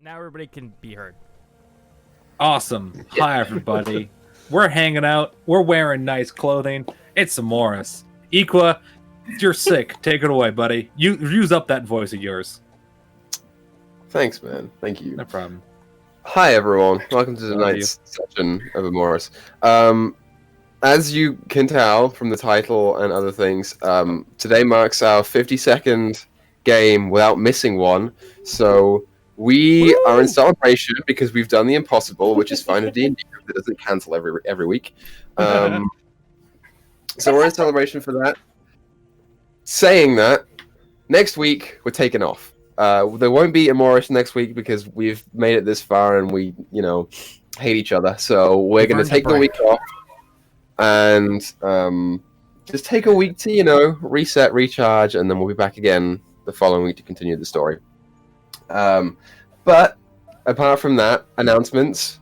Now everybody can be heard. Awesome. Hi, everybody. We're hanging out. We're wearing nice clothing. It's Emoris. Equa, you're sick. Take it away, buddy. You use up that voice of yours. Thanks, man. Thank you. No problem. Hi, everyone. Welcome to tonight's session of Emoris. As you can tell from the title and other things, today marks our 52nd game without missing one. So we are in celebration because we've done the impossible, which is find a D&D group that doesn't cancel every week. So we're in celebration for that. Saying that, next week we're taking off. There won't be Emoris next week because we've made it this far and we, hate each other. So we're going to take the week off and just take a week to, reset, recharge, and then we'll be back again the following week to continue the story. But apart from that, announcements.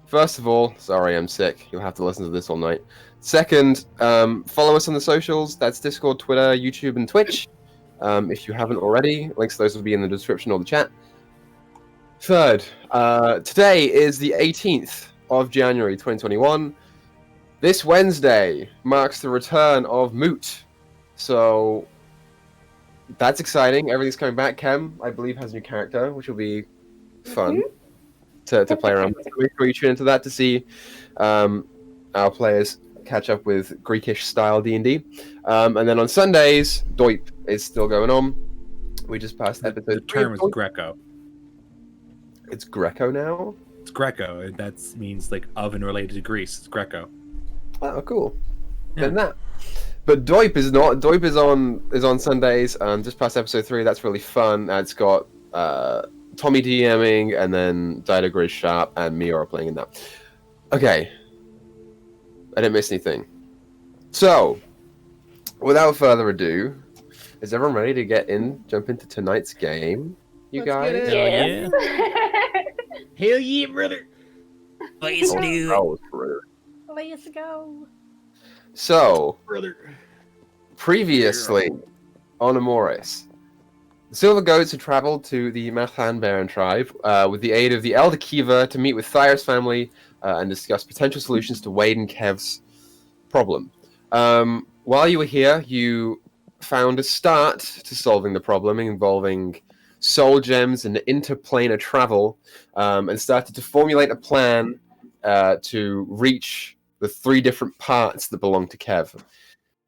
First of all, sorry, I'm sick. You'll have to listen to this all night. Second, follow us on the socials. That's Discord, Twitter, YouTube, and Twitch. If you haven't already, links to those will be in the description or the chat. Third, today is the 18th of January 2021. This Wednesday marks the return of Moot. So that's exciting. Everything's coming back. Chem, I believe, has a new character, which will be fun to play around with. Make sure you tune into that to see our players catch up with Greekish style D&D. And then on Sundays, Doip is still going on. We just passed episode. The term is Greco. It's Greco now? It's Greco. That means like oven related to Greece. It's Greco. Oh, cool. Yeah. Then that. But Doip is not. Doip is on Sundays. Just past episode 3. That's really fun. It's got Tommy DMing, and then Dyto, Griz, Sharp, and me are playing in that. Okay. I didn't miss anything. So, without further ado, is everyone ready to jump into tonight's game? You guys? Hell yeah. Hell yeah, brother. Let's do it. Let's go. So, Brother. previously on Emoris, the Silver Goats had traveled to the Mathan Baron tribe with the aid of the Elder Kiva to meet with Thyra's family and discuss potential solutions to Wade and Kev's problem. While you were here, you found a start to solving the problem involving soul gems and interplanar travel, and started to formulate a plan to reach the 3 different parts that belong to Kev.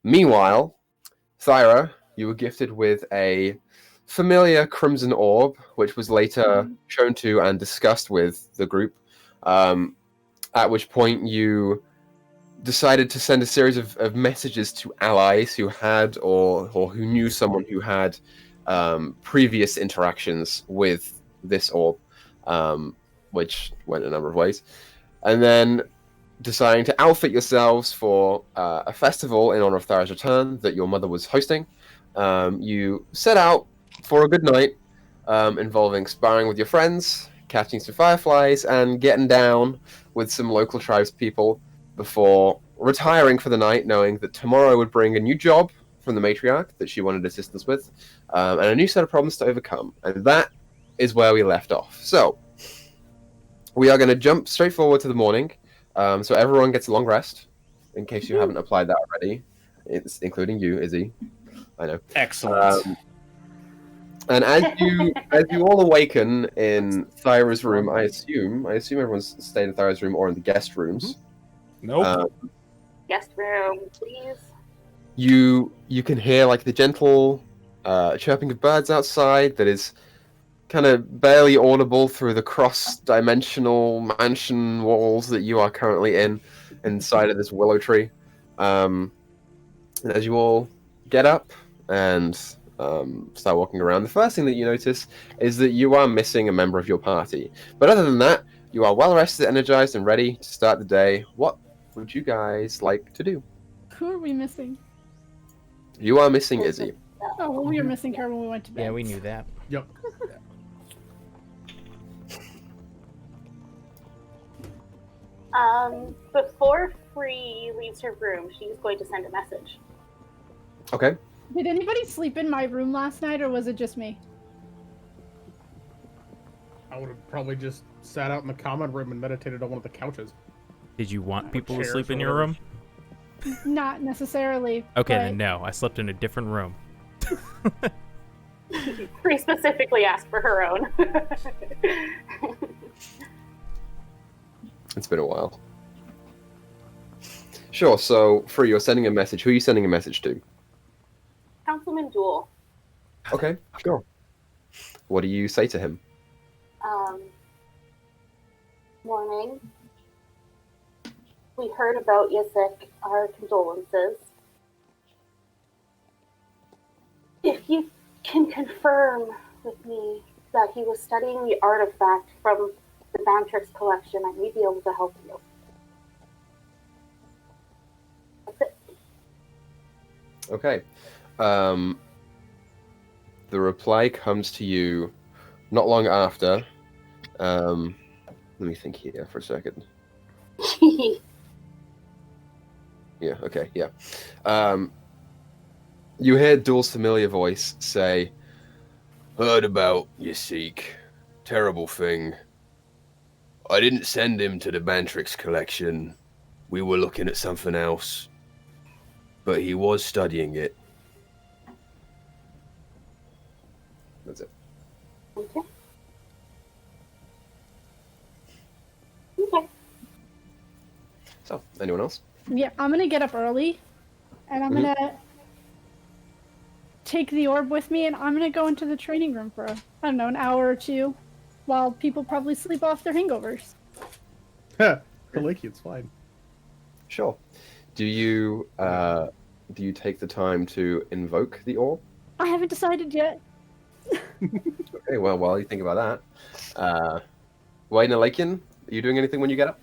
Meanwhile, Thyra, you were gifted with a familiar crimson orb, which was later shown to and discussed with the group, at which point you decided to send a series of messages to allies who had or who knew someone who had previous interactions with this orb, which went a number of ways. And then deciding to outfit yourselves for a festival in honor of Thyra's return that your mother was hosting. You set out for a good night involving sparring with your friends, catching some fireflies, and getting down with some local tribespeople before retiring for the night, knowing that tomorrow would bring a new job from the matriarch that she wanted assistance with, and a new set of problems to overcome. And that is where we left off. So, we are going to jump straight forward to the morning, so everyone gets a long rest, in case you haven't applied that already, including you, Izzy. I know. Excellent. And as you all awaken in Thyra's room, I assume everyone's staying in Thyra's room or in the guest rooms. Nope. Guest room, please. You can hear like the gentle chirping of birds outside that is kind of barely audible through the cross-dimensional mansion walls that you are currently inside of this willow tree. And as you all get up and start walking around, the first thing that you notice is that you are missing a member of your party. But other than that, you are well rested, energized, and ready to start the day. What would you guys like to do? Who are we missing? You are missing Izzy. Oh, well, we were missing her when we went to bed. Yeah, we knew that. Yep. Before Free leaves her room, she's going to send a message. Okay. Did anybody sleep in my room last night, or was it just me? I would have probably just sat out in the common room and meditated on one of the couches. Did you want people to chairs sleep or in your whatever. room? Not necessarily. Okay, but then no. I slept in a different room. Free specifically asked for her own. It's been a while. Sure, so, Free, you're sending a message. Who are you sending a message to? Councilman Duel. Okay, sure. What do you say to him? Morning. We heard about Yasek. Our condolences. If you can confirm with me that he was studying the artifact from the Bantrix collection, I may be able to help you. That's it. Okay. The reply comes to you not long after. Let me think here for a second. Yeah, okay, yeah. You hear Duel's familiar voice say, "Heard about Yasek. Terrible thing. I didn't send him to the Bantrix collection. We were looking at something else. But he was studying it." That's it. Okay. Okay. So, anyone else? Yeah, I'm gonna get up early, and I'm gonna take the orb with me, and I'm gonna go into the training room for, I don't know, an hour or two, while people probably sleep off their hangovers. Kaliki, it's fine. Sure. Do you take the time to invoke the orb? I haven't decided yet. Okay, well, while you think about that, Wayne and Lakin, are you doing anything when you get up?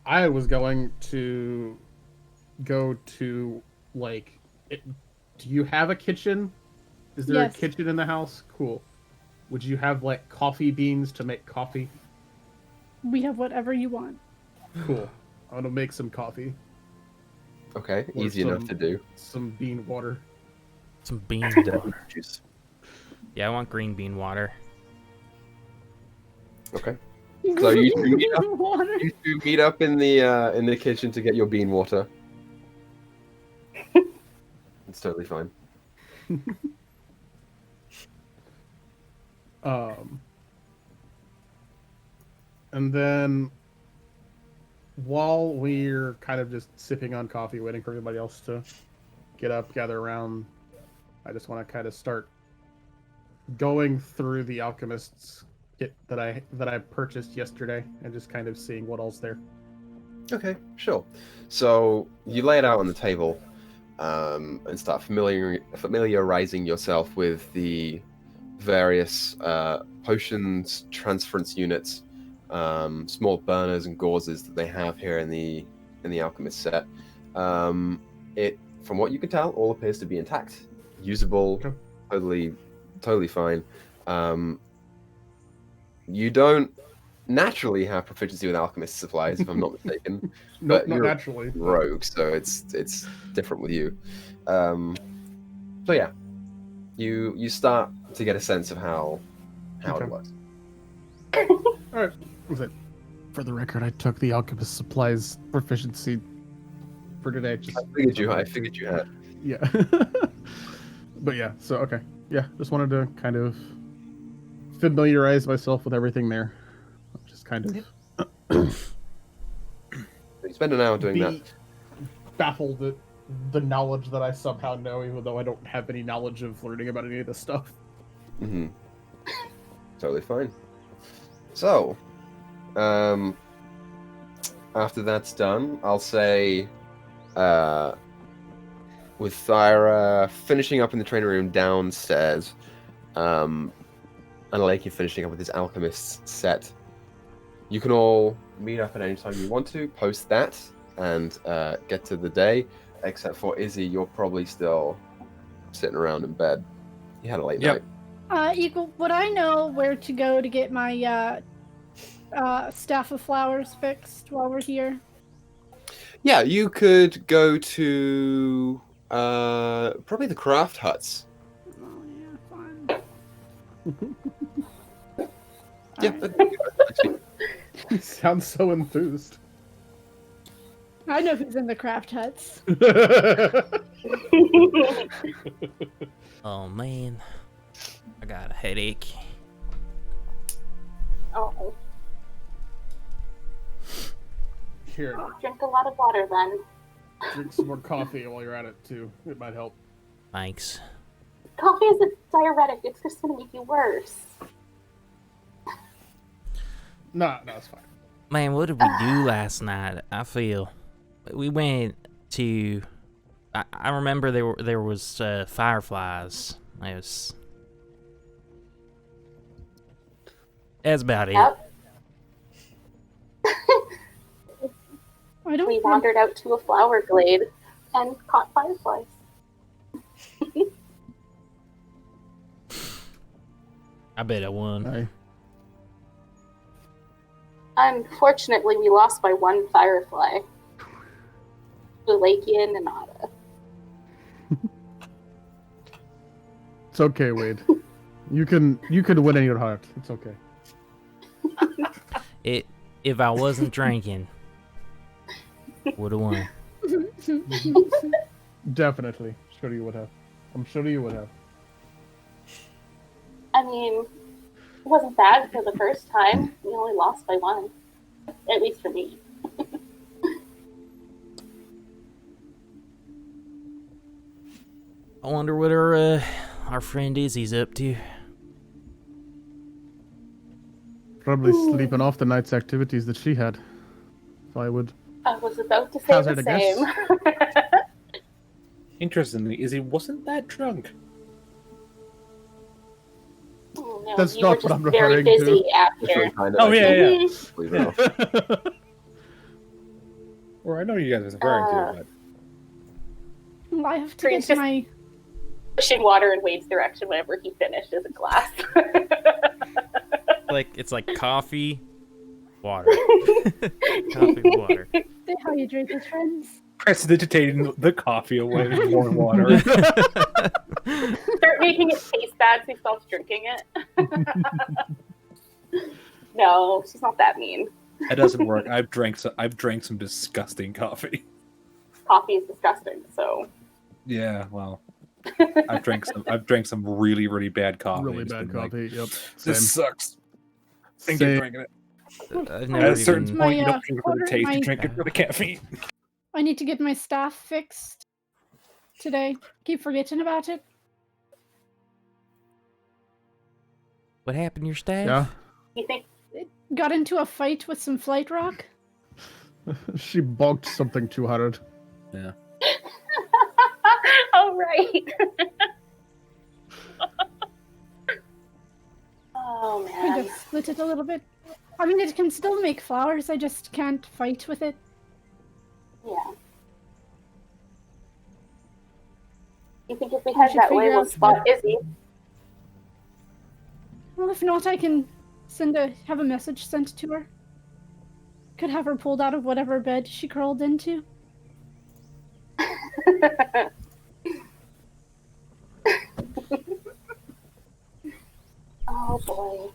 I was going to go to, like, do you have a kitchen? Is there Yes. a kitchen in the house? Cool. Would you have, like, coffee beans to make coffee? We have whatever you want. Cool. I'm gonna make some coffee. Okay, Or easy enough to do. Some bean water. Some bean water. Juice. Yeah, I want green bean water. Okay. So you two meet up, Water. you two meet up in the kitchen to get your bean water. It's totally fine. And then while we're kind of just sipping on coffee, waiting for everybody else to get up, gather around, I just want to kind of start going through the alchemist's kit that I purchased yesterday and just kind of seeing what all's there. Okay, sure. So you lay it out on the table and start familiarizing yourself with the various potions, transference units, small burners and gauzes that they have here in the alchemist set. It, from what you can tell, all appears to be intact, usable, Okay. totally fine. You don't naturally have proficiency with alchemist supplies, if I'm not mistaken. No, But not you're naturally. rogue, so it's different with you. So yeah, you start to get a sense of how Okay. it works. All right. For the record, I took the alchemist supplies proficiency for today. Just I figured you had. Yeah. But yeah, so okay. Yeah, just wanted to kind of familiarize myself with everything there. Just kind of You spend an hour doing that. baffled at the knowledge that I somehow know, even though I don't have any knowledge of learning about any of this stuff. Mm-hmm. Totally fine. So, after that's done, I'll say, with Thyra finishing up in the training room downstairs, and Lakey finishing up with his alchemist set, you can all meet up at any time you want to, post that, and get to the day, except for Izzy, you're probably still sitting around in bed. You had a late Yep. night. Equal, would I know where to go to get my staff of flowers fixed while we're here? Yeah, you could go to probably the craft huts. Oh yeah, fine. Yeah. Actually, He sounds so enthused. I know who's in the craft huts. Oh man, I got a headache. Oh, Here, drink a lot of water then. drink some more coffee while you're at it too. It might help. Thanks. Coffee is a diuretic. It's just going to make you worse. No, it's fine. Man, what did we do last night? I feel we went to. I remember there was fireflies. That's about it. Yep. I don't We think- wandered out to a flower glade and caught fireflies. I bet I won. Aye. Unfortunately, we lost by one firefly. The Lakia Nanada. It's okay, Wade. You can win in your heart. It's okay. If I wasn't drinking, would have won. Definitely. Sure you would have. I'm sure you would have. I mean, it wasn't bad for the first time. We only lost by one. At least for me. I wonder what our friend Izzy's up to. Probably sleeping off the night's activities that she had. If I would. I was about to say Hazard the a guess? same. Interestingly, Izzy wasn't that drunk. Oh, no, That's you not were what I'm just very referring to. busy it's after. really kind of Oh, yeah, yeah. Mhm. Leave it off. Or I know you guys was referring to, but Well, I have to Green's get just- my. Pushing water in Wade's direction whenever he finishes a glass. It's like coffee, water. Coffee, water. Stay hydrated, friends. precipitating the coffee away with more water. Start making it taste bad so he stops drinking it. No, she's not that mean. That doesn't work. I've drank some disgusting coffee. Coffee is disgusting, so Yeah, well, I've drank some really, really bad coffee. Really It's bad been like, coffee. Yep. this Same. sucks. Thank Same. you for drinking it. I've At never a certain even. point, you My, don't drink it for the order- taste, my- you drink it for the caffeine. I need to get my staff fixed today. Keep forgetting about it. What happened to your staff? Yeah. you think Got into a fight with some flight rock. She bonked something too hard. oh right. Oh I man. just split it a little bit. I mean, it can still make flowers. I just can't fight with it. Yeah. You think if we head should that way figure we'll out- spot Izzy? Well, if not, I can have a message sent to her. Could have her pulled out of whatever bed she crawled into. Oh boy.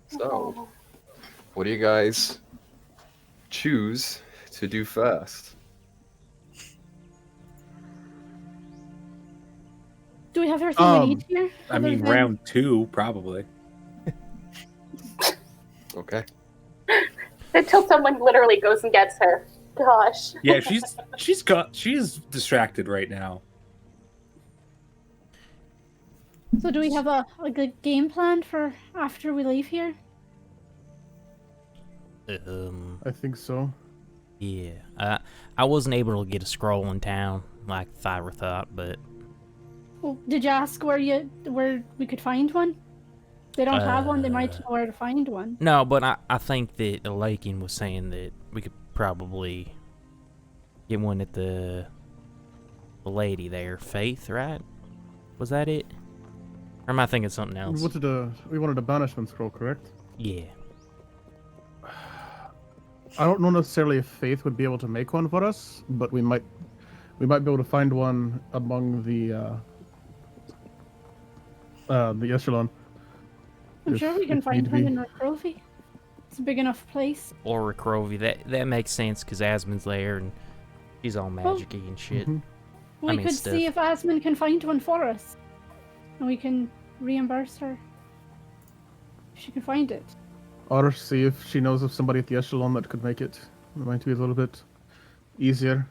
So, what do you guys choose to do first? Do we have everything we need here? I Other mean, than- round 2, probably. Okay. Until someone literally goes and gets her. Gosh. Yeah, she's distracted right now. So do we have a good game plan for after we leave here? I think so. Yeah. I wasn't able to get a scroll in town like Thyra thought, but Well, did you ask where we could find one? If they don't have one, they might know where to find one. no. But I think that Lakin was saying that we could probably get one at the lady there, Faith, right? Was that it? Or am I thinking something else? We wanted a banishment scroll, correct? Yeah. I don't know necessarily if Faith would be able to make one for us, but we might be able to find one among the the echelon. I'm If- sure we can if find need one be. in Recrovy. It's a big enough place. Or Recrovy. That makes sense because Asmon's there and she's all magic-y and shit. Mhm. We I mean, could stuff. see if Asmund can find one for us. And we can reimburse her. If she can find it. Or see if she knows of somebody at the echelon that could make it. It might be a little bit easier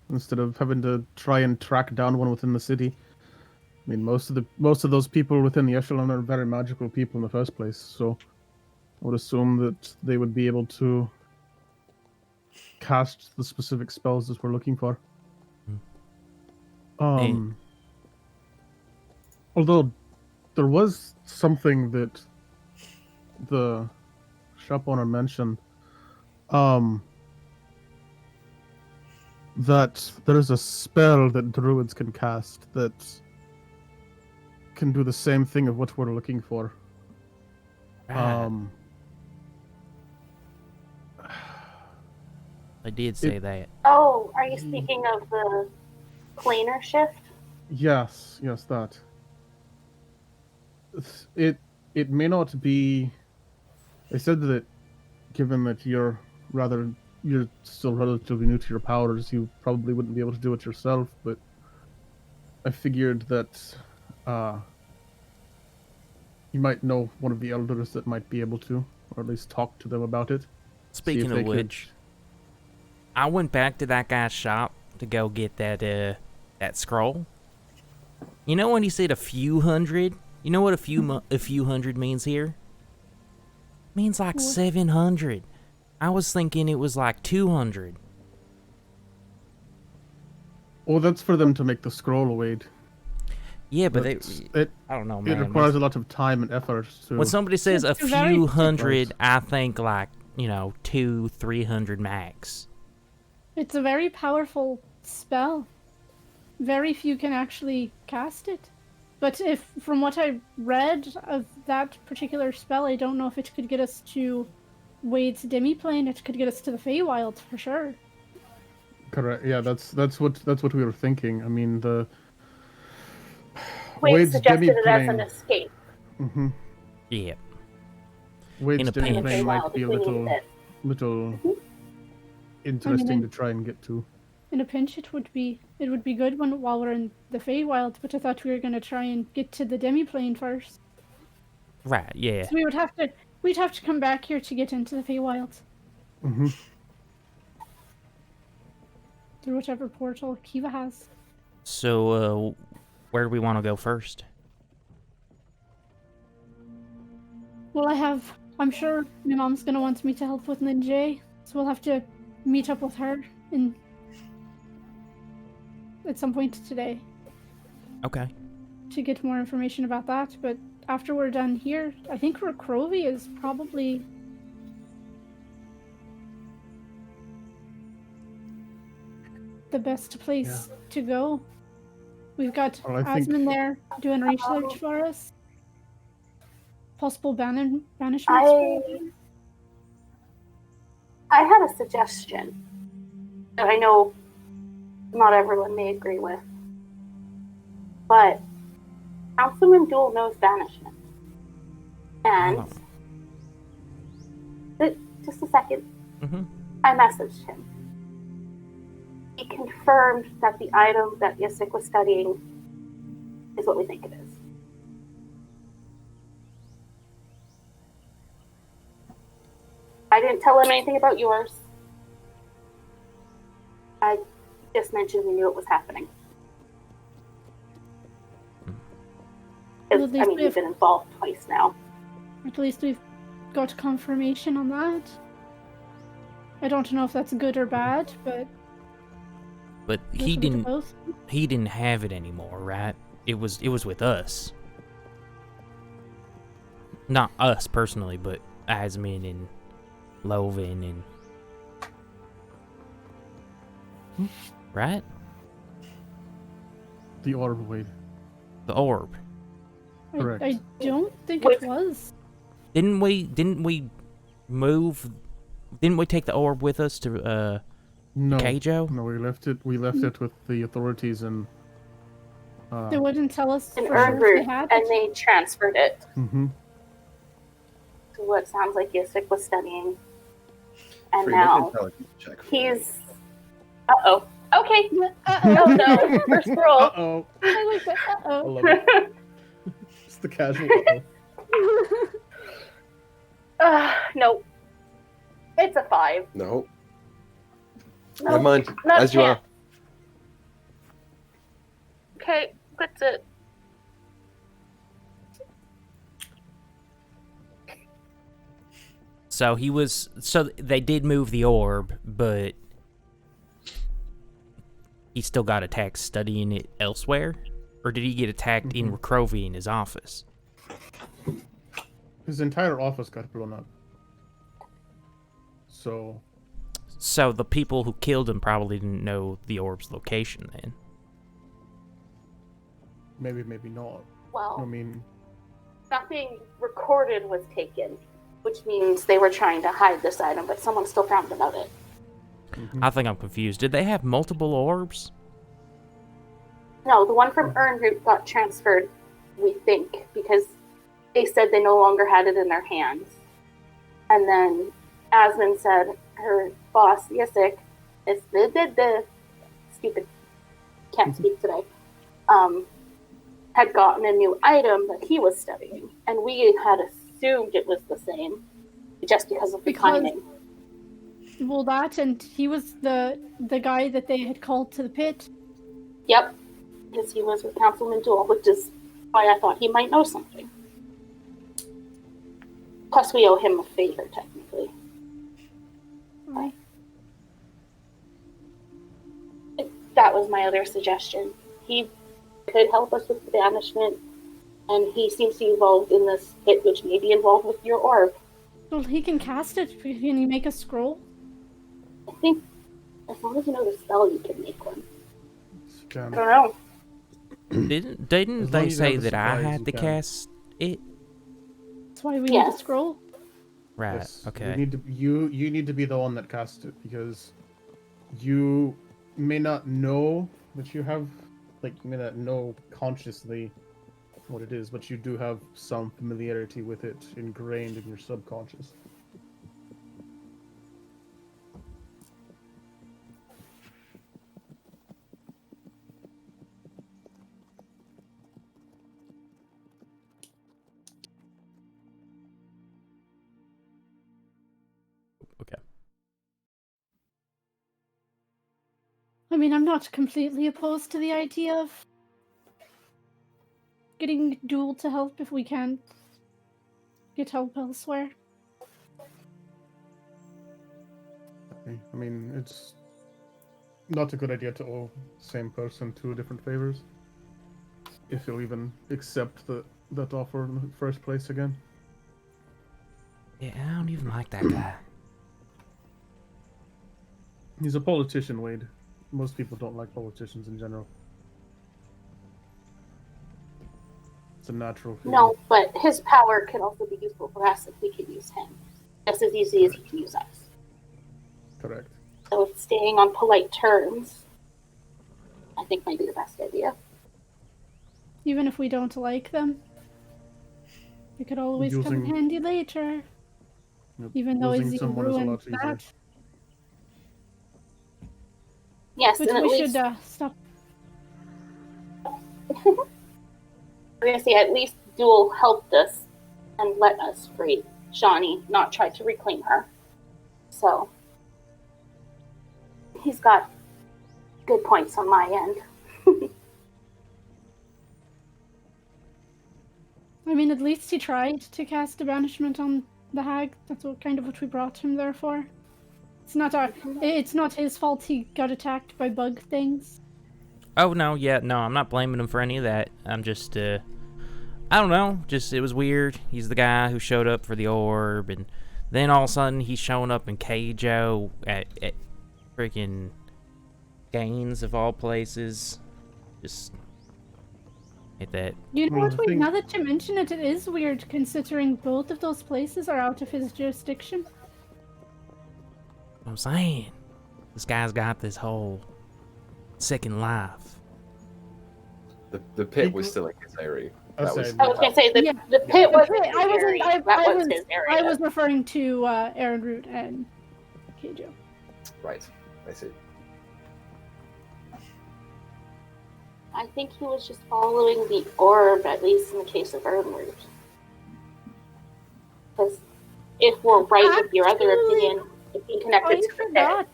instead of having to try and track down one within the city. I mean, most of those people within the echelon are very magical people in the first place, so I would assume that they would be able to cast the specific spells that we're looking for. Although there was something that the shop owner mentioned, that there is a spell that druids can cast that can do the same thing of what we're looking for. Right. I did say that. Oh, are you speaking of the planar shift? Yes, that. It may not be. I said that, given that you're still relatively new to your powers, you probably wouldn't be able to do it yourself. But I figured that you might know one of the elders that might be able to, or at least talk to them about it. Speaking of which, I went back to that guy's shop to go get that scroll. You know when he said a few hundred? You know what a few hundred means here? It means like What? 700. I was thinking it was like 200. Oh, that's for them to make the scroll, Wade. Yeah, but it I don't know, it man. requires a lot of time and effort to. When somebody says a It's very few difficult. hundred, I think like, 200-300 max. It's a very powerful spell. Very few can actually cast it. But from what I read of that particular spell, I don't know if it could get us to Wade's demiplane. It could get us to the Feywild for sure. Correct. Yeah, that's what we were thinking. I mean, the Wade Wade's suggested it as an demiplane. escape. Mm-hmm. Yeah. Wade's In a pinch. demiplane might Wild be a if we needed little it. interesting to try and get to. In a pinch, it would be good while we're in the Feywild. But I thought we were going to try and get to the demiplane first. Right, yeah. So we'd have to come back here to get into the Feywild Mm-hmm. through whichever portal Kiva has. So, where do we want to go first? Well, I'm sure my mom's gonna want me to help with Ninja, so we'll have to meet up with her at some point today Okay. to get more information about that. But after we're done here, I think Recrovy is probably the best place to go. We've got Well, I think- Asmund there doing research for us. Possible banishments. I had a suggestion that I know not everyone may agree with, but Councilman Duel knows banishment. And just a second, I messaged him. He confirmed that the item that Yasik was studying is what we think it is. I didn't tell him anything about yours. I just mentioned we knew it was happening. Well, 'Cause, at least we've we've- been involved twice now. At least we've got confirmation on that. I don't know if that's good or bad, but But listen he to didn't both. have it anymore, right? It was with us. Not us personally, but Asmin and Loven and right? The orb, Wade. The orb. Correct. I don't think Wait. it was. Didn't we move? Didn't we take the orb with us to No, Keijo? no, we left it with the authorities in They wouldn't tell us An for sure earn if they root, had and it. they transferred it Mm-hmm. to what sounds like Yasik was studying. And Free, make an now intelligence check. he's... Uh-oh. Okay. Uh-oh. Oh no, first roll. Uh-oh. I like that. I Uh-oh. love it. It's the casual uh-oh. Nope. It's a 5. No. Nope. Never mind. Not As you are. yet. Okay, that's it. So he was. So they did move the orb, but he still got attacked studying it elsewhere, or did he get attacked in Recrovia in his office? His entire office got blown up. So So the people who killed him probably didn't know the orb's location then. maybe not. Well, I mean, nothing recorded was taken, which means they were trying to hide this item, but someone still found about it. I think I'm confused. Did they have multiple orbs? No, the one from Earn Root got transferred, we think, because they said they no longer had it in their hands. And then Asmund said her boss, Yasik, is the stupid, can't speak today, had gotten a new item that he was studying. And we had assumed it was the same, just because of the timing. Well, that, and he was the guy that they had called to the pit. Yep, because he was with Councilman Duel, which is why I thought he might know something. Plus, we owe him a favor, technically. Right. That was my other suggestion. He could help us with the banishment, and he seems to be involved in this pit, which may be involved with your orb. Well, he can cast it. Can he make a scroll? I think, as long as you know the spell, you can make one. I Scam. don't know. Didn't As long they as you say have the that I supplies, had you to can. cast it? That's why we need a Yes. scroll. Right. Yes, Okay. You need to be the one that casts it, because you may not know that you have, like, you may not know consciously what it is, but you do have some familiarity with it ingrained in your subconscious. Okay. I mean, I'm not completely opposed to the idea of getting Duel to help if we can get help elsewhere. I mean, it's not a good idea to owe the same person two different favors, if you'll even accept that offer in the first place again. Yeah, I don't even like that guy. He's a politician, Wade. Most people don't like politicians in general. It's a natural feeling. No, but his power could also be useful for us if we could use him, just as easy as he can use us. Correct. So staying on polite terms, I think, might be the best idea. Even if we don't like them, it could always come in Using- handy later. Yep, Even though losing Izzy someone is a ruined lot easier. that. Yes, But and at we least should stop. we're gonna say at least Duel helped us and let us free Shawnee, not try to reclaim her. So he's got good points on my end. I mean, at least he tried to cast a banishment on the hag. That's what we brought him there for. It's not his fault he got attacked by bug things. Oh, no, yeah, no, I'm not blaming him for any of that. I'm just, I don't know, just, it was weird. He's the guy who showed up for the orb, and then all of a sudden he's showing up in Keijo at freaking Gaines, of all places. Just, hate that. You know Well, what, the Wade, thing- now that you mention it, it is weird considering both of those places are out of his jurisdiction. I'm saying, this guy's got this whole second life. The pit was still in his area. That was I was gonna say the Yeah. the pit was I his area. wasn't. That was his area. I was referring to Aaron Root and Keijo. right. I see. I think he was just following the orb, at least in the case of Earnroot. Because if we're right with your other opinion, if he connected I to the forgot.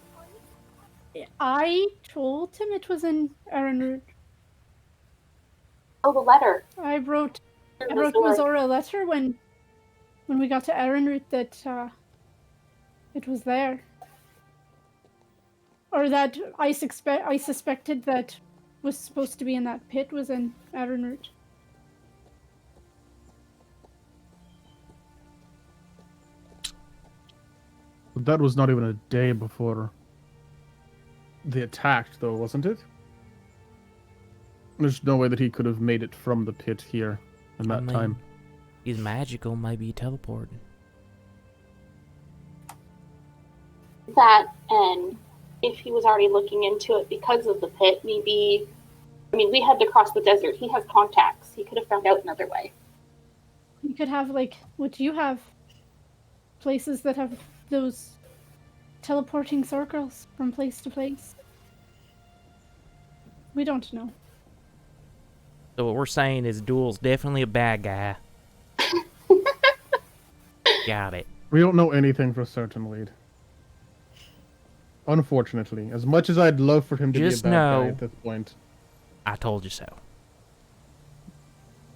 pit. I told him it was in Aaron Root. Oh, the letter. I wrote Mazora. Mazora a letter when we got to Aaron Root that it was there. Or that I suspected that was supposed to be in that pit was in Aaron Root. But that was not even a day before they attacked, though, wasn't it? There's no way that he could have made it from the pit here in that time. He's magical, maybe teleporting. That, and if he was already looking into it because of the pit, maybe... I mean, we had to cross the desert. He has contacts. He could have found out another way. You could have, like, what you have. Places that have those teleporting circles from place to place. We don't know. So what we're saying is Duel's definitely a bad guy. Got it. We don't know anything for certain, Lead. Unfortunately, as much as I'd love for him to Just be a bad guy know- at this point. I told you so.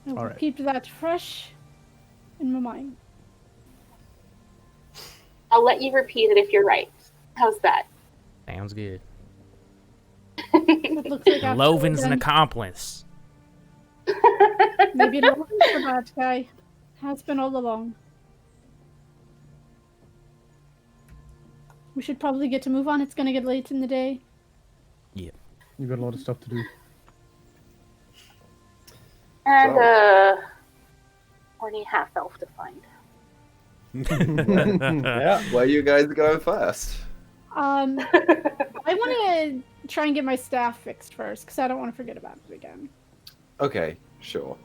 I will Alright. keep that fresh in my mind. I'll let you repeat it if you're right. How's that? Sounds good. It looks like after Lovin's an then, accomplice. maybe Lovin's the bad guy. Has been all along. We should probably get to move on. It's gonna get late in the day. You've got a lot of stuff to do. And, horny half-elf to find. Yeah. Where you guys going first? I want to try and get my staff fixed first, because I don't want to forget about it again. Okay, sure.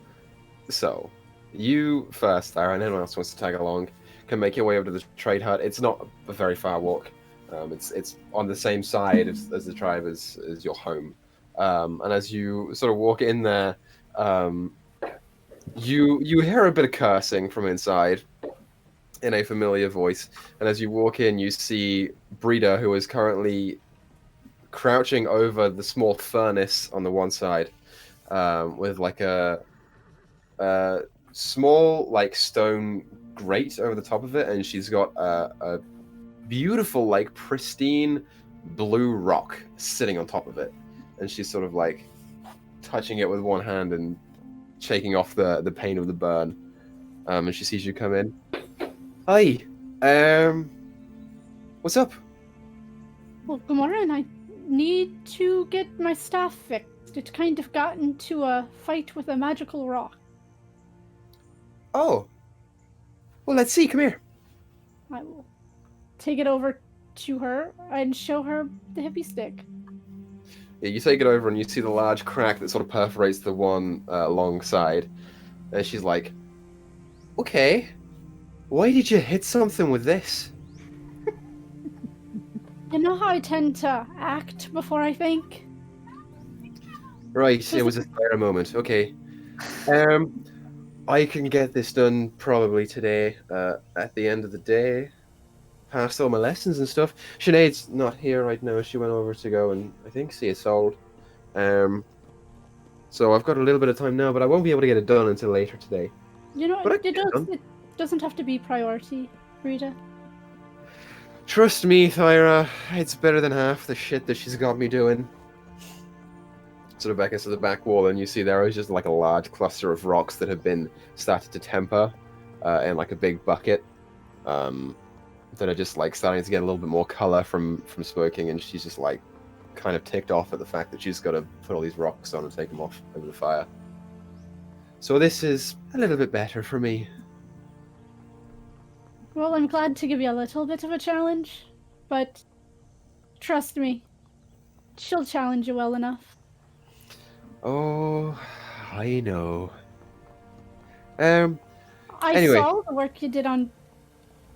So, you first, Thyra, and anyone else wants to tag along, can make your way over to the trade hut. It's not a very far walk. It's on the same side as the tribe as your home. And as you sort of walk in there, you hear a bit of cursing from inside in a familiar voice. And as you walk in, you see Breeder, who is currently crouching over the small furnace on the one side, with like a small like stone grate over the top of it, and she's got a beautiful like pristine blue rock sitting on top of it, and she's sort of like touching it with one hand and shaking off the pain of the burn. And she sees you come in. Hi, what's up? Well, good morning. I need to get my staff fixed. It kind of got into a fight with a magical rock. Oh, well, let's see. Come here. I will take it over to her and show her the hippie stick. Yeah, you take it over and you see the large crack that sort of perforates the one long side. And she's like, okay, why did you hit something with this? You know how I tend to act before I think? Right, it was a spare moment. Okay. I can get this done probably today, at the end of the day. Past all my lessons and stuff. Sinead's not here right now. She went over to go and, I think, see it sold. So I've got a little bit of time now, but I won't be able to get it done until later today. You know, But I it can get it done. doesn't have to be priority, Rita. Trust me, Thyra, it's better than half the shit that she's got me doing. Sort of back into the back wall, and you see there is just like a large cluster of rocks that have been started to temper in like a big bucket, that are just like starting to get a little bit more color from smoking, and she's just like kind of ticked off at the fact that she's got to put all these rocks on and take them off over the fire. So this is a little bit better for me. Well, I'm glad to give you a little bit of a challenge, but trust me, she'll challenge you well enough. Oh, I know. Um. I Anyway. saw the work you did on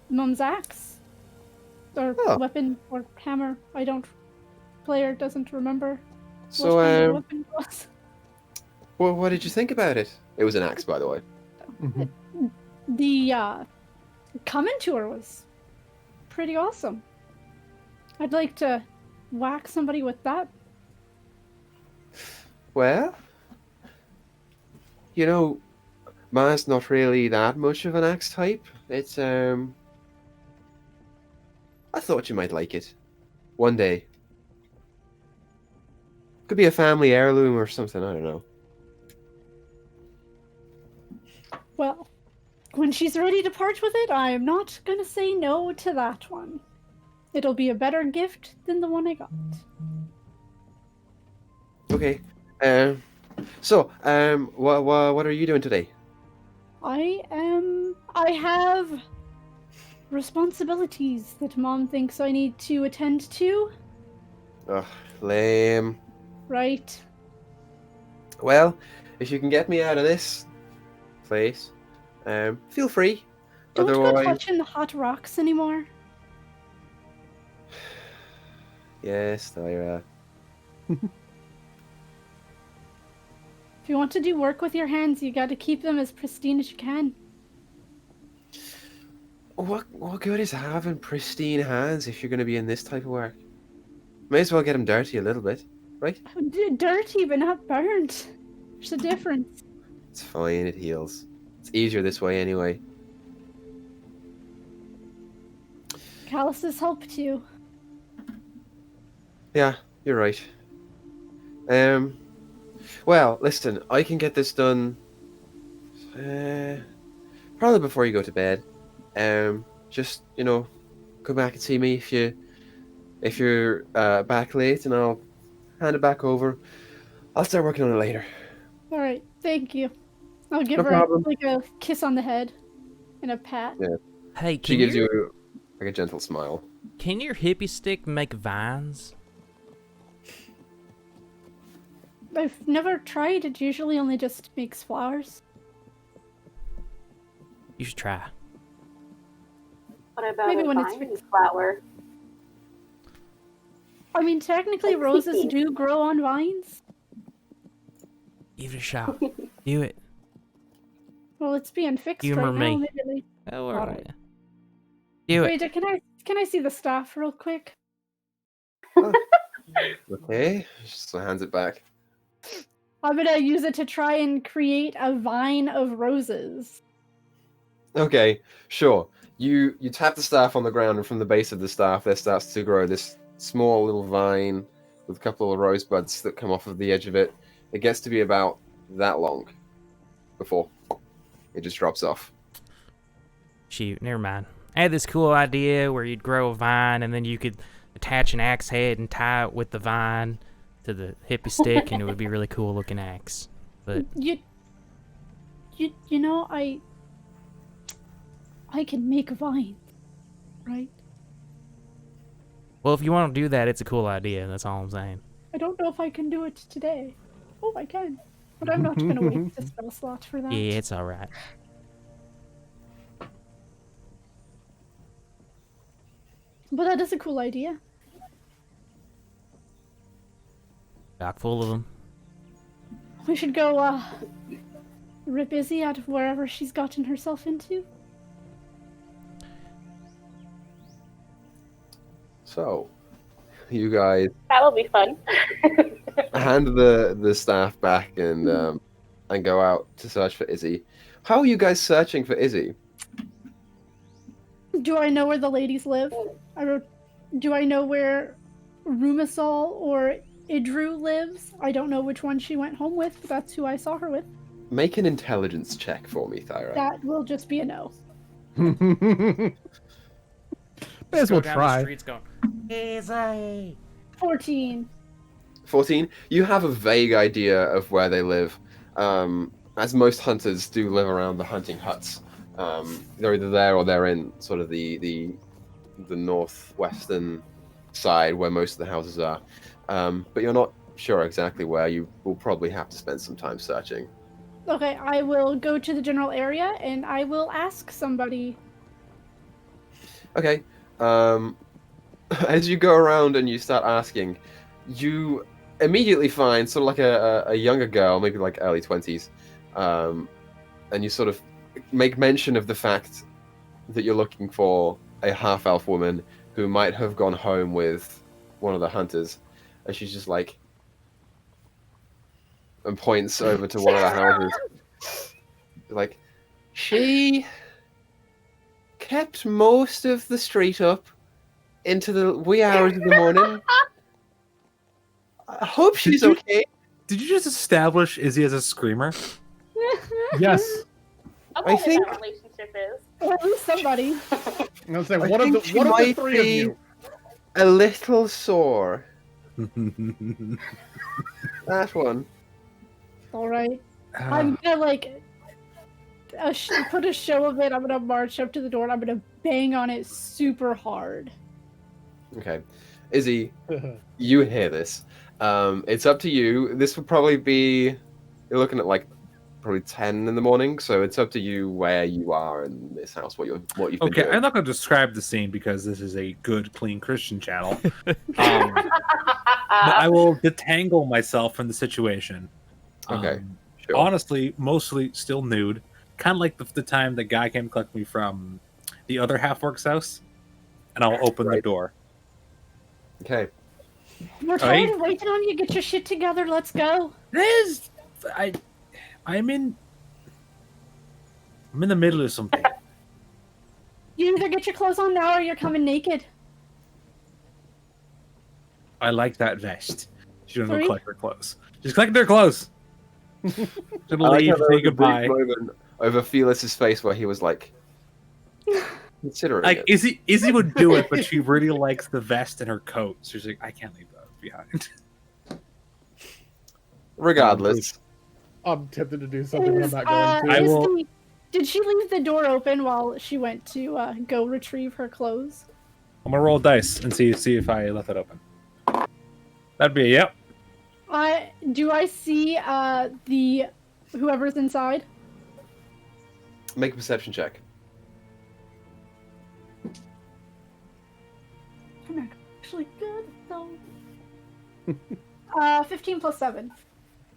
Mum's axe. Or Oh. weapon, or hammer. I don't... Player doesn't remember So, what kind of weapon it was. well, what did you think about it? It was an axe, by the way. The common tour was pretty awesome. I'd like to whack somebody with that. Well, you know, mine's not really that much of an axe type. It's I thought you might like it. One day. Could be a family heirloom or something, I don't know. Well, when she's ready to part with it, I'm not gonna say no to that one. It'll be a better gift than the one I got. Okay. What are you doing today? I have responsibilities that Mom thinks I need to attend to. Ugh, lame. Right. Well, if you can get me out of this place, feel free. Don't go Otherwise, touching the hot rocks anymore. yes, Tyra. If you want to do work with your hands, you gotta keep them as pristine as you can. What good is having pristine hands if you're going to be in this type of work? May as well get them dirty a little bit, right? Dirty, but not burnt. There's a difference. It's fine, it heals. It's easier this way anyway. Calluses help too. Yeah, you're right. Well, listen, I can get this done probably before you go to bed. Just, come back and see me if you're back late, and I'll hand it back over. I'll start working on it later. All right, thank you. I'll give No her problem. a kiss on the head and a pat. Yeah. Hey, She gives you like a gentle smile. Can your hippie stick make vines? I've never tried. It usually only just makes flowers. You should try. What about Maybe a when it's vine flower? I mean, technically, Like roses sticky. do grow on vines. Give it a shot. Do it. Well, it's being fixed Humor right now. me. Maybe Oh, Alright. alright. Do it. Wait, can I see the staff real quick? Okay, just hands it back. I'm gonna use it to try and create a vine of roses. Okay, sure. You tap the staff on the ground, and from the base of the staff, there starts to grow this small little vine with a couple of rosebuds that come off of the edge of it. It gets to be about that long before it just drops off. Shoot, never mind. I had this cool idea where you'd grow a vine and then you could attach an axe head and tie it with the vine to the hippie stick, and it would be a really cool looking axe. But You know, I can make vines, right? well, if you want to do that, it's a cool idea. That's all I'm saying. I don't know if I can do it today. Oh, I can. But I'm not gonna waste a spell slot for that. Yeah, it's all right. But that is a cool idea. Chock full of them. We should go, rip Izzy out of wherever she's gotten herself into. So, you guys That'll be fun. hand the staff back and go out to search for Izzy. How are you guys searching for Izzy? Do I know where the ladies live? Do I know where Rumasol or Idru lives? I don't know which one she went home with, but that's who I saw her with. Make an intelligence check for me, Thyra. That will just be a no. May as well Go down the try. streets going, Izzy! 14. 14. You have a vague idea of where they live, as most hunters do live around the hunting huts. They're either there or they're in sort of the northwestern side where most of the houses are. But you're not sure exactly where. You will probably have to spend some time searching. Okay, I will go to the general area and I will ask somebody. Okay. As you go around and you start asking, you immediately find sort of like a younger girl, maybe like early 20s, and you sort of make mention of the fact that you're looking for a half-elf woman who might have gone home with one of the hunters, and she's just like, and points over to one of the houses, like, she kept most of the street up into the wee hours of the morning. I hope she's okay. Did you just establish Izzy as a screamer? Yes. I think- that relationship is. Or at least somebody. I'm gonna say I one of think the she one of the might three of be you. a little sore. That one. Alright. I'm gonna, like, put a show of it. I'm gonna march up to the door and I'm gonna bang on it super hard. Okay. Izzy, you hear this. It's up to you. This would probably be... You're looking at, like, probably 10 in the morning, so it's up to you where you are in this house, what you've been Okay, doing. I'm not going to describe the scene because this is a good, clean Christian channel. But I will detangle myself from the situation. Okay, sure. Honestly, mostly still nude. Kind of like the time the guy came to collect me from the other half-orc's house. And I'll open the Right. door. Okay. We're tired of waiting on you. Get your shit together. Let's go. I'm in the middle of something. You either get your clothes on now or you're coming naked. I like that vest. She's gonna go Sorry? collect her clothes. She's collecting her clothes. She's gonna I like leave, how there say was a brief goodbye. moment over Felis's face where he was like, considering Like it. Izzy would do it, but she really likes the vest and her coat. So she's like, I can't leave those behind. Regardless. I'm tempted to do something, but I'm not going to. I will- Did she leave the door open while she went to go retrieve her clothes? I'm gonna roll dice and see if I left it open. That'd be a yep. Do I see the whoever's inside? Make a perception check. I'm not actually good though. 15 plus 7.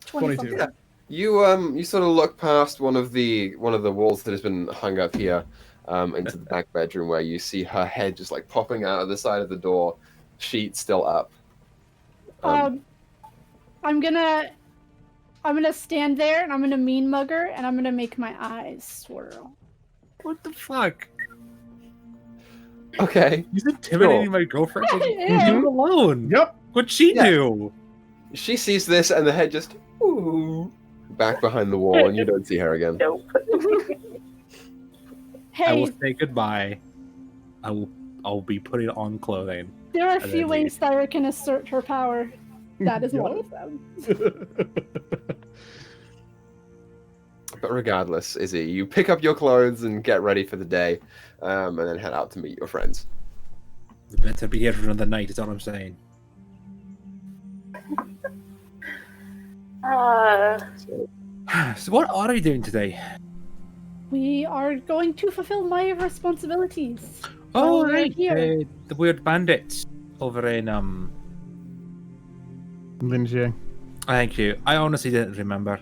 22. something. You sort of look past one of the walls that has been hung up here, into the back bedroom where you see her head just like popping out of the side of the door, sheet still up. I'm gonna stand there and I'm gonna mean mug her and I'm gonna make my eyes swirl. What the fuck? Okay. He's intimidating my girlfriend. Like, leave her alone. Yep. What'd she Yeah. do? She sees this and the head just ooh, back behind the wall, and you don't see her again. Nope. I will Hey, say goodbye. I'll be putting on clothing. there are a and few then ways Thyra can assert her power. That is one of them. But regardless, Izzy, you pick up your clothes and get ready for the day, and then head out to meet your friends. You better be here for another night, is all I'm saying. So what are you doing today? We are going to fulfill my responsibilities. Oh, While we're right. here. The weird bandits over in, Linjie. Thank you. I honestly didn't remember.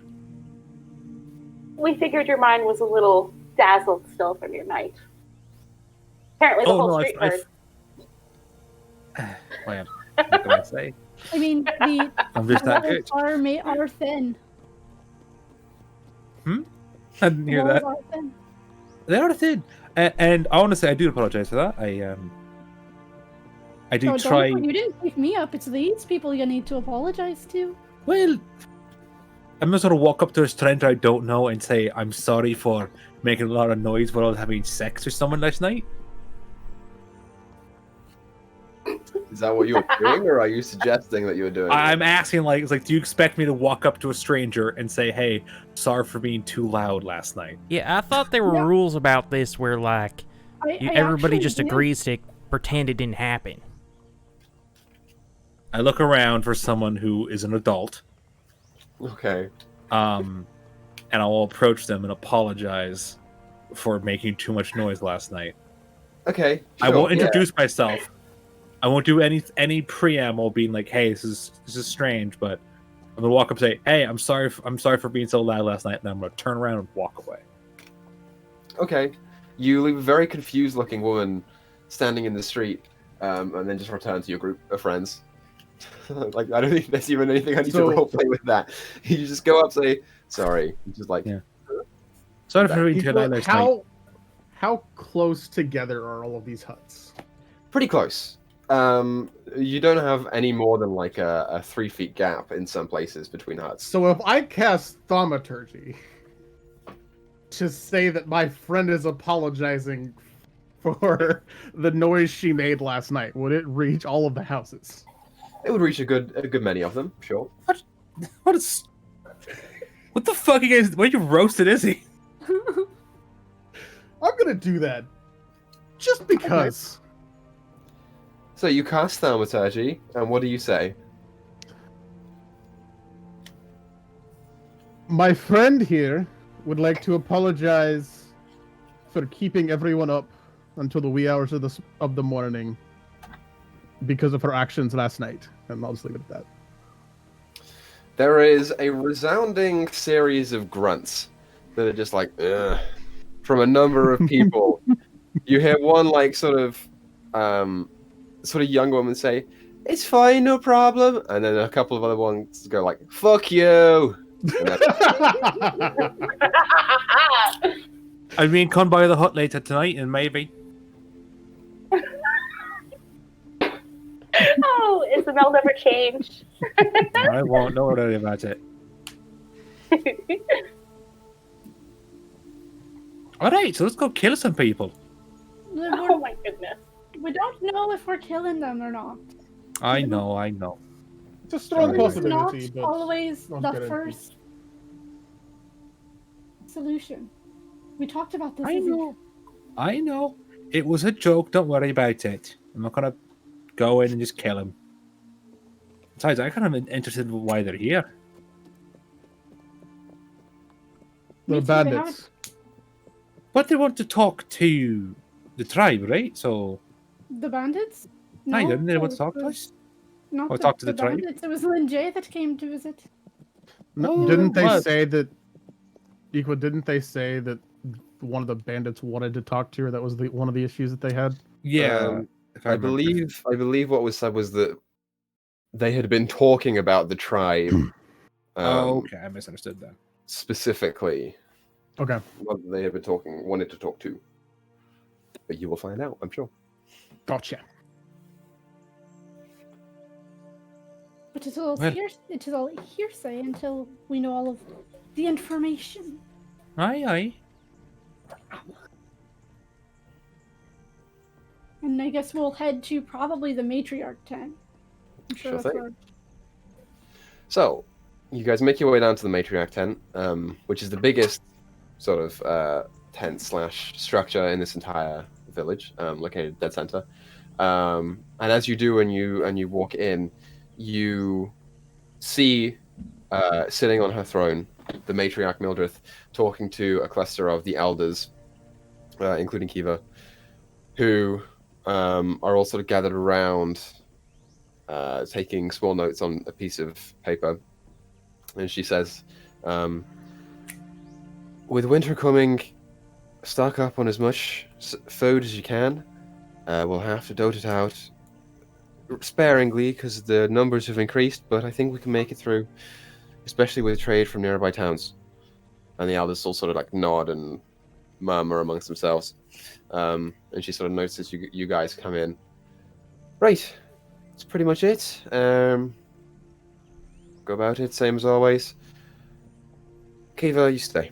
We figured your mind was a little dazzled still from your night. Apparently the whole street heard. Well, what can I say? I mean, the I'm just that walls good. are thin. I didn't hear Walls that. are thin. They are thin. And honestly, I do apologize for that. I do Oh, try. you didn't pick me up. It's these people you need to apologize to. Well, I'm just gonna walk up to a stranger I don't know and say I'm sorry for making a lot of noise while I was having sex with someone last night. Is that what you were doing, or are you suggesting that you were doing? I'm asking, like, it's like, do you expect me to walk up to a stranger and say, "Hey, sorry for being too loud last night"? Yeah, I thought there were Yeah. rules about this where, like, everybody actually just did. agrees to pretend it didn't happen. I look around for someone who is an adult. Okay. and I will approach them and apologize for making too much noise last night. Okay. I sure, won't yeah. introduce myself. I won't do any preamble being like, "Hey, this is strange," but I'm gonna walk up and say, "Hey, I'm sorry for being so loud last night," and then I'm gonna turn around and walk away. Okay. You leave a very confused-looking woman standing in the street, and then just return to your group of friends. Like, I don't think there's even anything I need to roleplay with that. You just go up, say, sorry. Just like, Yeah. Sorry for being too loud last night. How close together are all of these huts? pretty close. You don't have any more than like a 3 feet gap in some places between huts. So if I cast thaumaturgy to say that my friend is apologizing for the noise she made last night, would it reach all of the houses? It would reach a good many of them, sure. What the fuck, you guys? What, you roasted is he? I'm gonna do that. Just because. So you cast thaumaturgy, and what do you say? My friend here would like to apologize for keeping everyone up until the wee hours of the morning because of her actions last night. And I'll just leave it at that. There is a resounding series of grunts that are just like, ugh, from a number of people. You hear one like sort of young woman say, "It's fine, no problem," and then a couple of other ones go like, "Fuck you." I mean, come by the hut later tonight and maybe. Oh, Isabel never changed. I won't know worry about it. Alright, so let's go kill some people. Oh my goodness. We don't know if we're killing them or not. I know. It's a strong It's possibility, not but always not the guaranteed. first solution. We talked about this. I know. It was a joke, don't worry about it. I'm not gonna go in and just kill him. Besides, I'm kind of interested in why they're here. They're bandits. But they want to talk to the tribe, right? So, The bandits? I didn't. They want to talk to us? Not Or talk to the tribe? bandits. It was Lin Jay that came to visit. No, Oh, didn't they what? say that? Equa, didn't they say that one of the bandits wanted to talk to her? That was one of the issues that they had. Yeah. If I remember. believe what was said was that they had been talking about the tribe. Okay, I misunderstood that. Specifically, Okay. what they had been wanted to talk to. But you will find out, I'm sure. Gotcha. But it's all, Well- it is all hearsay until we know all of the information. Aye. And I guess we'll head to probably the matriarch tent. I'm Sure that's thing. where- So, you guys make your way down to the matriarch tent, which is the biggest sort of tent / structure in this entire village, located dead center. And as you do, and you walk in, you see sitting on her throne the matriarch Mildreth, talking to a cluster of the elders, including Kiva, who are all sort of gathered around, taking small notes on a piece of paper. And she says, with winter coming, stock up on as much food as you can. We'll have to dote it out sparingly because the numbers have increased, but I think we can make it through, especially with trade from nearby towns. And the elders all sort of like nod and murmur amongst themselves. And she sort of notices you guys come in. Right, that's pretty much it. Go about it, same as always. Kiva, you stay.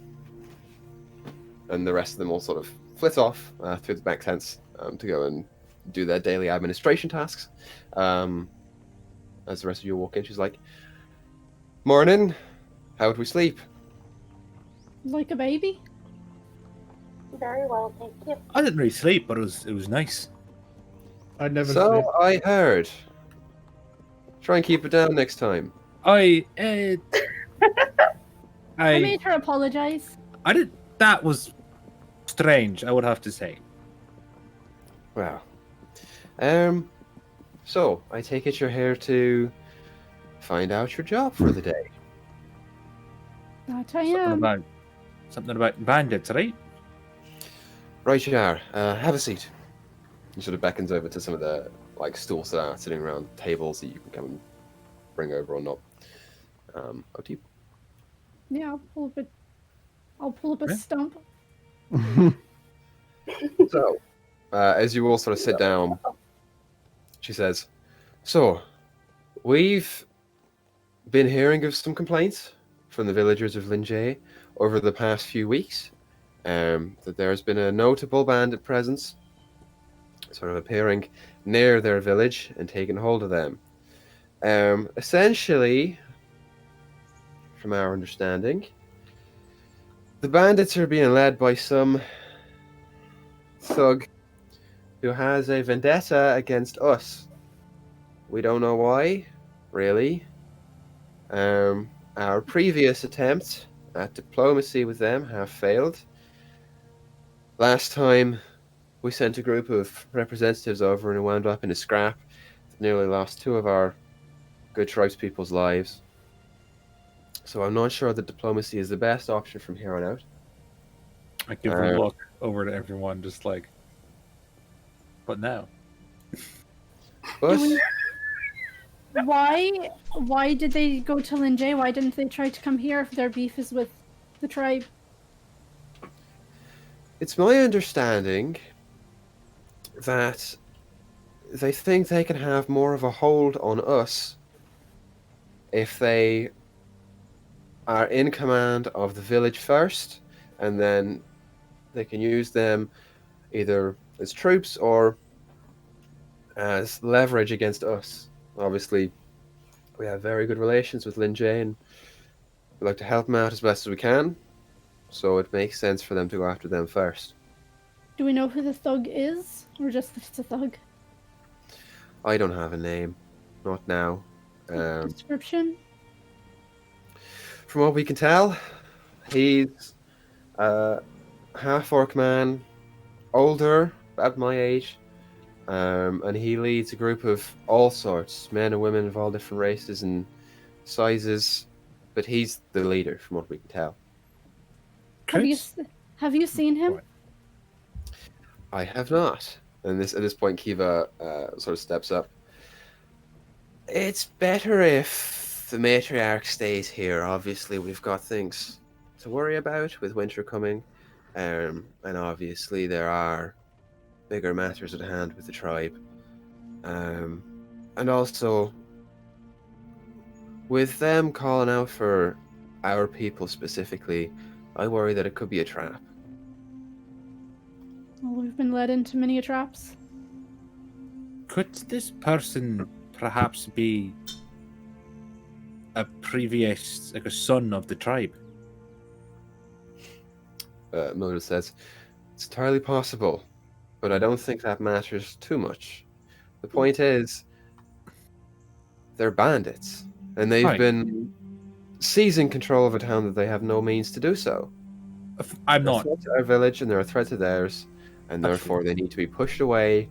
And the rest of them all sort of flit off through the back tents to go and do their daily administration tasks. As the rest of you walk in, she's like, "Morning, how'd we sleep?" Like a baby? Very well, thank you. I didn't really sleep, but it was nice. I'd never So sleep. I heard. Try and keep it down next time. I made her apologize. I did. That was strange, I would have to say. Well, so I take it you're here to find out your job for the day. That I am. Something about bandits, right? Right, you are. Have a seat. He sort of beckons over to some of the stools that are sitting around tables that you can come and bring over or not. Up to you. Yeah, I'll pull up a Yeah. stump. So, as you all sort of sit down, she says, "So, we've been hearing of some complaints from the villagers of Linjay over the past few weeks. That there's been a notable bandit presence, sort of appearing near their village and taking hold of them. Essentially, from our understanding, the bandits are being led by some thug who has a vendetta against us. We don't know why, really. Our previous attempts at diplomacy with them have failed. Last time, we sent a group of representatives over and it wound up in a scrap that nearly lost 2 of our good tribespeople's lives. So I'm not sure that diplomacy is the best option from here on out. I give a look over to everyone, just like, but now. But Why did they go to Linjay? Why didn't they try to come here if their beef is with the tribe? it's my understanding that they think they can have more of a hold on us if they are in command of the village first, and then they can use them either as troops or as leverage against us. Obviously, we have very good relations with Linjay, and we like to help them out as best as we can, so it makes sense for them to go after them first. Do we know who the thug is? Or just that it's a thug? I don't have a name. Not now. Description? From what we can tell, he's a half-orc man, older, about my age, and he leads a group of all sorts, men and women of all different races and sizes, but he's the leader, from what we can tell. Have you seen him? What? I have not. And at this point, Kiva sort of steps up. It's better if the matriarch stays here. Obviously, we've got things to worry about with winter coming. And obviously, there are bigger matters at hand with the tribe. And also, with them calling out for our people specifically, I worry that it could be a trap. Well, we've been led into many traps. Could this person perhaps be a previous, like a son of the tribe? Mildred says, it's entirely possible, but I don't think that matters too much. The point is, they're bandits, and they've been seizing control of a town that they have no means to do so. I'm They're not. a threat to our village, and they're a threat to theirs, and therefore they need to be pushed away,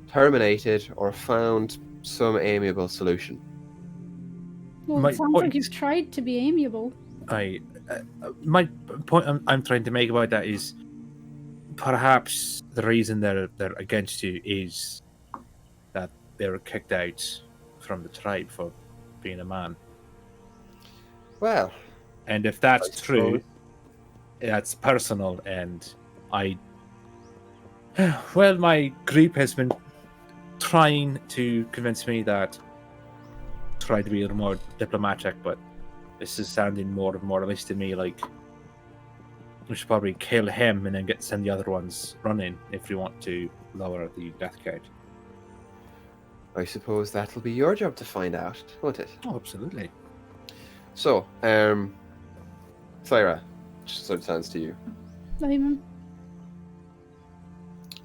terminated, or found some amiable solution. Well, My it sounds point- like you've tried to be amiable. My point I'm trying to make about that is perhaps the reason they're against you is that they were kicked out from the tribe for being a man. Well, And if that's I true, suppose. that's personal, and well, my group has been trying to convince me that try to be a little more diplomatic, but this is sounding more and more at to me like we should probably kill him and then send the other ones running if we want to lower the death count. I suppose that'll be your job to find out, won't it? Oh, absolutely. So, Thyra, just sort of turns to you. Simon.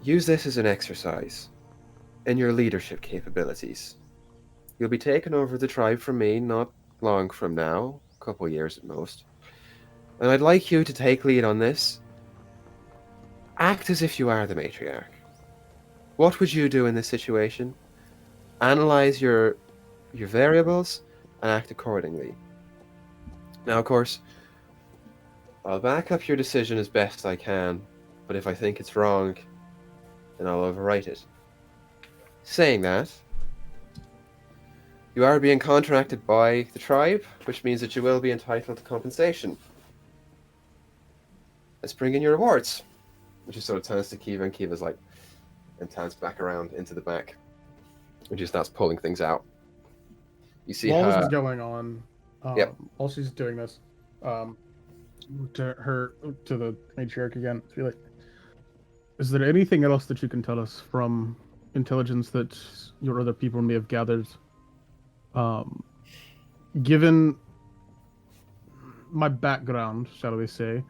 Use this as an exercise in your leadership capabilities. You'll be taking over the tribe from me not long from now, a couple years at most. and I'd like you to take lead on this. Act as if you are the matriarch. What would you do in this situation? Analyze your variables and act accordingly. Now, of course, I'll back up your decision as best I can, but if I think it's wrong, then I'll overwrite it. Saying that, you are being contracted by the tribe, which means that you will be entitled to compensation. Let's bring in your rewards. Which just sort of turns to Kiva, and Kiva's like, and turns back around into the back. And she starts pulling things out. You see while her... this is going on, Yep. while she's doing this, to the matriarch again, be like, is there anything else that you can tell us from intelligence that your other people may have gathered? Given my background, shall we say,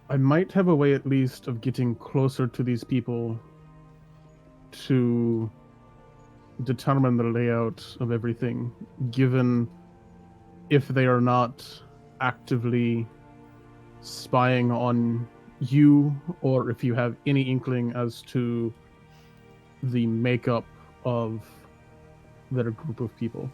I might have a way at least of getting closer to these people to determine the layout of everything, given if they are not actively spying on you, or if you have any inkling as to the makeup of their group of people.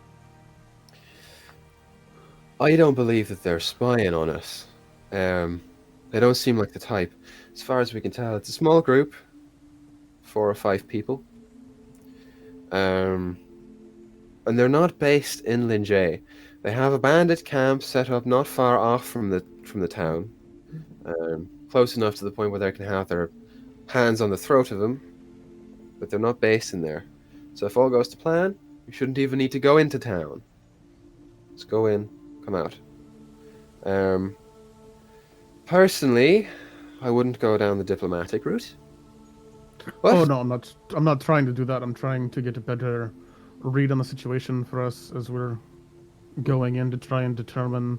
I don't believe that they're spying on us. They don't seem like the type. As far as we can tell, it's a small group, 4 or 5 people. And they're not based in Linjay. They have a bandit camp set up not far off from the town, close enough to the point where they can have their hands on the throat of them, but they're not based in there. So if all goes to plan, you shouldn't even need to go into town. Just go in, come out. Personally, I wouldn't go down the diplomatic route. What? Oh no, I'm not trying to do that. I'm trying to get a better read on the situation for us as we're going in to try and determine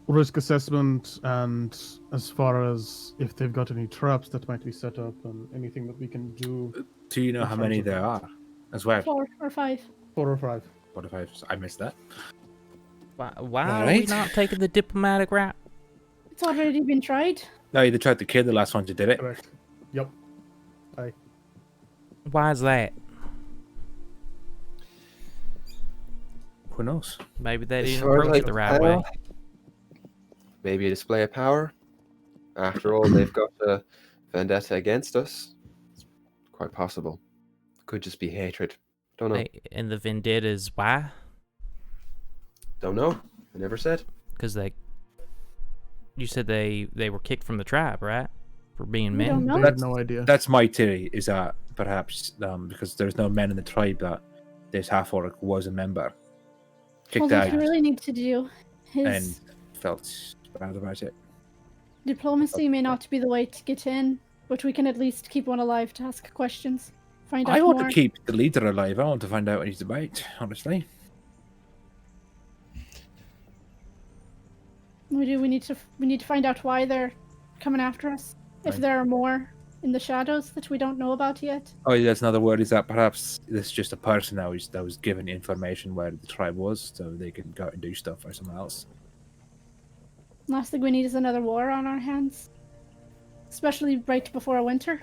risk assessment, and as far as if they've got any traps that might be set up and anything that we can do. Do you know how many there are as well? 4 or 5. 4 or 5. 4 or 5. I missed that. Why are we Alright. not taking the diplomatic route? It's already been tried. No, they tried to kill the last one who did it. Correct. Yep. Why is that? Who knows? Maybe they As didn't far as approach I it the can right way. tell, maybe a display of power. After all, they've got a vendetta against us. It's quite possible. Could just be hatred. Don't know. And the vendettas, why? Don't know. I never said. Because you said they were kicked from the tribe, right? For being We don't men? know. I have no idea. That's my theory, is that perhaps because there's no men in the tribe, that this half-orc was a member. Well, Kicked what out we really need to do and is felt bad about it. diplomacy may not be the way to get in, but we can at least keep one alive to ask questions. Find out I want more. to keep the leader alive. I want to find out what he's about, honestly. We do. We need to find out why they're coming after us. If Right. there are more in the shadows that we don't know about yet. Oh, yeah, that's another word, is that perhaps this is just a person now that was given information where the tribe was, so they can go out and do stuff for someone else. Last thing we need is another war on our hands, especially right before winter.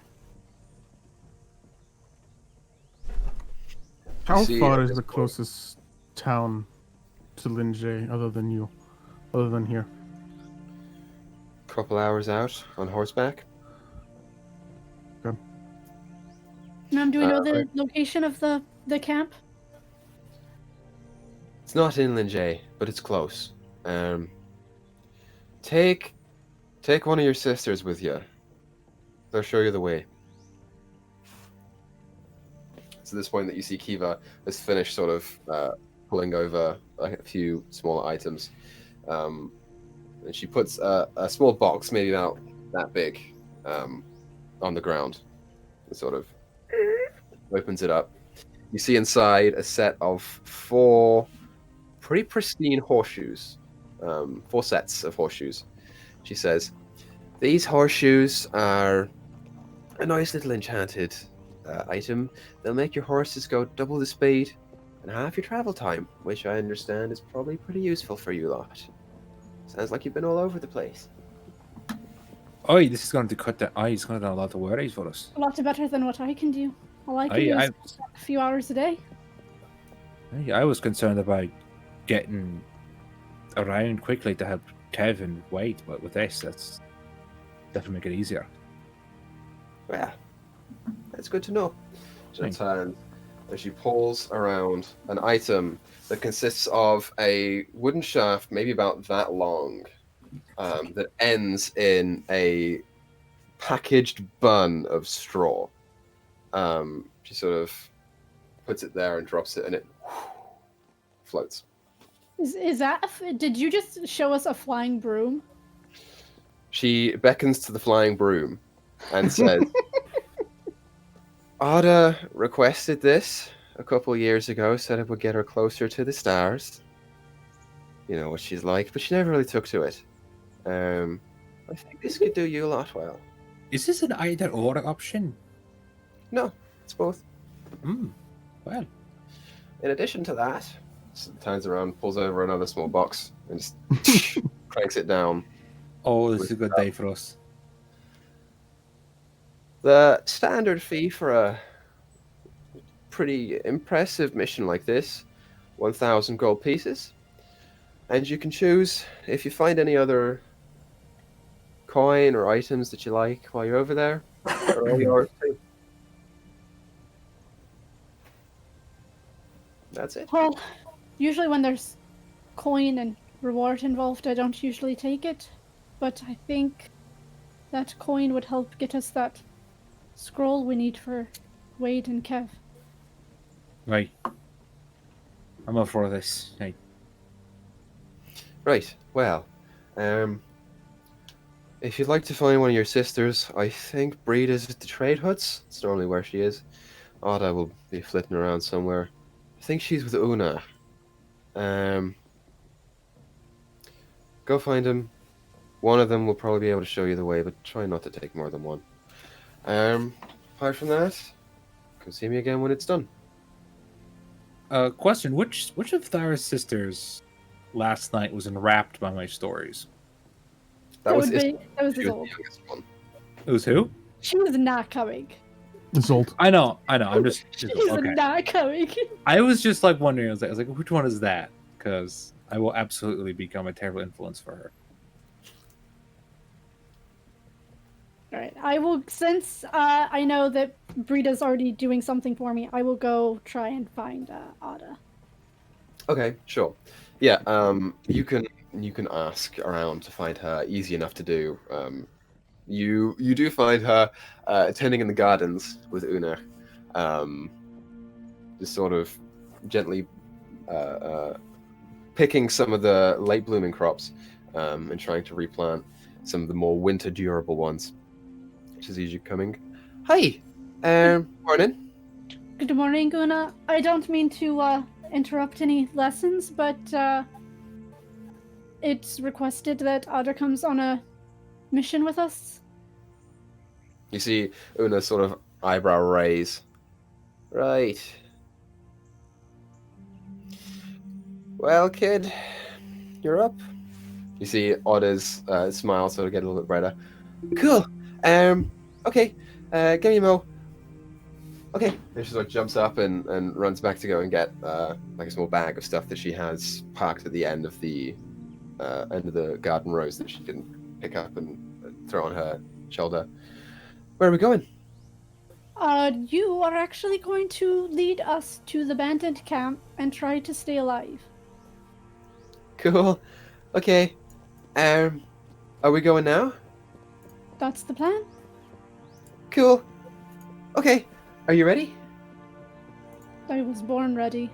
How See, far at is this the point- closest town to Linjay other than you? Other than here? Couple hours out on horseback. Ma'am, do we know the right. location of the camp? It's not in Linjay, but it's close. Take one of your sisters with you. They'll show you the way. It's at this point that you see Kiva has finished sort of pulling over a few smaller items. And she puts a small box, maybe about that big, on the ground. And sort of opens it up. You see inside a set of 4 pretty pristine horseshoes. 4 sets of horseshoes. She says, "These horseshoes are a nice little enchanted item. They'll make your horses go double the speed and half your travel time, which I understand is probably pretty useful for you lot." Sounds like you've been all over the place. Oh, this is going to cut the. Oh, he's going to do a lot of worries for us. A lot better than what I can do. All I can Aye, do I- is a few hours a day. I was concerned about getting around quickly to help Kevin wait, but with this, that's definitely make it easier. Yeah, that's good to know. Thanks. And she pulls around an item that consists of a wooden shaft, maybe about that long, that ends in a packaged bun of straw. She sort of puts it there and drops it, and it floats. Is that? Did you just show us a flying broom? She beckons to the flying broom and says, Ada requested this a couple years ago, said it would get her closer to the stars. You know what she's like, but she never really took to it. I think this could do you a lot well. Is this an either or option? No, it's both. Well, In addition to that, turns around, pulls over another small box, and just cranks it down. oh, this is a good day for us. The standard fee for a pretty impressive mission like this, 1,000 gold pieces. And you can choose if you find any other coin or items that you like while you're over there. They're all yours too. That's it. Well, usually when there's coin and reward involved, I don't usually take it. But I think that coin would help get us that scroll we need for Wade and Kev. Right. I'm up for this. Right. Right. Well, if you'd like to find one of your sisters, I think Breed is at the trade huts. It's normally where she is. Ada will be flitting around somewhere. I think she's with Una. Go find him. One of them will probably be able to show you the way, but try not to take more than one. Apart from that, come see me again when it's done. Question: Which of Thara's sisters last night was enwrapped by my stories? That was That was she was the Isolde. youngest one. It was who? She was not coming. Isolde. I know. I'm just She's okay. not coming. I was just like wondering. I was like, which one is that? Because I will absolutely become a terrible influence for her. Alright, I will, since I know that Brida's already doing something for me, I will go try and find Ada. Okay, sure. Yeah, you can ask around to find her. Easy enough to do. You do find her attending in the gardens with Una, just sort of gently picking some of the late blooming crops and trying to replant some of the more winter durable ones. Which is easy coming. Hi, morning. Good morning, Una. I don't mean to interrupt any lessons, but it's requested that Ada comes on a mission with us. You see Una sort of eyebrow raise. Right. Well, kid, you're up. You see Oda's smile sort of get a little bit brighter. Cool. Okay. Give me a mo. Okay. And she sort of jumps up and runs back to go and get like a small bag of stuff that she has parked at the end of the garden rose that she can pick up and throw on her shoulder. Where are we going? You are actually going to lead us to the bandit camp and try to stay alive. Cool. Okay. Are we going now? That's the plan. Cool. Okay. Are you ready? I was born ready.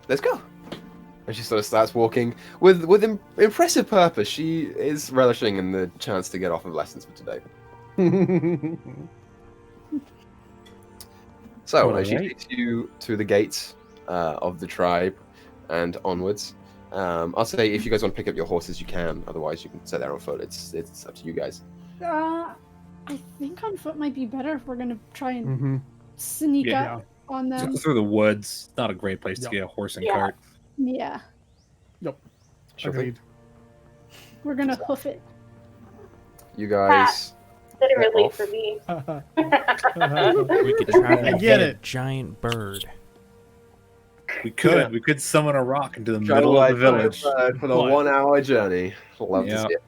Let's go. And she sort of starts walking with impressive purpose. She is relishing in the chance to get off of lessons for today. So Alright. she takes you to the gates of the tribe and onwards. I'll say if you guys want to pick up your horses, you can. Otherwise, you can set there on foot. It's up to you guys. I think on foot might be better if we're gonna try and sneak Yeah. up on them. Through the woods. Not a great place to Yep. get a horse and Yeah. cart. Yeah. Sure thing. Agreed. We're gonna hoof it. You guys. Literally off. for me. We could try I to get get a it. giant bird. We could. Yeah. We could summon a rock into the Try to middle of the light up village. for the What? 1 hour journey. Love to Yeah. see it.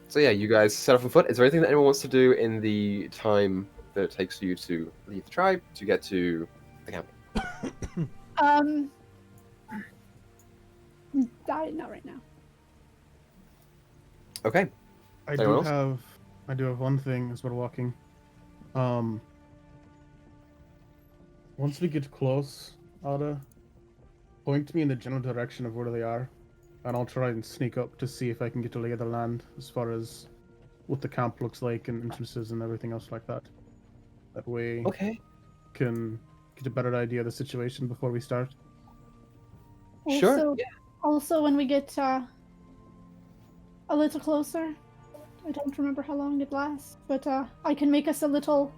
So yeah, you guys set off on foot. Is there anything that anyone wants to do in the time that it takes for you to leave the tribe to get to the camp? Not right now. Okay. I Anyone do else? have one thing as we're walking. Once we get close, Ada, point me in the general direction of where they are, and I'll try and sneak up to see if I can get a lay of the land as far as what the camp looks like and entrances and everything else like that. That way, Okay. can get a better idea of the situation before we start. Sure, Also, also when we get a little closer, I don't remember how long it lasts, but I can make us a little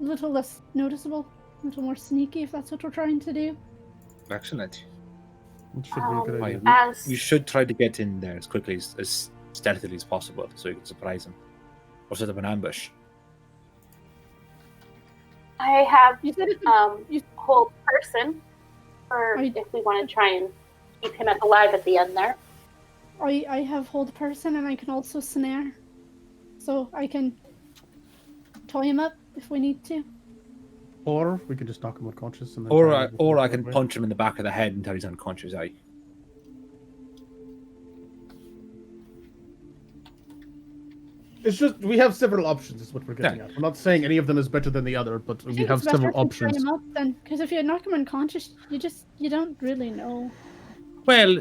less noticeable, a little more sneaky if that's what we're trying to do. Excellent. It should be a good idea. As You should try to get in there as quickly as stealthily as possible, so you can surprise him, or set up an ambush. I have You said it. hold person for if we want to try and keep him alive at the end there. I have hold person and I can also snare, so I can tie him up if we need to. Or we can just knock him unconscious. And then Or try I, and or I get can away. punch him in the back of the head until he's unconscious. It's just we have several options. Is what we're getting at. We're not saying any of them is better than the other, but I we think have it's better several if you tie options. him up then, because if you knock him unconscious, you don't really know. Well,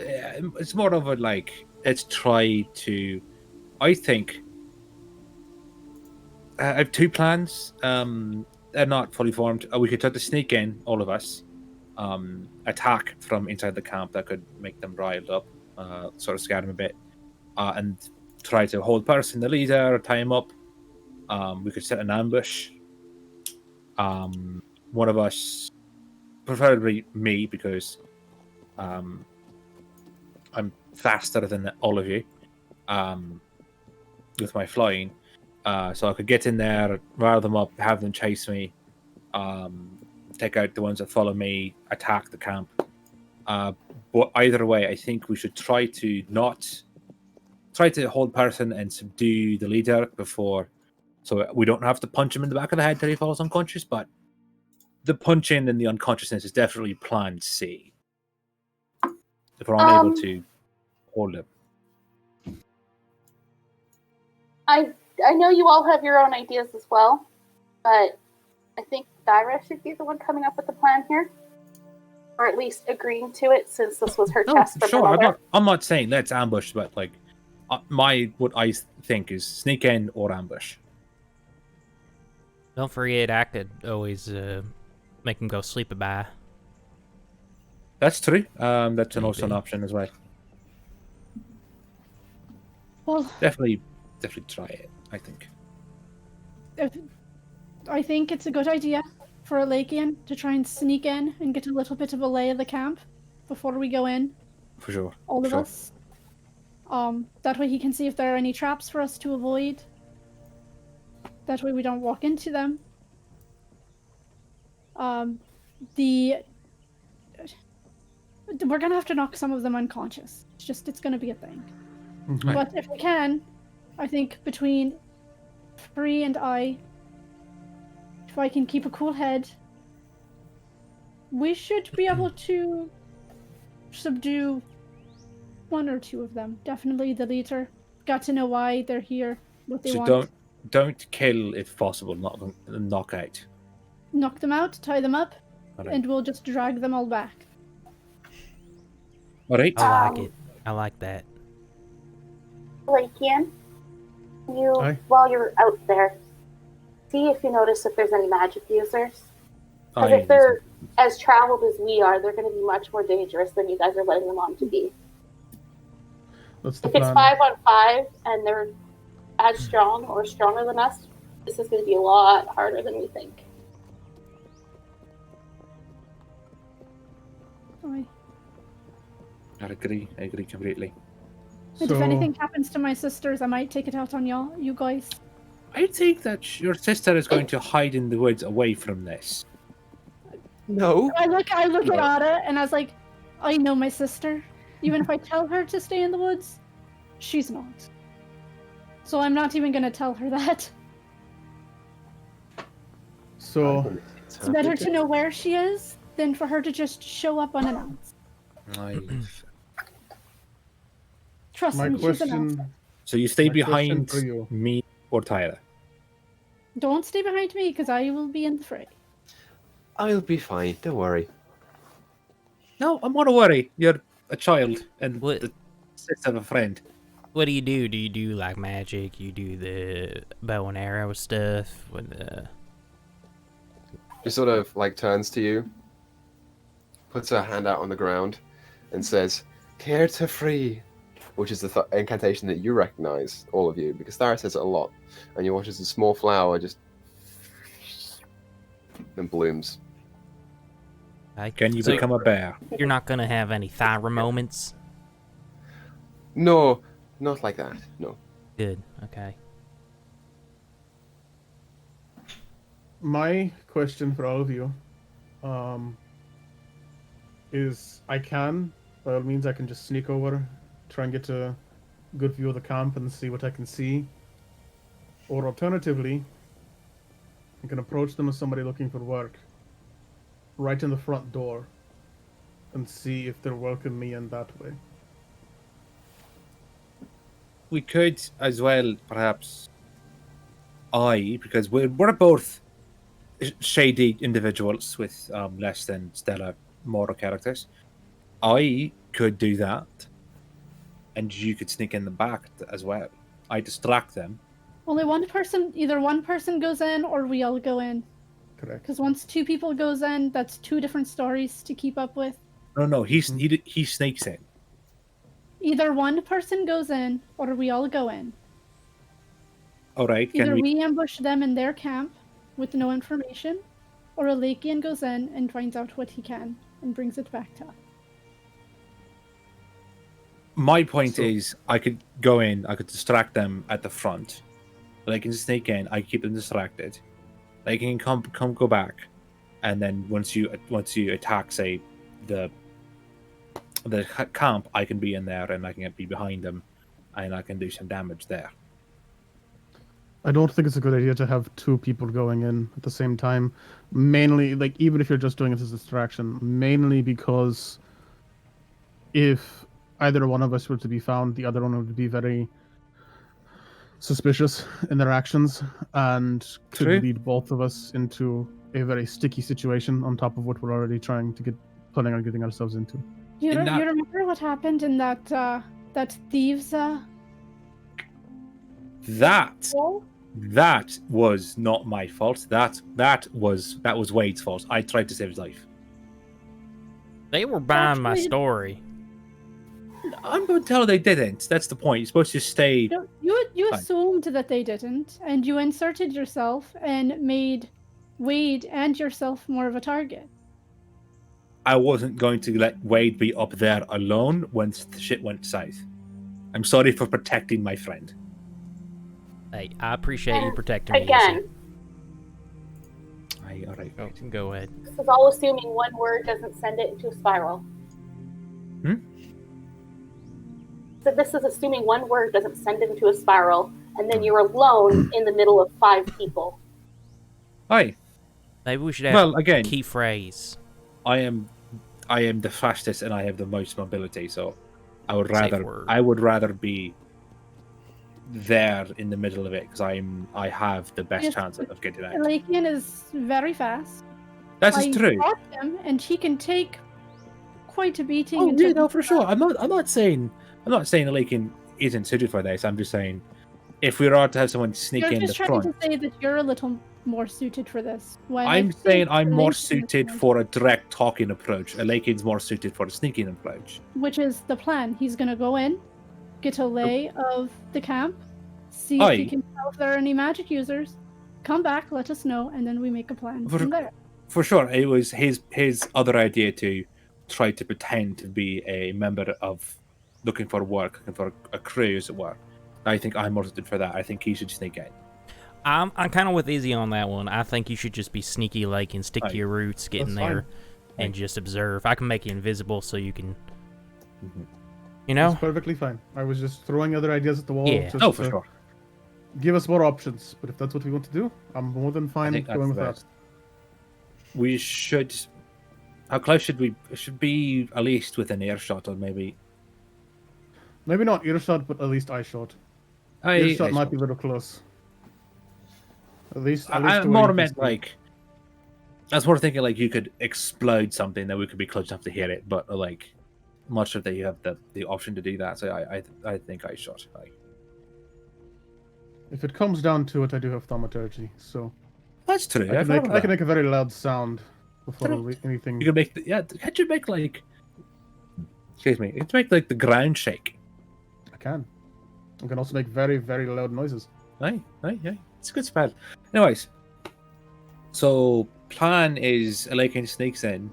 it's more of a like, let's try to. I think I have two plans. They're not fully formed. We could try to sneak in, all of us, attack from inside the camp. That could make them riled up, sort of scare them a bit, and try to hold person, the leader, tie him up. We could set an ambush. One of us, preferably me, because I'm faster than all of you with my flying. So I could get in there, rile them up, have them chase me, take out the ones that follow me, attack the camp. But either way, I think we should try to hold person and subdue the leader before, so we don't have to punch him in the back of the head till he falls unconscious. But the punching and the unconsciousness is definitely plan C. If we're unable to hold him. I know you all have your own ideas as well, but I think Thyra should be the one coming up with the plan here, or at least agreeing to it, since this was her test for Sure. Mother. I'm not saying let's ambush, but like what I think is sneak in or ambush. Don't forget, I could always make him go sleep by. That's true. That's also an Maybe. option as well. Well, Definitely try it, I think. I think it's a good idea for a Lakian to try and sneak in and get a little bit of a lay of the camp before we go in, For sure. all of sure. us. That way he can see if there are any traps for us to avoid. That way we don't walk into them. We're gonna have to knock some of them unconscious. It's gonna be a thing. Mhm. But if we can, I think between Free and I, if I can keep a cool head, we should be able to subdue one or two of them. Definitely the leader. Got to know why they're here, what they So want. don't kill if possible, knock out. Knock them out, tie them up, Alright. and we'll just drag them all back. Alright. I like it. I like that. Lakian, Aye. while you're out there, see if you notice if there's any magic users. Because if they're as traveled as we are, they're going to be much more dangerous than you guys are letting them on to be. That's the If it's plan. 5-on-5 and they're as strong or stronger than us, this is going to be a lot harder than we think. Aye. I agree completely. And if anything happens to my sisters, I might take it out on you guys. I think that your sister is going to hide in the woods away from this. No. I look at Ada and I was like, I know my sister. Even if I tell her to stay in the woods, she's not. So I'm not even going to tell her that. So It's better to know where she is than for her to just show up unannounced. Trust my me, she's announced. question, So you stay My question behind for you. me or Tyler? Don't stay behind me because I will be in the fray. I'll be fine. Don't worry. No, I'm not worry. You're a child and What? the sister of a friend. What do? Do you do like magic? You do the bow and arrow stuff with the... She sort of like turns to you, puts her hand out on the ground, and says, "Care to free," which is the incantation that you recognize, all of you, because Thara says it a lot. And you watch as a small flower just and blooms. Can you So become a bear? You're not gonna have any thyra moments? No, not like that. No. Good. Okay. my question for all of you, is by all means, I can just sneak over, try and get a good view of the camp and see what I can see. Or alternatively, I can approach them as somebody looking for work, right in the front door, and see if they'll welcome me in that way. We could as well, perhaps. Because we're both shady individuals with less than stellar moral characters. I could do that, and you could sneak in the back as well. I distract them. Only one person, either one person goes in or we all go in. Correct. Because once two people goes in, that's two different stories to keep up with. No, he sneaks in. Either one person goes in or we all go in. All right, Either we ambush them in their camp with no information, or a Lakian goes in and finds out what he can and brings it back to us. My point is, I could go in, I could distract them at the front. They can sneak in, I keep them distracted. They can go back, and then once you attack, say, the camp, I can be in there and I can be behind them, and I can do some damage there. I don't think it's a good idea to have two people going in at the same time. Mainly, like, even if you're just doing it as a distraction, mainly because if either one of us were to be found, the other one would be very suspicious in their actions and could True. lead both of us into a very sticky situation on top of what we're already planning on getting ourselves into. You remember what happened in that thieves? That was not my fault. That was Wade's fault. I tried to save his life. They were buying my story. I'm going to tell they didn't. That's the point. You're supposed to stay. No, you assumed that they didn't, and you inserted yourself and made Wade and yourself more of a target. I wasn't going to let Wade be up there alone once the shit went south. I'm sorry for protecting my friend. Hey, I appreciate you protecting me. Again, All right. Go ahead. this is all assuming one word doesn't send it into a spiral. So this is assuming one word doesn't send it into a spiral, and then you're alone in the middle of 5 people. Hi. Maybe we should have again, key phrase. I am the fastest and I have the most mobility, so I would Safe word. rather be there in the middle of it because I have the best chance of getting out. Lakian is very fast. That is true. I taught him, and he can take quite a beating. Oh yeah, no, for sure. I'm not saying Lakin isn't suited for this. I'm just saying if we were to have someone sneak in the just trying front. to say that you're a little more suited for this. I'm saying I'm more suited for a direct talking approach. Lakin's more suited for a sneaking approach. Which is the plan. He's going to go in, get a lay of the camp, see if he can tell if there are any magic users, come back, let us know, and then we make a plan from there. For sure, it was his other idea to try to pretend to be a member of looking for work, looking for a crew, as it were. I think I'm more suited for that. I think he should sneak in. I'm kind of with Izzy on that one. I think you should just be sneaky like and stick to Right. your roots, get in That's there, fine. and just observe. I can make you invisible so you can, Mhm. you know? It's perfectly fine. I was just throwing other ideas at the wall. Yeah. Just Oh, for to sure. Give us more options. But if that's what we want to do, I'm more than I fine think that's going the with that. best. We should. How close should we? Should be at least within earshot, or maybe. Maybe not earshot, but at least eye shot. Earshot might be a little close. At least I to where more you can meant see. like. I was more thinking like you could explode something that we could be close enough to hear it, but like, I'm not sure that you have the option to do that. So I think I shot. If it comes down to it, I do have thaumaturgy, so That's true. I can make a very loud sound before True. anything. You can make Can't you make like? Excuse me. You can make like the ground shake. I can. I can also make very, very loud noises. Aye. It's a good spell. Anyways, so plan is Elakin sneaks in.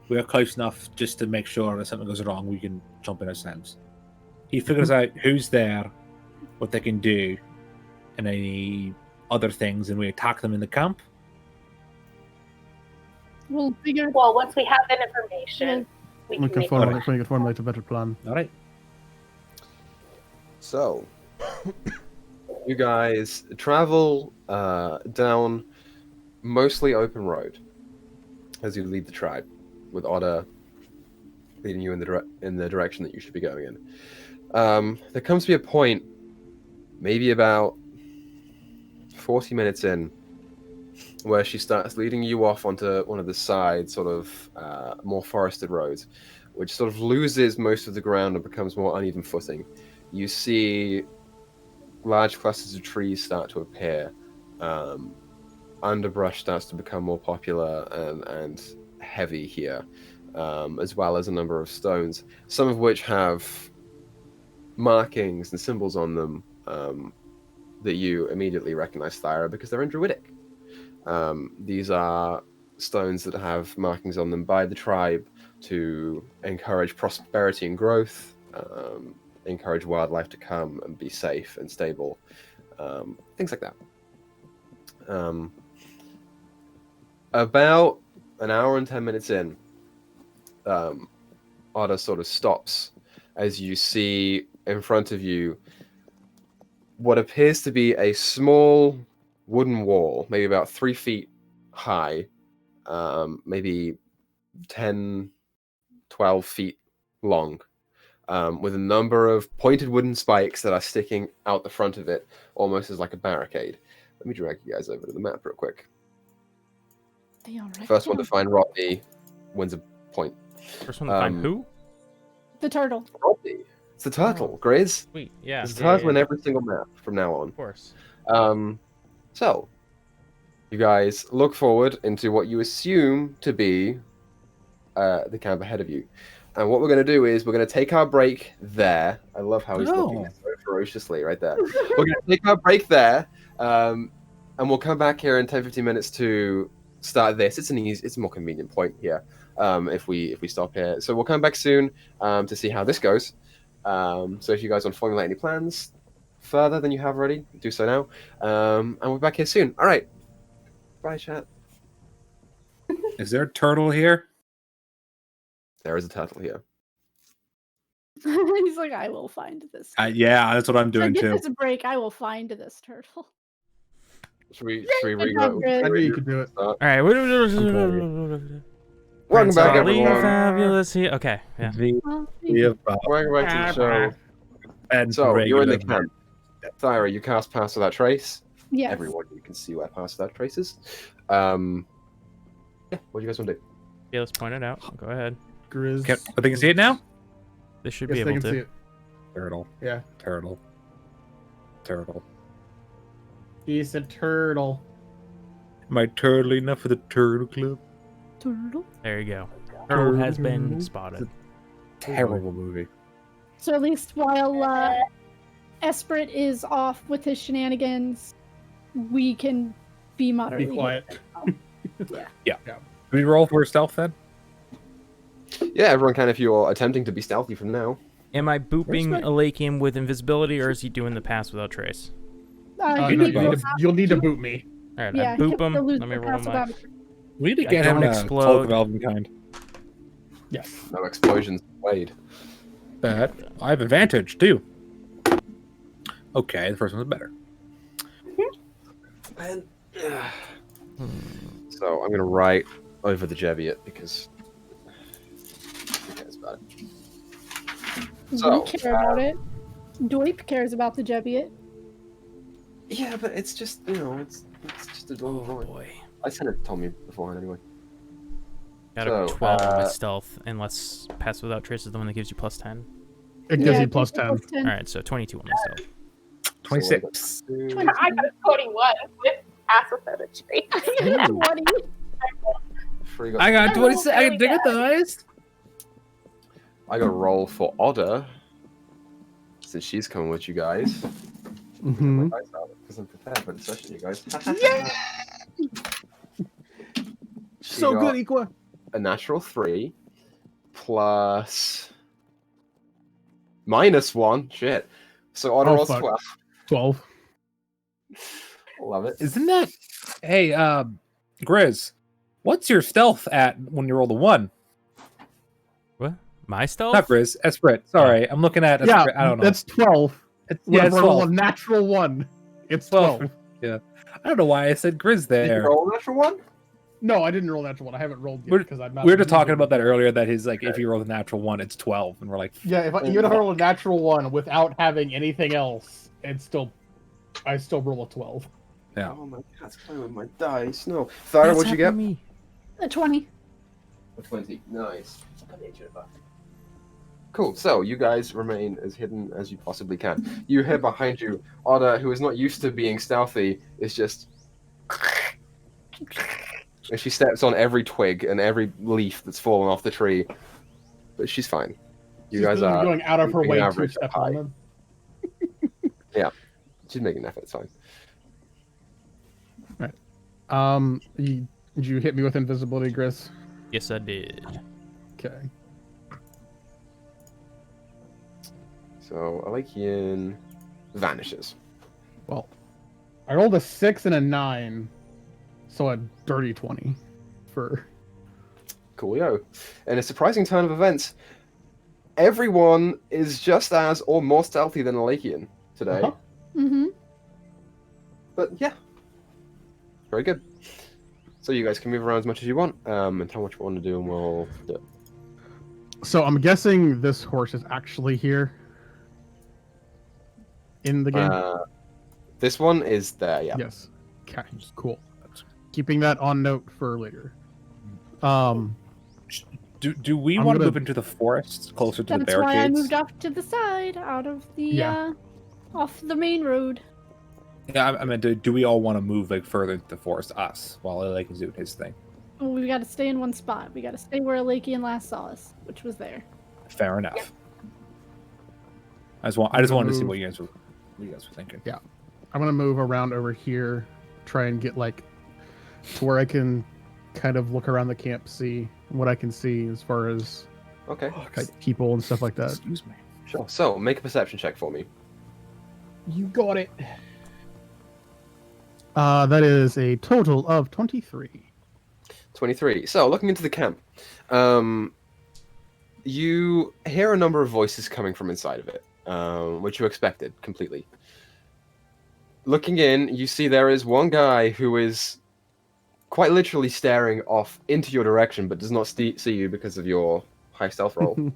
We're close enough just to make sure if something goes wrong, we can jump in ourselves. He figures out who's there, what they can do, and any other things, and we attack them in the camp. We'll figure. Well, once we have that information, we We can can make formulate a better plan. All right. So, you guys travel down mostly open road as you lead the tribe, with Otter leading you in the direction that you should be going in. There comes to be a point, maybe about 40 minutes in, where she starts leading you off onto one of the side, sort of more forested roads, which sort of loses most of the ground and becomes more uneven footing. You see large clusters of trees start to appear. Underbrush starts to become more popular and heavy here, as well as a number of stones, some of which have markings and symbols on them that you immediately recognize Thyra because they're in Druidic. These are stones that have markings on them by the tribe to encourage prosperity and growth, encourage wildlife to come and be safe and stable, things like that. About an hour and 10 minutes in, Otter sort of stops as you see in front of you what appears to be a small wooden wall, maybe about 3 feet high, maybe 10, 12 feet long, with a number of pointed wooden spikes that are sticking out the front of it, almost as like a barricade. Let me drag you guys over to the map real quick. First one to find Rodney wins a point. First one to find who? The turtle. Rodney. It's the turtle, Griz. Sweet, yeah. There's a turtle in every single map from now on. Of course. So, you guys look forward into what you assume to be the camp ahead of you. And what we're going to do is we're going to take our break there. I love how he's looking so ferociously right there. We're going to take our break there, and we'll come back here in 10-15 minutes to start this. It's a more convenient point here if we stop here. So we'll come back soon to see how this goes. So if you guys want to formulate any plans further than you have already, do so now. And we're back here soon. All right. Bye, chat. Is there a turtle here? There is a turtle here. He's like, I will find this. Yeah, that's what I'm doing Give too. us a break. I will find this turtle. Should we Good job, re-go? Griz. I knew you could do it. All right. Welcome Friends back, all leave everyone. fabulous here. Okay. Yeah. Well, Welcome back to the show. And So, you're in the regular- camp. Thyra, you cast Pass Without Trace. yes. Everyone, you can see where Pass Without Trace is. Yeah, what do you guys want to do? Yeah, let's point it out. Go ahead. Griz. But they can see it now? They should Yes, be they able can see to. it. Turtle. Yeah. Turtle. Turtle. He's a turtle. Am I turtle enough for the turtle club? Turtle. There you go. Turtle has been spotted. Terrible movie. So at least while Esprit is off with his shenanigans, we can be moderately. Be quiet. Do we roll for stealth then? Yeah, everyone can if you're attempting to be stealthy from now. Am I booping my- Elakian with invisibility, or is he doing the pass without trace? No, You need both. you'll need to boot me. All right, Yeah, I he boop can him. still lose Let me the roll pass my. without- We need to I get him don't a explode. cloak of Elvenkind. Yes. No explosions, Wade. But I have advantage too. Okay, the first one's better. And, so I'm gonna write over the Jeviot because who cares about it? So, we care about it. Dweep cares about the Jebiot. Yeah, but it's just it's just a Oh drawing. boy. I sent it to Tommy beforehand anyway. Got a So, 12 on my stealth, unless pass without trace is the one that gives you plus 10. It gives you it plus gives 10. you All right, so 22 on my stealth. 26. I got a 21 with pass without a trace. I got 26. I really got the bad. highest. I got a roll for Oda since she's coming with you guys. Mm-hmm. Because I'm prepared for the session, you guys. She So got good, Equa. a natural 3 plus -1. Shit. So Oda Oh, rolls fuck. 12. 12. Love it. Isn't that? Hey, Griz, what's your stealth at when you roll the 1? What? My stealth? Not Griz, Esprit. Sorry, I'm looking at Yeah, Esprit. I don't know. that's 12. Yeah, it's If I roll a 12. natural 1, it's 12. 12. Yeah. I don't know why I said Griz Did you there. roll a natural 1? No, I didn't roll natural 1. I haven't rolled yet We're- because I'm not. We were just talking using about it. that earlier. That his like, if you roll the natural 1, it's 12, and we're like, Yeah, even if I roll a natural 1 without having anything else, I still roll a 12. Yeah. Oh my god, it's playing with my dice. No. Thyra, what'd you get? Me. A 20. A 20. Nice. Cool. So you guys remain as hidden as you possibly can. You hear behind you, Oda, who is not used to being stealthy, is just. And she steps on every twig and every leaf that's fallen off the tree. But she's fine. You She's guys literally are going out of her keeping way an to average step high. on them. She's making an effort, it's fine. Did you hit me with invisibility, Griz? Yes, I did. Okay. So Alekian vanishes. Well, I rolled a 6 and a 9, so a dirty 20 for. Coolio. In a surprising turn of events, everyone is just as or more stealthy than Alekian today. Uh-huh. Mm-hmm. But yeah, very good. So you guys can move around as much as you want, and tell what you want to do, and we'll do it. So I'm guessing this horse is actually here in the game. This one is there, yeah. Yes. Okay. Cool. Keeping that on note for later. do we I'm want to gonna- move into the forest closer to the That's why I barricades? moved off to the side, out of the Yeah. off the main road. Yeah, I mean, do we all want to move like further into the forest, us, while Elakian's doing his thing? Well, we got to stay in one spot. We got to stay where Elakian last saw us, which was there. Fair enough. I just wanted to see what you guys were thinking. Yeah. I'm gonna move around over here, try and get like to where I can kind of look around the camp, see what I can see as far as Okay, like, people and stuff like that. Excuse me. sure. So make a perception check for me. You got it. That is a total of 23. 23. So looking into the camp, you hear a number of voices coming from inside of it, which you expected completely. Looking in, you see there is one guy who is quite literally staring off into your direction, but does not see you because of your high stealth roll.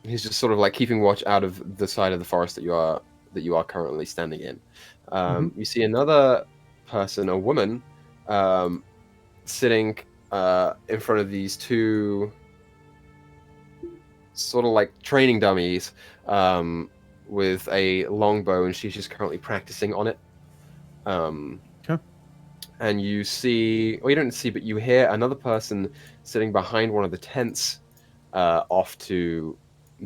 He's just sort of like keeping watch out of the side of the forest that you are currently standing in. You see another person, a woman, sitting in front of these two sort of like training dummies with a longbow, and she's just currently practicing on it. Okay. And you see, well, you don't see, but you hear another person sitting behind one of the tents off to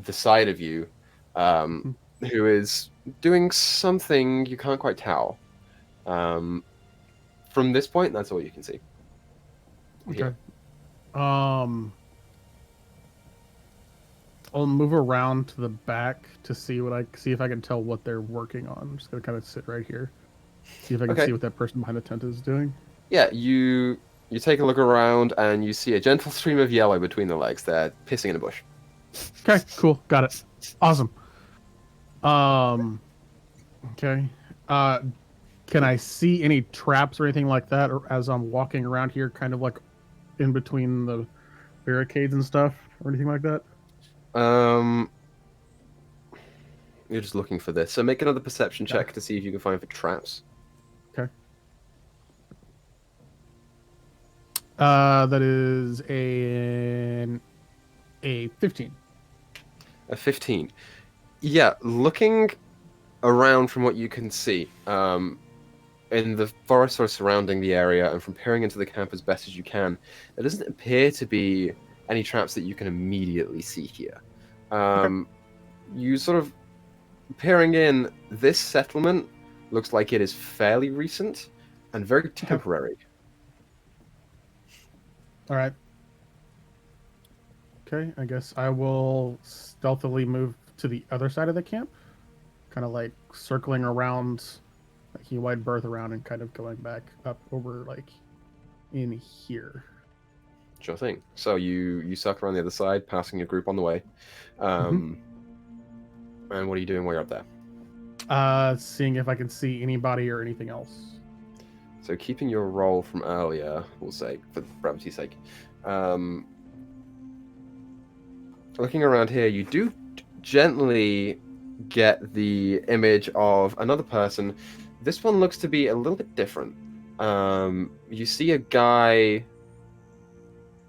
the side of you, who is doing something you can't quite tell. From this point, that's all you can see. Okay. I'll move around to the back to see if I can tell what they're working on. I'm just gonna kind of sit right here, see if I can Okay. see what that person behind the tent is doing. Yeah, you take a look around and you see a gentle stream of yellow between the legs. They're pissing in a bush. Okay, cool, got it. Awesome. Okay. Can I see any traps or anything like that, or as I'm walking around here, kind of like in between the barricades and stuff, or anything like that? You're just looking for this. So make another perception Yeah. check to see if you can find for traps. Okay. That is a 15. A 15. Yeah, looking around from what you can see, in the forest or surrounding the area, and from peering into the camp as best as you can, there doesn't appear to be any traps that you can immediately see here. You sort of peering in, this settlement looks like it is fairly recent and very temporary. All right. Okay, I guess I will stealthily move to the other side of the camp, kind of like circling around, like a wide berth around, and kind of going back up over like in here. Sure thing. So you suck around the other side, passing your group on the way. And what are you doing while you're up there? Seeing if I can see anybody or anything else. So keeping your roll from earlier, we'll say, for brevity's sake. Looking around here, you do gently get the image of another person. This one looks to be a little bit different. You see a guy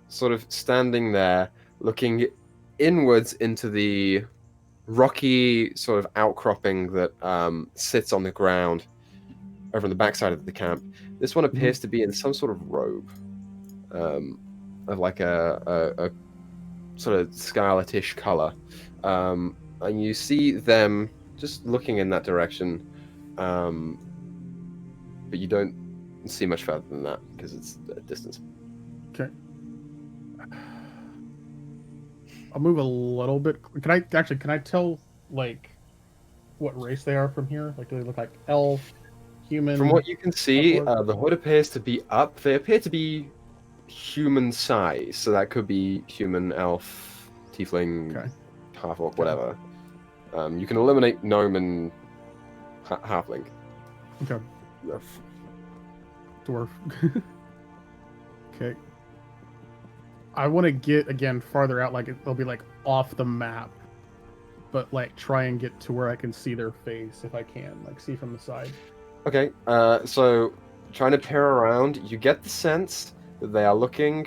sort of standing there, looking inwards into the rocky sort of outcropping that sits on the ground over on the backside of the camp. This one appears to be in some sort of robe, of like a sort of scarletish color, and you see them just looking in that direction, but you don't see much further than that because it's a distance. Okay. I'll move a little bit. Can I tell like what race they are from here? Like, do they look like elf, human? From what you can see, upward? the hood appears to be up. They appear to be human size, so that could be human, elf, tiefling, Okay. half orc, whatever. You can eliminate gnome and halfling. Okay. Rough. Dwarf. Okay. I want to get again farther out, like they'll be like off the map, but like try and get to where I can see their face if I can, like see from the side. Okay, so trying to peer around, you get the sense that they are looking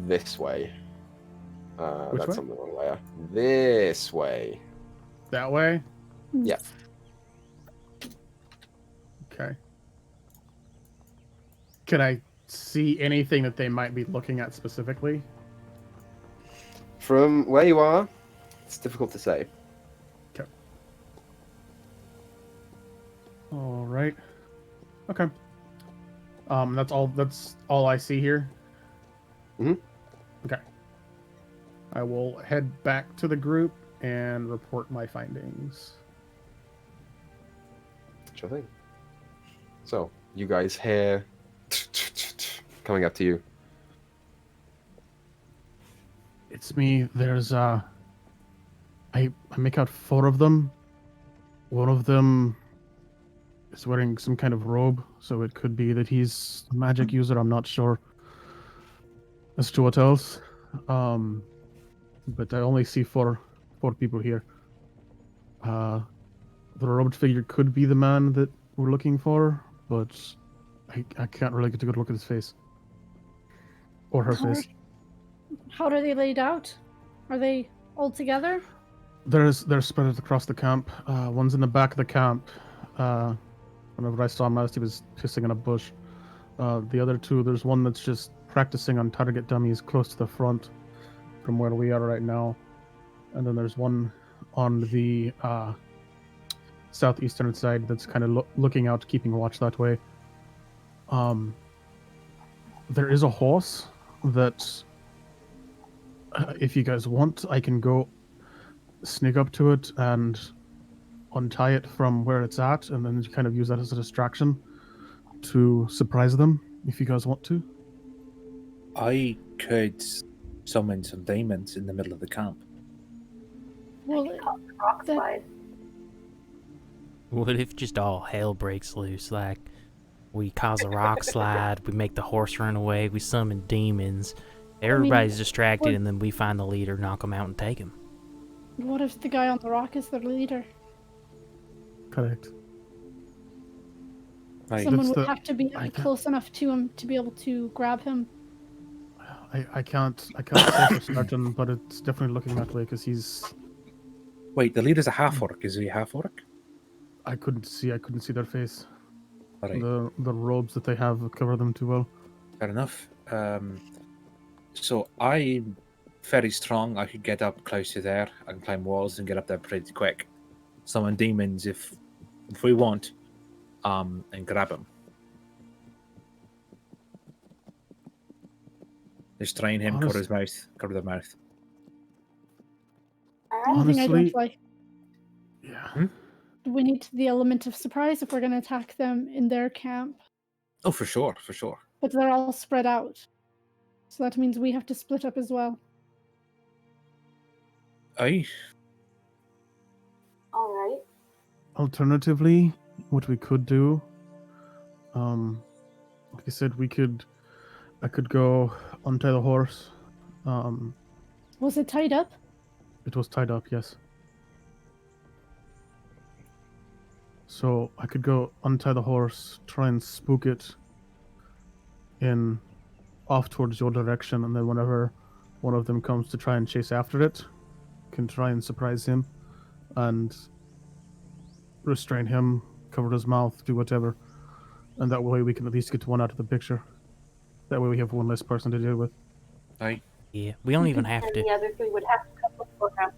this way. Which That's way? on the wrong layer. This way. That way? Yeah. Okay. Can I see anything that they might be looking at specifically? From where you are, it's difficult to say. Okay. All right. Okay. That's all I see here. Mhm. Okay. I will head back to the group and report my findings. Sure thing. So, you guys hear coming up to you. It's me. There's I make out 4 of them. One of them is wearing some kind of robe, so it could be that he's a magic user. I'm not sure as to what else. But I only see four people here. The robed figure could be the man that we're looking for, but I can't really get a good look at his face. Or her face. How are they laid out? Are they all together? They're spread across the camp. One's in the back of the camp. Whenever I saw him last, he was pissing in a bush. The other 2, there's one that's just practicing on target dummies close to the front from where we are right now. And then there's one on the southeastern side that's kind of looking out, keeping watch that way. There is a horse that, if you guys want, I can go sneak up to it and untie it from where it's at, and then kind of use that as a distraction to surprise them, if you guys want to. I could summon some demons in the middle of the camp. Well, Rock that- slide. What if just all hell breaks loose? Like, we cause a rock slide, we make the horse run away, we summon demons, everybody's distracted, what- and then we find the leader, knock him out, and take him. what if the guy on the rock is their leader? Correct. Right. Someone That's would the- have to be I can't- close enough to him to be able to grab him. I can't say for certain, but it's definitely looking that way because he's. Wait, the leader's a half orc. Is he a half orc? I couldn't see their face. All right, The robes that they have cover them too well. fair enough. So I'm very strong. I could get up close to there. I can climb walls and get up there pretty quick. Summon demons if we want, and grab them. Restrain him, cover his mouth, cover the mouth. Alright. One thing I Honestly- don't like. Yeah. We need the element of surprise if we're going to attack them in their camp. Oh, for sure, for sure. But they're all spread out. So that means we have to split up as well. Aye. Alright. Alternatively, what we could do, like I said, I could go untie the horse. Was it tied up? It was tied up, yes. So I could go untie the horse, try and spook it off towards your direction, and then whenever one of them comes to try and chase after it, can try and surprise him and restrain him, cover his mouth, do whatever. And that way we can at least get one out of the picture. That way we have one less person to deal with. Aye. Yeah, we don't even have And to. the other three would have to come before him.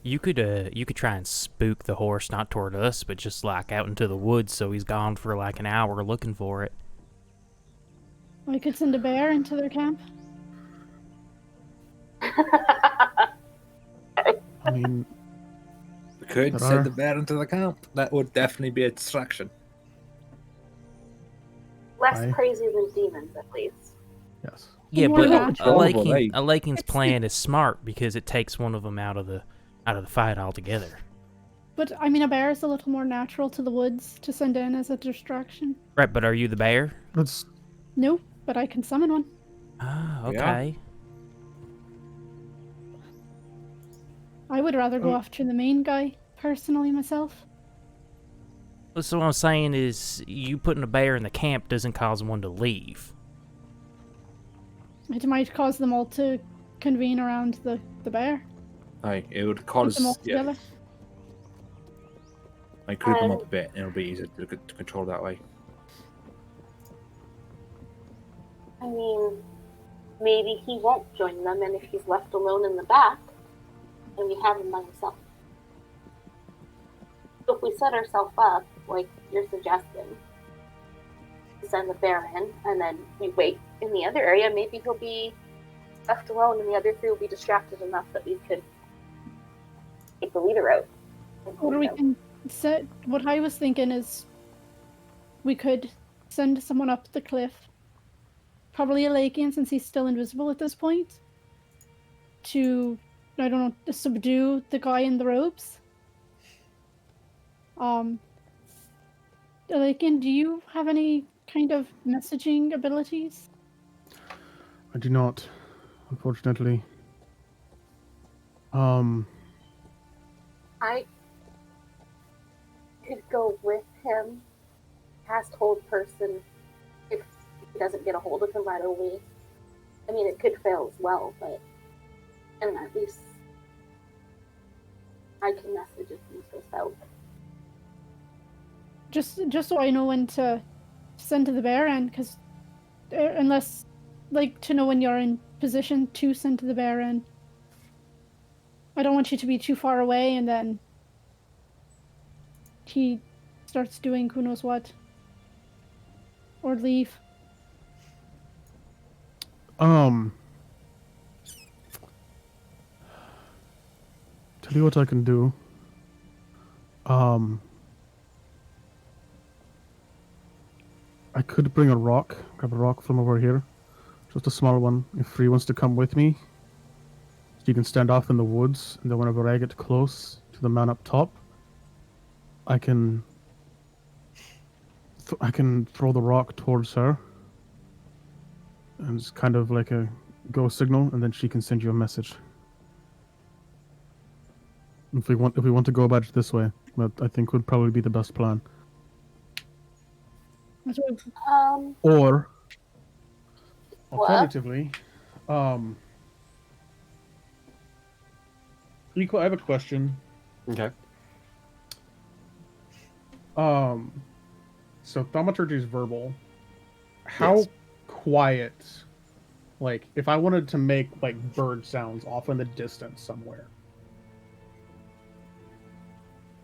You could try and spook the horse, not toward us, but just like out into the woods, so he's gone for like an hour looking for it. I could send a bear into their camp. I mean, We could There send are- the bear into the camp. That would definitely be a distraction. Less Aye. crazy than demons, at least. yes. Yeah, More but natural. Alakin's plan is smart because it takes one of them out of the fight altogether. But I mean, a bear is a little more natural to the woods to send in as a distraction. Right, but are you the bear? Let's No, but I can summon one. Ah, Yeah. okay. I would rather go after the main guy, personally, myself. So what I'm saying is, you putting a bear in the camp doesn't cause one to leave. It might cause them all to convene around the bear. Aye, it would Keep cause them all yeah, together. I group them up a bit, and it'll be easier to control that way. I mean, maybe he won't join them, and if he's left alone in the back, and we have him by himself. So if we set ourselves up, like you're suggesting, to send the bear in, and then we wait in the other area, maybe he'll be left alone, and the other three will be distracted enough that we could take the leader out. Or we can set. What I was thinking is, we could send someone up the cliff, probably a Lakian since he's still invisible at this point, to, I don't know, to subdue the guy in the robes. Lakian, do you have any kind of messaging abilities? I do not, unfortunately. I could go with him, cast hold person, if he doesn't get a hold of him right away. I mean, it could fail as well, but and at least I can message if things go south. Just so I know when to send to the bear end, because unless, like, to know when you're in position to send to the bear end. I don't want you to be too far away and then he starts doing who knows what. Or leave. tell you what I can do. I could bring a rock, grab a rock from over here. Just a small one. If Free wants to come with me, he can stand off in the woods, and then whenever I get close to the man up top, I can throw the rock towards her. And it's kind of like a go signal, and then she can send you a message. If we want to go about it this way, that I think would probably be the best plan. Or alternatively, Equa, I have a question. Okay. So thaumaturgy is verbal. How Yes. quiet, like, if I wanted to make, like, bird sounds off in the distance somewhere,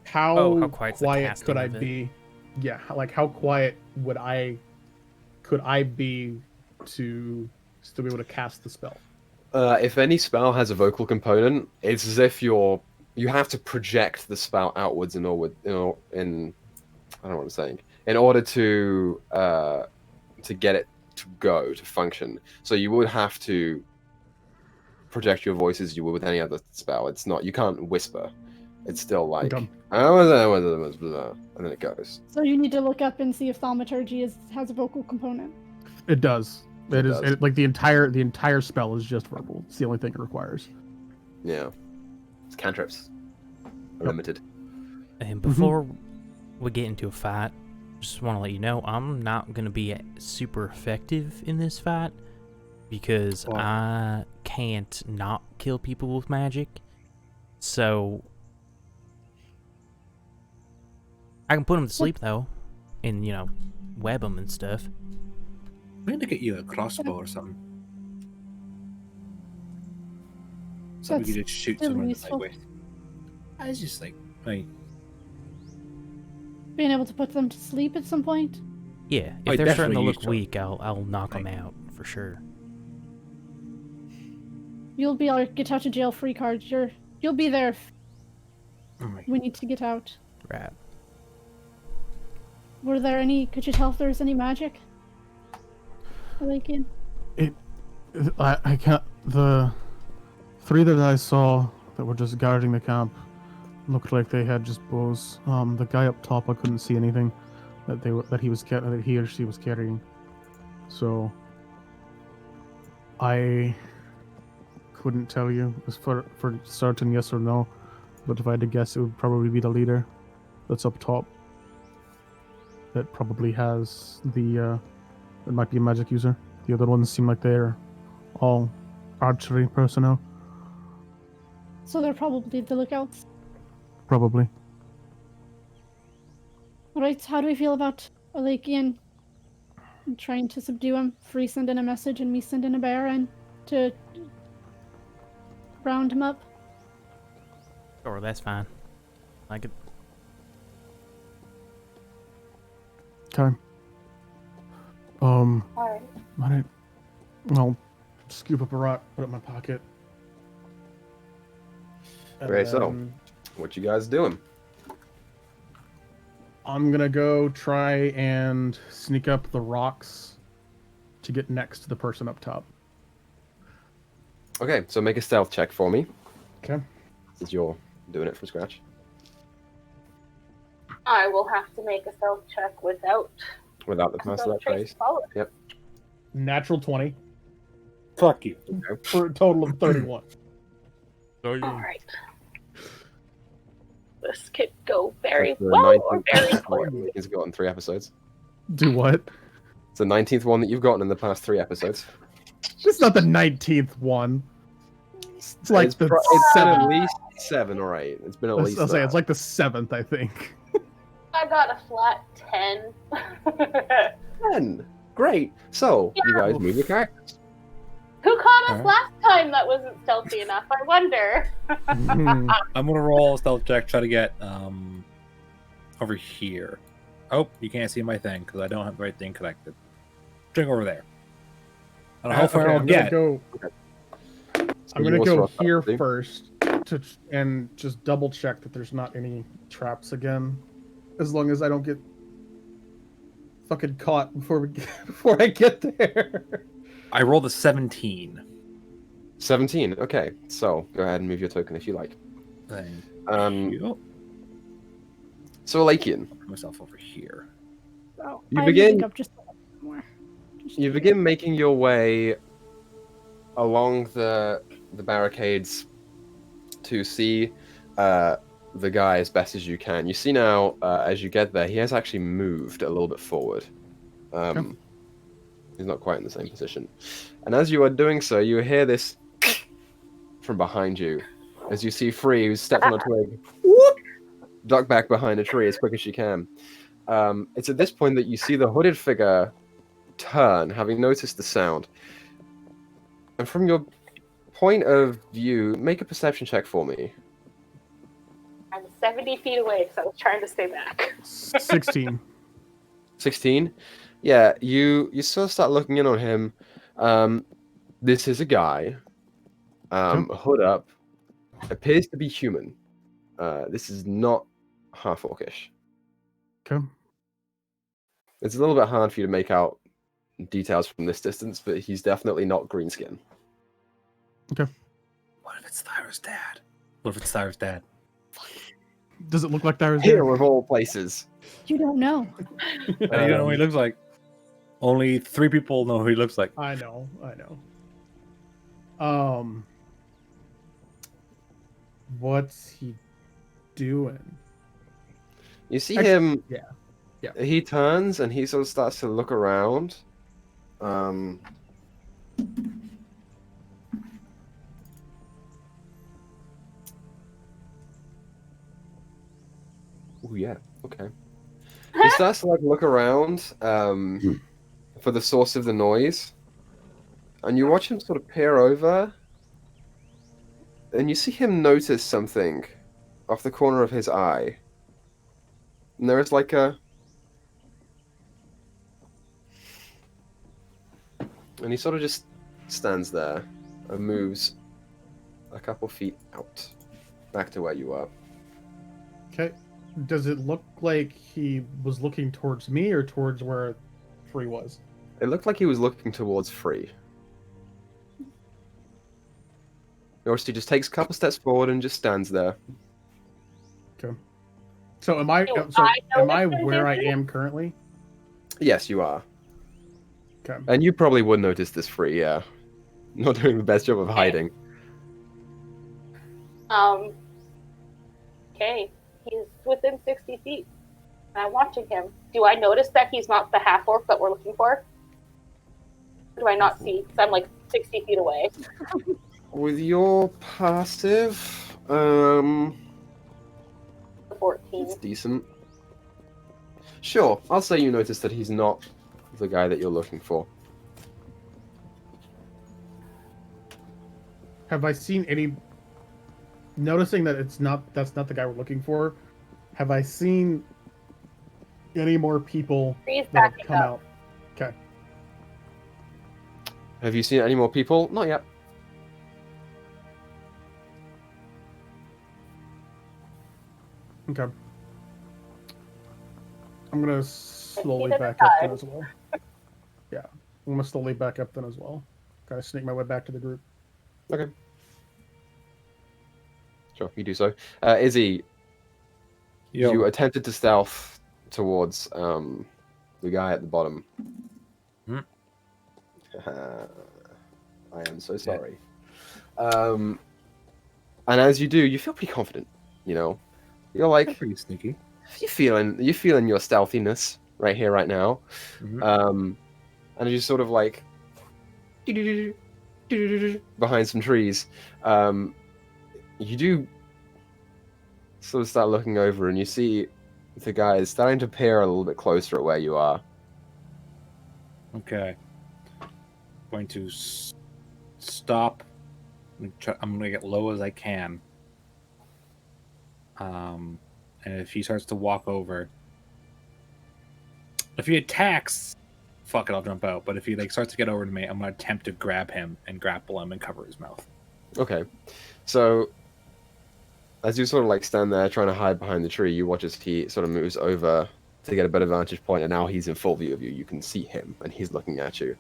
how quiet's the quiet casting could I of it? be? Yeah, like, how quiet could I be to still be able to cast the spell? If any spell has a vocal component, it's as if you have to project the spell outwards and onward, I don't know what I'm saying, in order to get it to function. So you would have to project your voice as you would with any other spell. It's not, you can't whisper. It's still like, Okay. and then it goes. So you need to look up and see if thaumaturgy has a vocal component. It does. It It is does. like the entire spell is just verbal. It's the only thing it requires. Yeah. It's cantrips. Are limited. And before we get into a fight, just want to let you know I'm not going to be super effective in this fight because I can't not kill people with magic. So I can put them to sleep though, and web them and stuff. I'm going to get you a crossbow or something. Something you could just shoot still someone in the useful. night with. I was just like, Being able to put them to sleep at some point. Yeah, I if they're starting to definitely look used to. weak, I'll knock them out for sure. You'll be our get out of jail free card. You'll be there if oh my we need to get out. Right. Could you tell if there was any magic? Like in I can't. The three that I saw that were just guarding the camp looked like they had just bows. The guy up top, I couldn't see anything that he or she was carrying. So I couldn't tell you as for certain yes or no. But if I had to guess, it would probably be the leader that's up top. That probably has it might be a magic user. The other ones seem like they're all archery personnel. so they're probably the lookouts. Probably. Alright, how do we feel about Alakian trying to subdue him? Free sending a message and me sending a bear in to round him up. Sure, that's fine. I could. Okay. Alright. Alright. I'll scoop up a rock, put it in my pocket. And Okay, so then what you guys doing? I'm gonna go try and sneak up the rocks to get next to the person up top. Okay, so make a stealth check for me, Okay. since you're doing it from scratch. I will have to make a stealth check without Without the pass of that trace. follow. Natural 20 fuck you. for a total of 31. Alright. This could go very That's the well 19th or very one poorly. He's gotten 3 episodes. Do what? It's the 19th one that you've gotten in the past 3 episodes. It's not the 19th one. It's like it's the it's been at 7th. least 7 or 8. It's been at least. I'll say that. it's like the 7th, I think. I got a flat 10. 10. Great. So you guys move your characters. Who caught us Alright. last time that wasn't stealthy enough? I wonder. Mhm. I'm gonna roll a stealth check, try to get over here. Oh, you can't see my thing because I don't have the right thing connected. Drink over there. I don't know how far Okay, I'll I'm gonna get. go. So I'm you gonna also go roll here stealth, first and just double check that there's not any traps again, as long as I don't get fucking caught before I get there. I rolled a 17. 17. Okay, so go ahead and move your token if you like. Thank Um, you. so Alakian, Put myself over here. Oh, You I'm begin- moving up just a little bit more. Just you here. begin making your way along the barricades to see the guy as best as you can. You see now, as you get there, he has actually moved a little bit forward. He's not quite in the same position. And as you are doing so, you hear this from behind you, as you see Free, who's stepped on a twig, duck back behind a tree as quick as she can. It's at this point that you see the hooded figure turn, having noticed the sound. And from your point of view, make a perception check for me. I'm 70 feet away, so I was trying to stay back. 16. 16? Yeah, you sort of start looking in on him. This is a guy, hood up, appears to be human. This is not half-orcish. Okay. It's a little bit hard for you to make out details from this distance, but he's definitely not greenskin. What if it's Thyra's dad? What if it's Thyra's dad? Does it look like there was Here of all places. You don't know. You don't know what he looks like. Only 3 people know who he looks like. I know. What's he doing? You see Actually, him. yeah. He turns and he sort of starts to look around. Oh yeah. Okay. He starts to like look around for the source of the noise, and you watch him sort of peer over, and you see him notice something off the corner of his eye. And there is like a... And he sort of just stands there and moves a couple feet out, back to where you are. Okay. Does it look like he was looking towards me or towards where Free was? It looked like he was looking towards Free. Notice he just takes a couple steps forward and just stands there. Okay. So am I? Do So I know am I this where I person? am currently? Yes, you are. Okay. And you probably would notice this Free, yeah. Not doing the best job of hiding. Okay, he's within 60 feet. And I'm watching him. Do I notice that he's not the half-orc that we're looking for? Do I not see? Because I'm like 60 feet away. With your passive, 14. it's decent. Sure, I'll say you notice that he's not the guy that you're looking for. Have I seen any? Noticing that that's not the guy we're looking for. Have I seen any more people He's that have backing come up. out? Okay. Have you seen any more people? Not yet. Okay. I'm gonna slowly to the back up then side. as well. Yeah, I'm gonna slowly back up then as well. Kind of sneak my way back to the group. Okay. Sure, you do so. Izzy, you attempted to stealth towards the guy at the bottom. Hmm. I am so sorry. And as you do, you feel pretty confident. You know, you're like pretty sneaky. you're feeling your stealthiness right here, right now. Mhm. And you sort of like behind some trees. You do sort of start looking over, and you see the guy is starting to peer a little bit closer at where you are. Okay. Going to stop. I'm going to get low as I can. And if he starts to walk over, if he attacks, fuck it, I'll jump out. But if he like starts to get over to me, I'm going to attempt to grab him and grapple him and cover his mouth. Okay, so as you sort of like stand there trying to hide behind the tree, you watch as he sort of moves over to get a better vantage point, and now he's in full view of you. You can see him, and he's looking at you.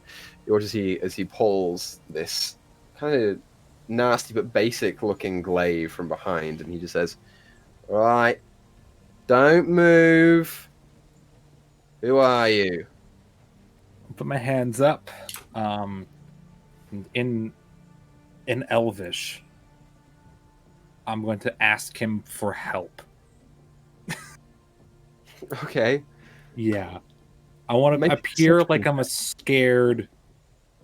You watch as he pulls this kind of nasty but basic-looking glaive from behind, and he just says, "All right, don't move. Who are you?" Put my hands up. In Elvish, I'm going to ask him for help. Okay. Yeah. I want to Make appear something. like I'm a scared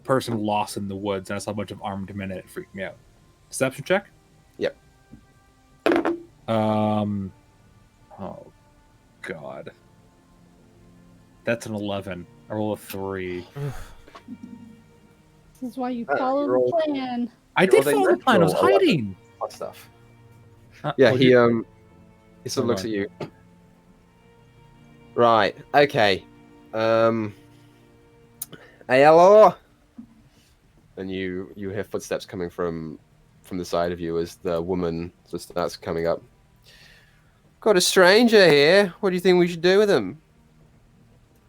person lost in the woods, and I saw a bunch of armed men, and it freaked me out. Deception check? Yep. Oh, God. That's an 11. I roll a 3. This is why you Ah, follow you the rolled- plan. I did follow the plan. I was natural 11. hiding. Hot stuff. Yeah, Oh, he sort of Hold looks on. at you. Right. Okay. Hey, hello. And you hear footsteps coming from the side of you as the woman just starts coming up. Got a stranger here. What do you think we should do with him?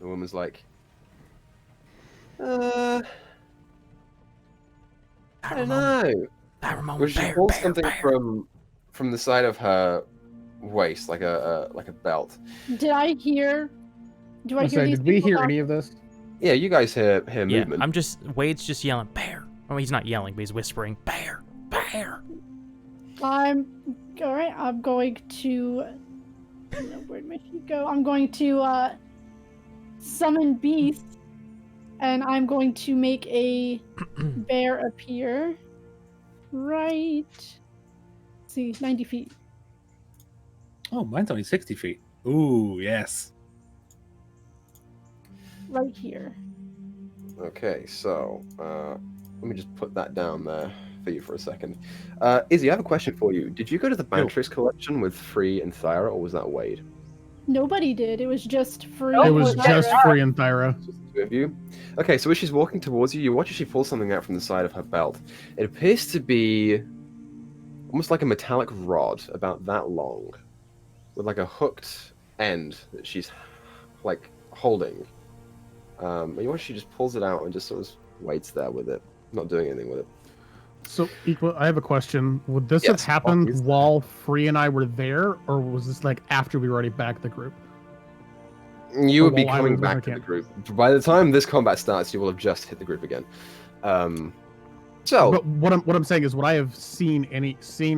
The woman's like, I don't know. Ramon, Well, she pulls something from the side of her waist, like a belt. Did I hear? Do I hear Say, these did we people hear talk- any of this? Yeah, you guys hear Yeah, movement. Wade's just yelling, bear. Oh, he's not yelling, but he's whispering, bear, bear. I'm all right. I'm going to. Where'd my sheet go? I'm going to summon beast, and I'm going to make a bear appear. Right. Let's see, 90 feet. Oh, mine's only 60 feet. Ooh, yes. Right here. Okay, so let me just put that down there for you for a second. Izzy, I have a question for you. Did you go to the Bantrix collection with Free and Thyra, or was that Wade? Nobody did. It was just free. It was for just Tyra. Free and Thyra. Just the two of you? Okay, so as she's walking towards you, you watch as she pulls something out from the side of her belt. It appears to be almost like a metallic rod, about that long, with like a hooked end that she's like holding. And you watch she just pulls it out and just sort of waits there with it, not doing anything with it. So, Equa, I have a question. Would this Yes, have happened obviously. while Free and I were there, or was this like after we were already back the group? You would be Well, I coming was in back the to the camp. group. By the time this combat starts, you will have just hit the group again. So, But what I'm saying is, would I have seen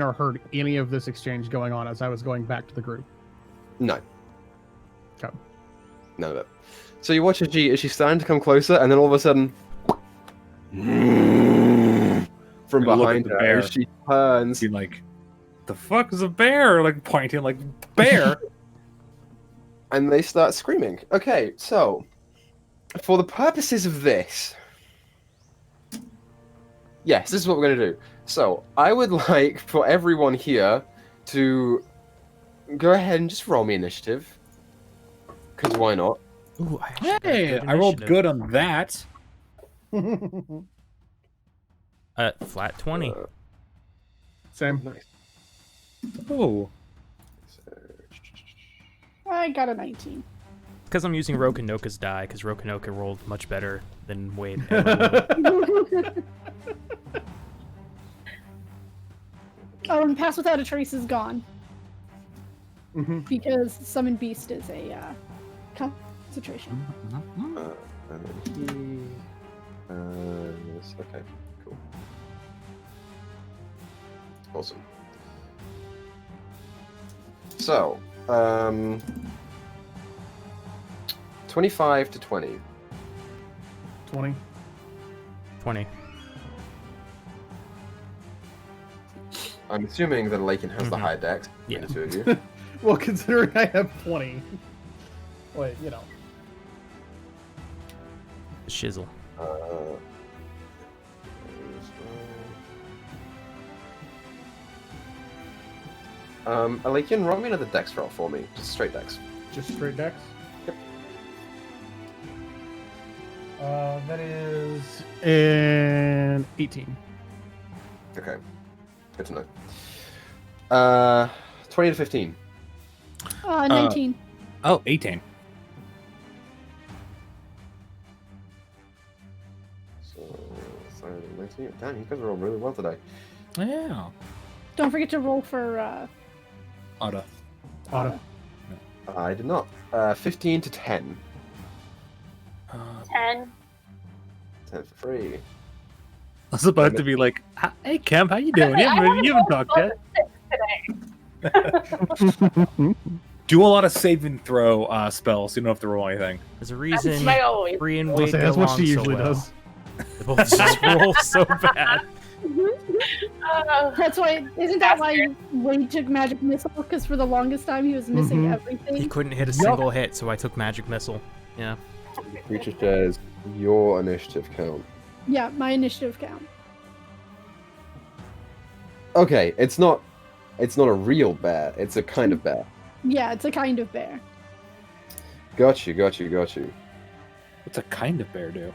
or heard any of this exchange going on as I was going back to the group? no. Okay. None of it. So you watch as she's starting to come closer, and then all of a sudden, from Look at behind the her, bear. as she turns, Be like, the fuck is a bear? Like, pointing, like, bear? and they start screaming. Okay, so for the purposes of this, yes, this is what we're gonna do. So I would like for everyone here to go ahead and just roll me initiative, because why not? Ooh, I actually got Hey, good I rolled initiative. good on that. Flat 20. Same. Nice. Oh, I got a 19. Because I'm using Rokanoka's die, because Rokanoka rolled much better than Wade. Oh, and Pass Without a Trace is gone Mhm. because Summon Beast is a concentration. And then yes, okay, cool. Awesome. So, 25 to 20. 20. 20. I'm assuming that Lakin has the Mhm. high dex. Yeah. The two of you. Well, considering I have 20. Wait, you know. Shizzle. Lakin, roll me another dex roll for me. Just straight dex. Just straight dex? Yep. That is an 18. Okay. Good to know. 20 to 15. 19. Oh, 18. So, 19. Damn, you guys are all really well today. Yeah. Don't forget to roll for Otta. Auto. I did not. 15 to 10. 10. 10 for free. I was about to be like, hey, Chem, how you doing? You haven't talked yet. Today. Do a lot of save and throw spells. You don't have to roll anything. There's a reason my always. Bree and I'll Wade say, get that's what along she so usually well. does. They both just roll so bad. That's why. Isn't that why Wade took magic missile? Because for the longest time he was missing Mhm. everything. He couldn't hit a single hit, so I took magic missile. Yeah. Creature says your initiative count. Yeah, my initiative count. Okay, it's not a real bear. It's a kind of bear. Yeah, it's a kind of bear. Got you. What's a kind of bear do?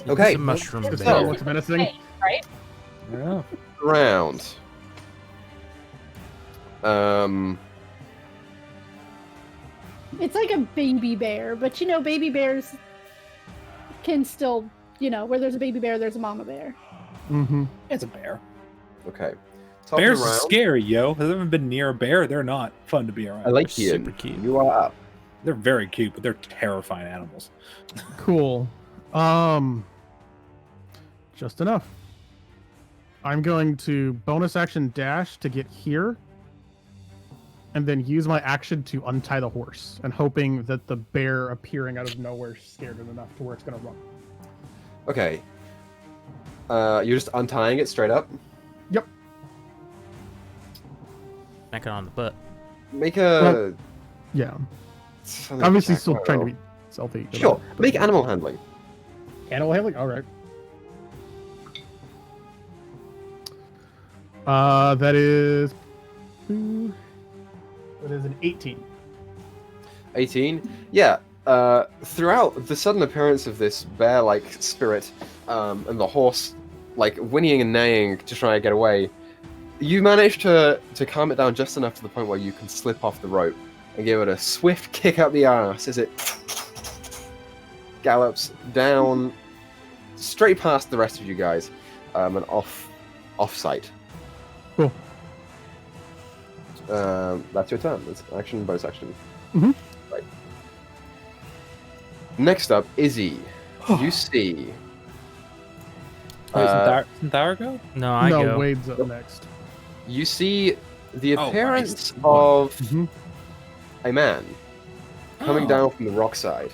Okay. It's a mushroom So- bear. What's menacing? Right? Yeah. Round. It's like a baby bear, but you know, baby bears can still, where there's a baby bear, there's a mama bear. Mm-hmm. It's a bear. Okay. Top Bears of the are round. scary, yo. Have you ever been near a bear? They're not fun to be around. I like They're you. super cute. You are up. They're very cute, but they're terrifying animals. Cool. Just enough. I'm going to bonus action dash to get here, and then use my action to untie the horse, and hoping that the bear appearing out of nowhere scared it enough to where it's gonna run. Okay. You're just untying it straight up. Yep. Smack it on the butt. Make a. Yeah. something Obviously, check still trying to roll. be stealthy. Sure. Make animal handling. Animal handling. All right. That is. That is an 18. 18. Yeah. Throughout the sudden appearance of this bear-like spirit, and the horse, like whinnying and neighing to try and get away, you manage to calm it down just enough to the point where you can slip off the rope and give it a swift kick up the arse as it gallops down straight past the rest of you guys, and off sight. Cool. That's your turn. That's action, bonus action. Mhm. Right. Next up, Izzy. You see. Isn't Thara go? No, I no, go. Wade's up next. You see the Oh, appearance nice. of Mhm. a man coming Oh. down from the rock side,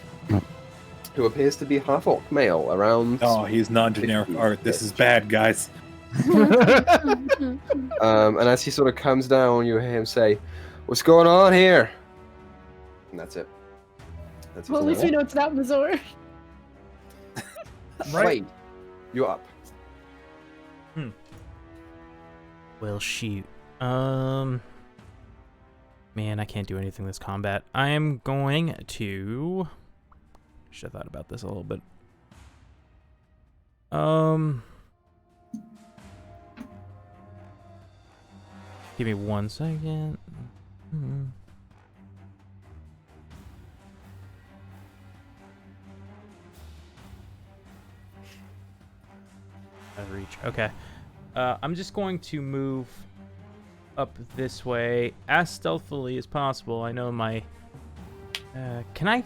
who appears to be half orc male, around. Oh, he's non-generic art. This is bad, guys. And as he sort of comes down, you hear him say, "What's going on here?" And that's it. That's Well, at least we know it's not Missouri. Right. Wait, you're up. Well, shoot. Man, I can't do anything this combat. I am going to. Should have thought about this a little bit. Give me 1 second. Out of reach. Okay. I'm just going to move up this way as stealthily as possible. I know my. Can I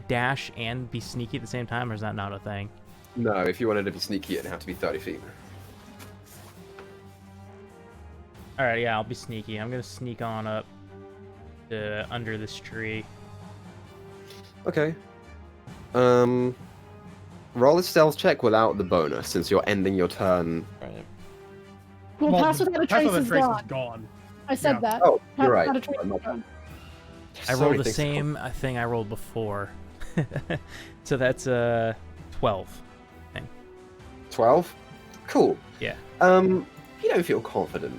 dash and be sneaky at the same time, or is that not a thing? No, if you wanted to be sneaky, it'd have to be 30 feet. All right, yeah, I'll be sneaky. I'm gonna sneak on up to under this tree. Okay. Roll a stealth check without the bonus, since you're ending your turn. Right. Well, Pass Without a Pass Trace Without a is Trace gone. is gone. I said Yeah. that. Oh, Pass you're right. Without a Trace I'm is not- gone. I So rolled many the things to same thing I rolled before, so that's 12. 12? Cool. Yeah. You don't feel confident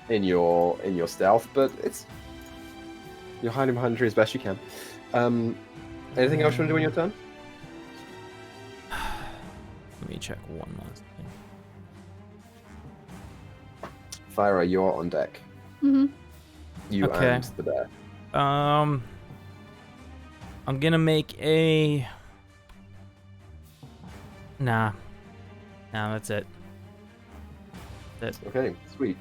in your stealth, but you're hiding behind the tree as best you can. Anything else you want to do on your turn? Let me check one last thing. Thyra, you're on deck. Mm-hmm. You Okay. and the bear. I'm gonna make a. Nah, that's it. Okay, sweet.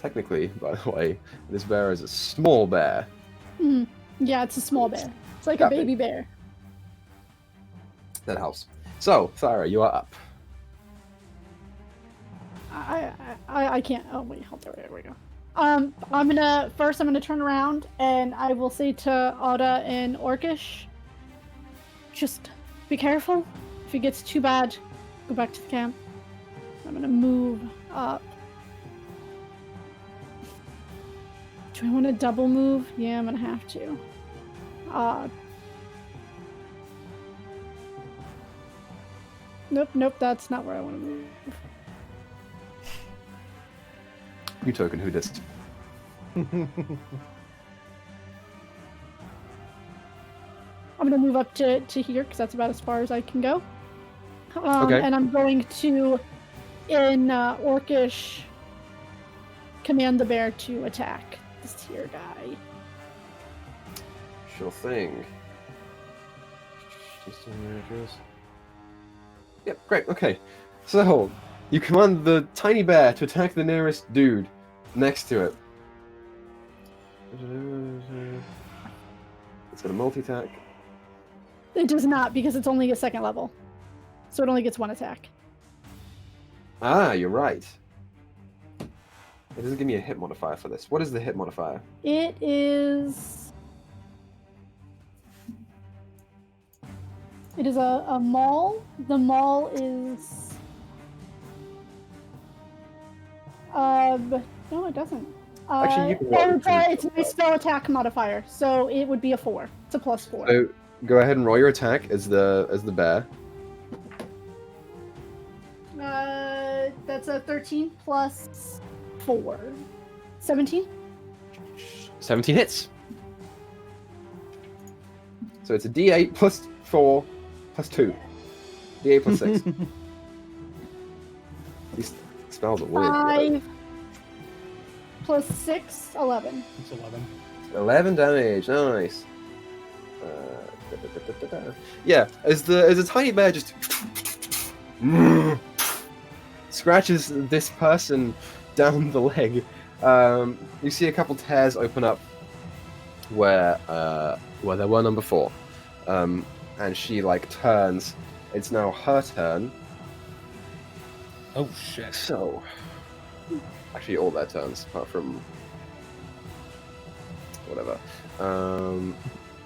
Technically, by the way, this bear is a small bear. Mm-hmm. Yeah, it's a small bear. It's like Yeah. a baby bear. That helps. So, Thyra, you are up. I can't. Oh wait, hold on. There we go. I'm gonna turn around and I will say to Ada and Orcish, just be careful. If it gets too bad, go back to the camp. I'm gonna move up. Do I want to double move? Yeah, I'm gonna have to. Nope, that's not where I want to move. You token who dist. I'm gonna move up to here because that's about as far as I can go. Okay. And I'm going to, in Orcish, command the bear to attack this here guy. Sure thing. Yep, great, okay. So, you command the tiny bear to attack the nearest dude next to it. It's got a multi-attack. It does not because it's only a second level. So it only gets one attack. Ah, you're right. It doesn't give me a hit modifier for this. What is the hit modifier? It is... It is a maul. The maul is... no, it doesn't. Actually, you can roll it's my spell attack modifier, so it would be a 4. It's a +4. So, go ahead and roll your attack as the bear. That's a 13 plus 4. 17? 17 hits. So it's a D8 plus 4 plus 2. D8 plus 6. These spells are weird. 5 plus 6, 11. It's 11. 11 damage, nice. Yeah, as the tiny bear just scratches this person down the leg, you see a couple tears open up where there were none before, and she like turns. It's now her turn. Oh shit. So, actually, all their turns apart from whatever.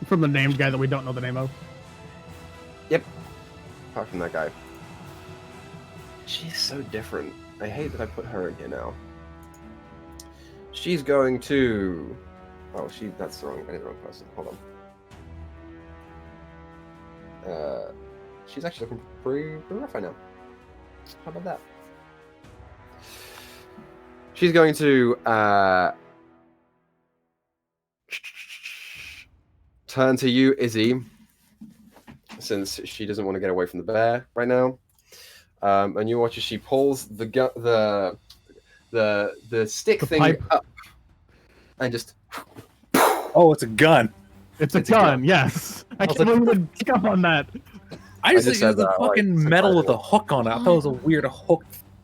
From the named guy that we don't know the name of. Yep. Apart from that guy. She's so different. I hate that I put her in here now. She's going to... Oh, that's the wrong... I did the wrong person. Hold on. She's actually looking pretty rough right now. How about that? She's going to... turn to you, Izzy, since she doesn't want to get away from the bear right now. And you watch as she pulls the stick thing pipe up and just... Oh, it's a gun. It's a gun, yes. I can't believe we didn't pick up on that. I just just think it was said a that, fucking like, metal with a surprisingly. hook on it. I thought it was a weird hook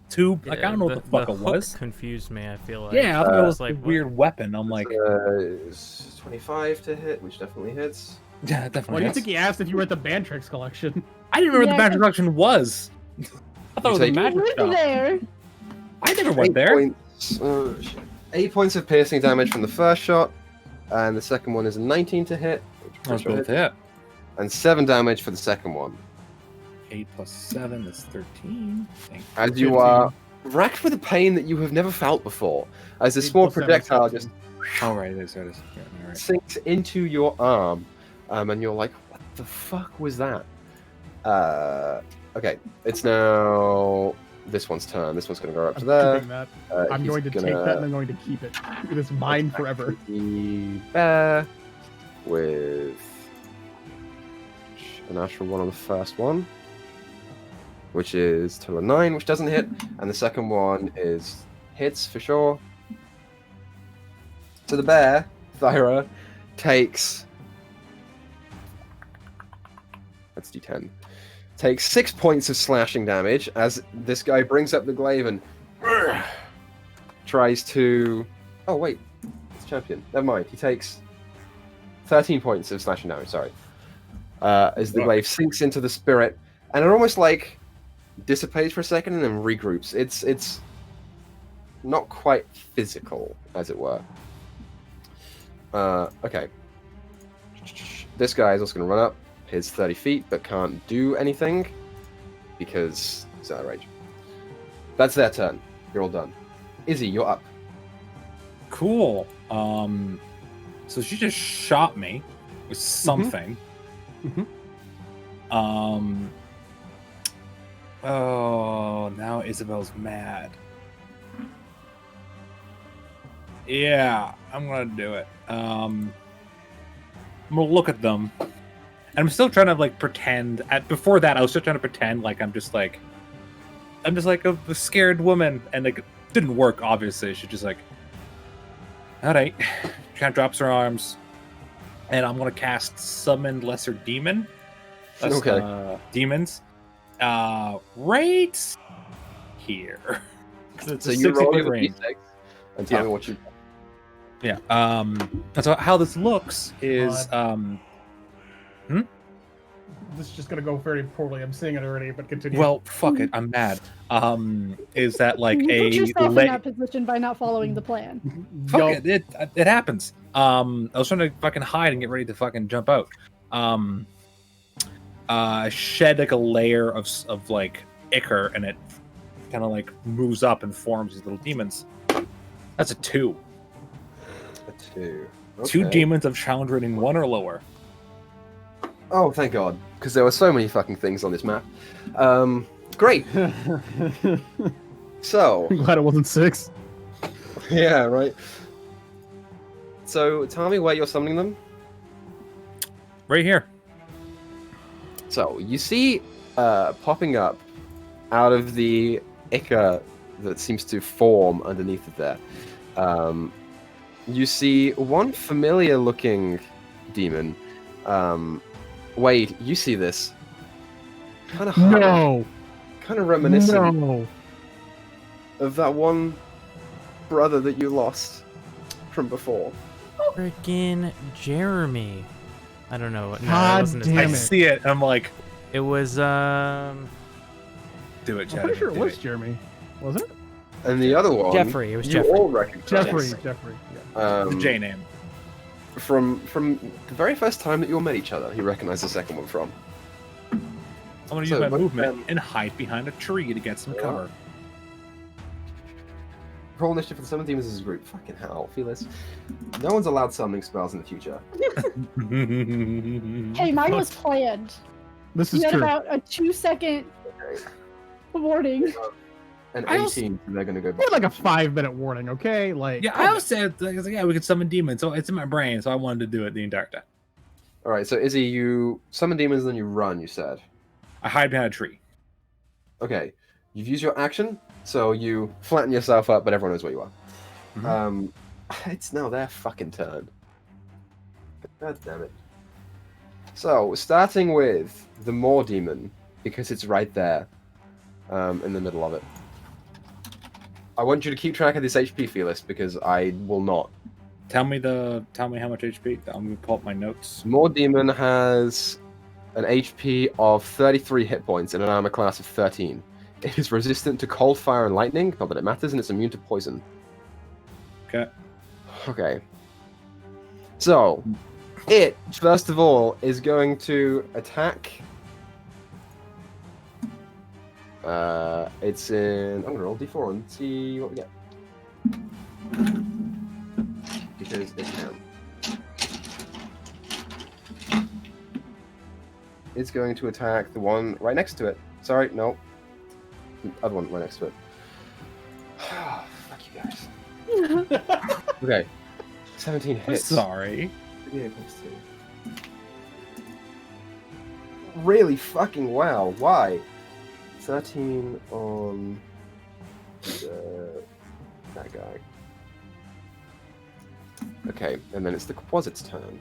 tube. Like, I don't know what the fuck it hook was. confused me, I feel like. Yeah, I thought it was like a weird weapon. I'm like, It's 25 to hit, which definitely hits. yeah, definitely. Why do you is. think he asked if you were at the Bantrix collection? I didn't remember Yeah, the magic collection was. I thought it was a take- magic We're shop. there. I never went there. Points, 8 points of piercing damage from the first shot, and the second one is a 19 to hit, which I was pretty both sure hit. and 7 damage for the second one. 8 plus 7 is 13. As you 15. are racked with a pain that you have never felt before, as this 8 small plus 7 is projectile 17. just Oh, right, it is. Yeah, all right. sinks into your arm, and you're like, what the fuck was that? Okay, it's now this one's turn. This one's going to go up to I'm there. keeping that. I'm He's going to take that and I'm going to keep it. It is mine forever. The bear with a natural one on the first one, which is to a 9, which doesn't hit, and the second one is hits for sure. So the bear, Thyra, takes... Let's D10. Takes 6 points of slashing damage as this guy brings up the glaive and tries to... Oh, wait. It's champion. Never mind. He takes 13 points of slashing damage, sorry. As the glaive sinks into the spirit, and it almost like dissipates for a second and then regroups. It's not quite physical, as it were. Okay. This guy is also going to run up his 30 feet, but can't do anything because he's out of range. That's their turn. You're all done. Izzy, you're up. Cool. So she just shot me with something. Oh, now Isabel's mad. Yeah, I'm gonna do it. I'm gonna look at them. And I'm still trying to like pretend. Before that, I was still trying to pretend like I'm just like a scared woman, and like it didn't work. Obviously, she just like, all right, she kind of drops her arms, and I'm gonna cast Summon Lesser Demon. That's, Okay. Demons. Right here. So you roll a d6 and tell me what you. Yeah. So how this looks is This is just gonna go very poorly. I'm seeing it already, but continue. well, fuck it, I'm mad. Is that like You a put yourself in that position by not following the plan. fuck it, it happens. I was trying to fucking hide and get ready to fucking jump out. Shed like a layer of like ichor, and it kind of like moves up and forms these little demons. That's a 2. A 2. Okay. 2 demons of challenge rating 1 or lower. Oh, thank God, because there were so many fucking things on this map. Great. So. I'm glad it wasn't 6. Yeah, right. So tell me where you're summoning them. Right here. So you see popping up out of the ichor that seems to form underneath it there. You see one familiar looking demon. Wade, you see this. Kind of kind of reminiscent of that one brother that you lost from before. Freaking Jeremy. I don't know. No, God it wasn't damn I it. see it. I'm like, It was do it, I'm Chad. pretty sure it do was Jeremy, wasn't it? And the other one, Jeffrey. It was you Jeffrey. all recognize. Jeffrey. Yeah. The J name. From the very first time that you all met each other, you recognize the second one from. I'm gonna So, use my but, movement and hide behind a tree to get some cover. Roll initiative for the Summon Demons as a group. Fucking hell, Felis. No one's allowed summoning spells in the future. Hey, mine was planned. This You is had true. about a 2-second warning. And I 18, also- so they're gonna go We back. had like a 5-minute warning, okay? Like, Yeah, I always said, like, yeah, we could summon demons, so it's in my brain, so I wanted to do it the entire time. Alright, so Izzy, you summon demons, then you run, you said. I hide behind a tree. Okay, you've used your action, so you flatten yourself up, but everyone knows where you are. Mhm. It's now their fucking turn. God damn it. So, starting with the Moor Demon, because it's right there, in the middle of it. I want you to keep track of this HP, Felis, because I will not. Tell me how much HP. I'm gonna pull up my notes. Moor Demon has an HP of 33 hit points and an armor class of 13. It is resistant to cold, fire, and lightning, not that it matters, and it's immune to poison. Okay. Okay. So, it, first of all, is going to attack. It's in. I'm gonna roll d4 and see what we get. Because it can. It's going to attack the one right next to it. Sorry, no. The other one right next to it. Fuck you guys. Okay. 17 I'm hits. sorry. Yeah, plus 2. Really fucking wow. Why? 13 on that guy. Okay, and then it's the Quasit's turn.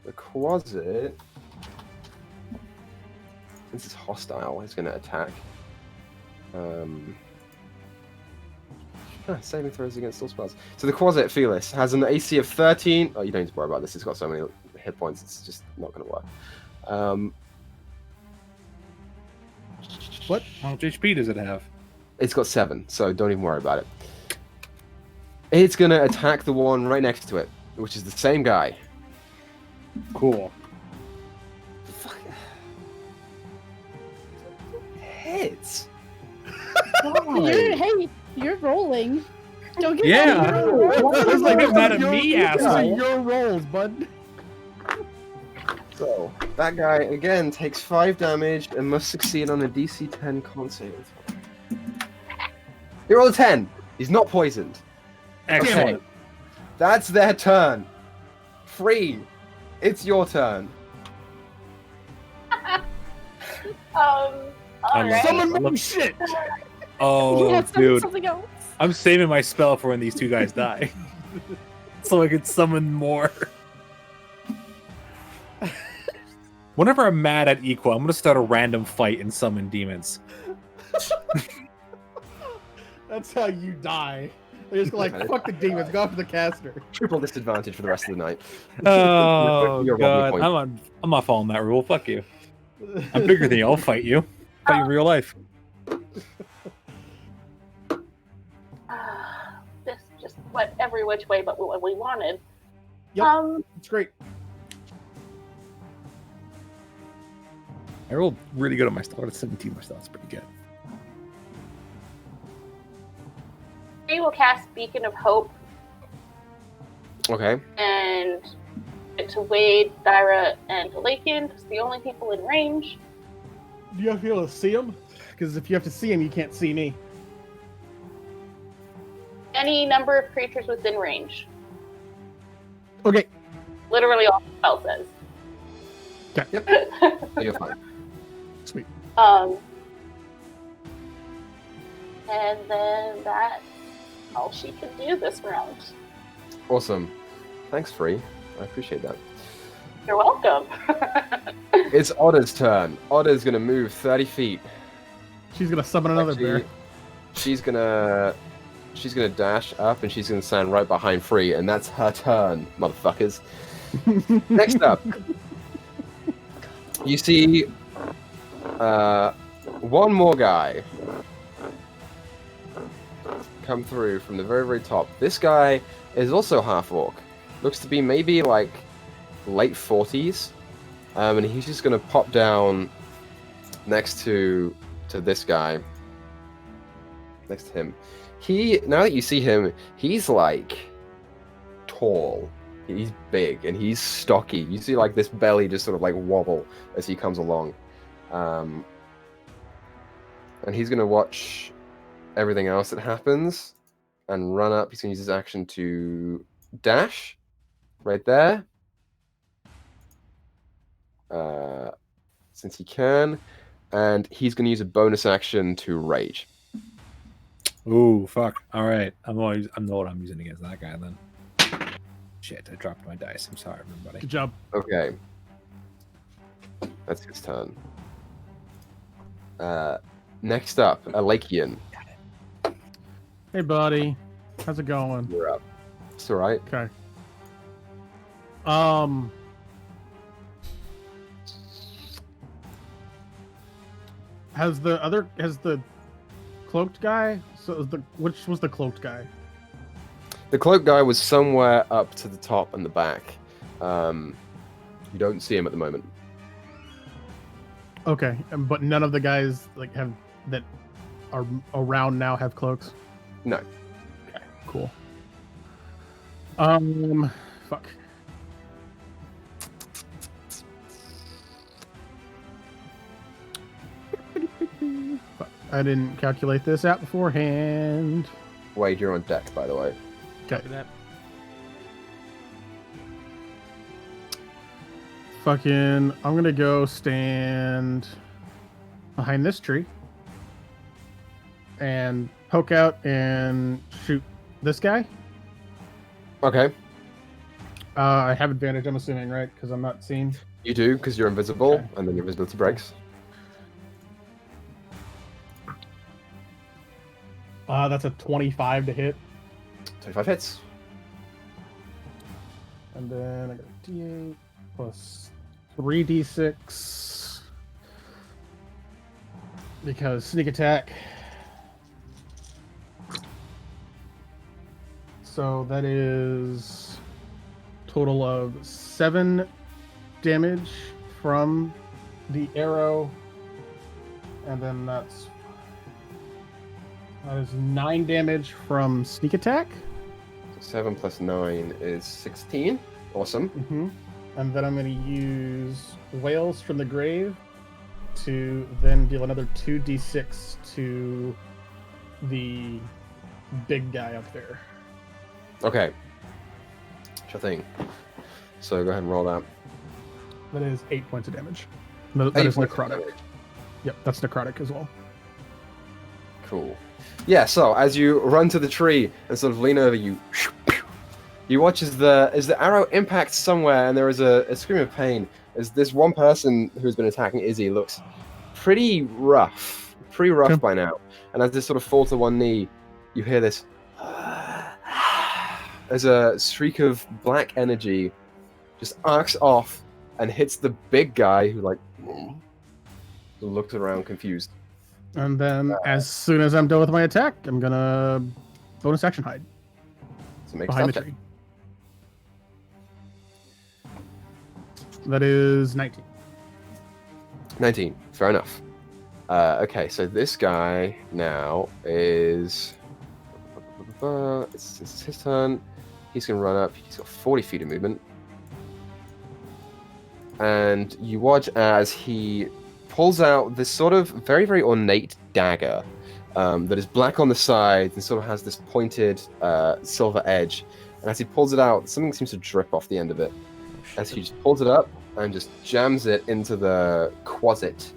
The Quasit, since it's hostile, is going to attack. Saving throws against all spells. So the Quasit Felis has an AC of 13. Oh, you don't need to worry about this. It's got so many hit points. It's just not going to work. What? How much HP does it have? It's got 7, so don't even worry about it. It's going to attack the one right next to it, which is the same guy. Cool. Hits. You're rolling. Don't get Yeah. mad at your roll. It's like get mad at me, These are asshole. your rolls, bud. So that guy again takes 5 damage and must succeed on a DC 10 con save. He rolled a 10. He's not poisoned. Excellent. Okay. That's their turn. Free. It's your turn. All right. Summon I love- more shit. Oh, Yeah, summon dude. something else. I'm saving my spell for when these two guys die. So I can summon more. Whenever I'm mad at Equa, I'm going to start a random fight and summon demons. That's how you die. They're just like, fuck the demons, go after the caster. Triple disadvantage for the rest of the night. Oh, You're God. robbing I'm not following that rule. Fuck you. I'm bigger than you. I'll fight you. Fight you in real life. This just went every which way but what we wanted. Yep. It's great. I rolled really good on my start at 17. My start's pretty good. We will cast Beacon of Hope Okay. and to Wade, Dyra, and Lakin, because the only people in range. Do you have to be able to see him? Because if you have to see him, you can't see me. Any number of creatures within range. Okay. Literally all the spell says. So you're fine. Sweet. And then that's all she can do this round. Awesome. Thanks, Free. I appreciate that. You're welcome. It's Otter's turn. Otter's gonna move 30 feet. She's gonna summon another bear. She's gonna dash up and she's gonna stand right behind Free, and that's her turn, motherfuckers. Next up, you see one more guy come through from the very, very top. This guy is also half orc. Looks to be maybe like late 40s, and he's just gonna pop down next to this guy. Next to him. Now that you see him, he's like tall. He's big and he's stocky. You see like this belly just sort of like wobble as he comes along. And he's gonna watch everything else that happens and run up. He's gonna use his action to dash right there. Since he can. And he's gonna use a bonus action to rage. Ooh, fuck. All right. I know what I'm using against that guy then. Shit, I dropped my dice. I'm sorry, everybody. Good job. Okay. That's his turn. Next up, Alakian. Hey, buddy. How's it going? You're up. It's alright. Okay. Has the cloaked guy? So which was the cloaked guy? The cloak guy was somewhere up to the top and the back. You don't see him at the moment. Okay, but none of the guys that are around now have cloaks. No. Okay, cool. Fuck. Fuck. I didn't calculate this out beforehand. Wade, you're on deck, by the way. Okay. Fucking, I'm gonna go stand behind this tree. And poke out and shoot this guy. Okay, I have advantage, I'm assuming, right? Because I'm not seen. you do because you're invisible, Okay. and then your invisibility breaks. That's a 25 to hit. 25 hits. And then I got a D8 plus 3d6. Because sneak attack. So that is total of 7 damage from the arrow. And then that is 9 damage from sneak attack. 7 plus 9 is 16. Awesome. Mm-hmm. And then I'm going to use Whales from the Grave to then deal another 2d6 to the big guy up there. Okay. Sure thing. So go ahead and roll that. That is 8 points of damage. That 8 is points of necrotic. damage. Yep, that's necrotic as well. Cool. Yeah, so as you run to the tree and sort of lean over, you watch as the arrow impacts somewhere, and there is a scream of pain as this one person who's been attacking Izzy looks pretty rough Okay. by now. And as they sort of fall to one knee, you hear this as a streak of black energy just arcs off and hits the big guy who looks around confused. And then as soon as I'm done with my attack, I'm going to bonus action hide So make behind the stealth tree. That is 19. 19. Fair enough. Okay, so this guy now is... It's his turn. He's going to run up. He's got 40 feet of movement. And you watch as he pulls out this sort of very, very ornate dagger that is black on the sides and sort of has this pointed silver edge. And as he pulls it out, something seems to drip off the end of it. As he just pulls it up and just jams it into the closet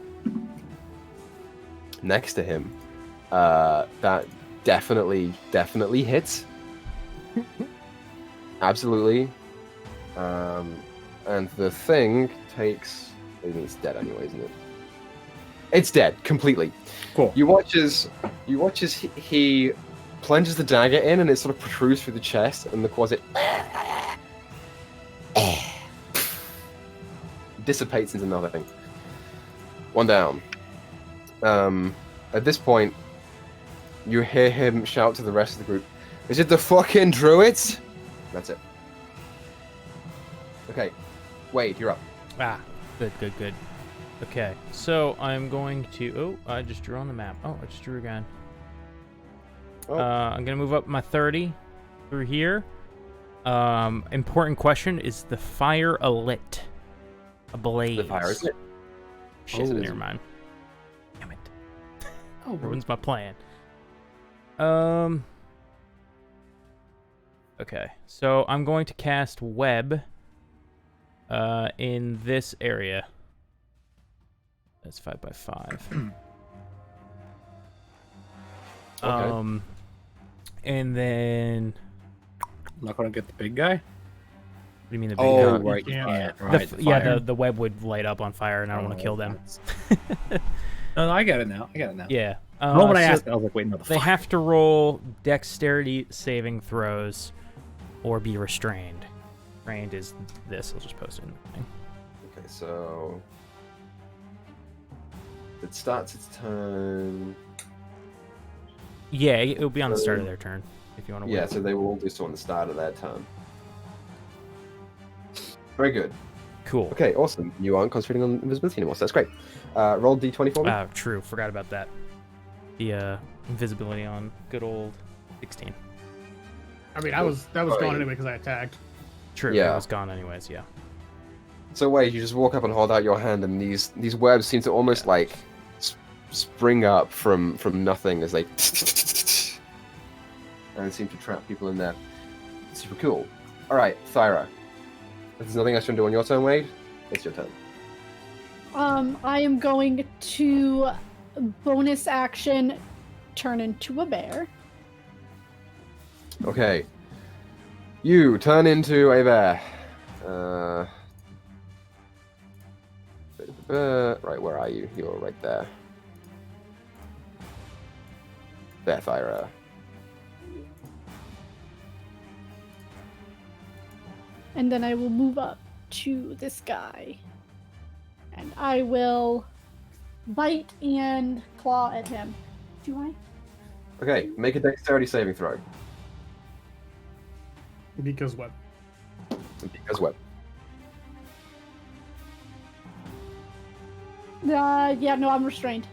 next to him. That definitely hits. Absolutely. And the thing takes... I mean, it's dead anyway, isn't it? It's dead, completely. Cool. You watch as he plunges the dagger in, and it sort of protrudes through the chest, and the closet dissipates into nothing. One down. At this point, you hear him shout to the rest of the group, "Is it the fucking druids?" That's it. Okay. Wade, you're up. Ah, good. Okay, so I'm going to... Oh, I just drew on the map. Oh, I just drew again. Oh. I'm going to move up my 30 through here. Important question, is the fire alit? Ablaze? The fire is lit. Shit, Yes, it never is. mind. Damn it. Oh, Ruins my plan. Okay, so I'm going to cast web in this area. That's 5x5. Okay. And then I'm not gonna get the big guy. what do you mean the big Oh, guy? right, you can't. can't. The Right, f- the yeah, fire. the web would light up on fire, and I don't want to kill them. No, I got it now. Yeah. The moment I so asked, I was like, wait, no, the they fuck. have to roll dexterity saving throws, or be restrained. Restrained is this. I'll just post it in the thing. Okay, so it starts its turn. Yeah, it'll be on the start of their turn if you want to. Yeah, so they will all do so on the start of their turn. Very good. Cool. Okay, awesome. You aren't concentrating on invisibility anymore, so that's great. Roll d20 for me. Oh, true. Forgot about that. The invisibility on good old 16. I mean, that was gone anyway because I attacked. True. Yeah. It was gone anyways. Yeah. So wait, you just walk up and hold out your hand, and these webs seem to almost like spring up from nothing as they and seem to trap people in there. Super cool. All right, Thyra. If there's nothing else you can do on your turn, Wade, it's your turn. I am going to bonus action turn into a bear. Okay. You turn into a bear. Right, where are you? You're right there. There, Thyra. And then I will move up to this guy. And I will bite and claw at him. Do I? Okay, make a dexterity saving throw. Because what? Because what? Yeah, no, I'm restrained.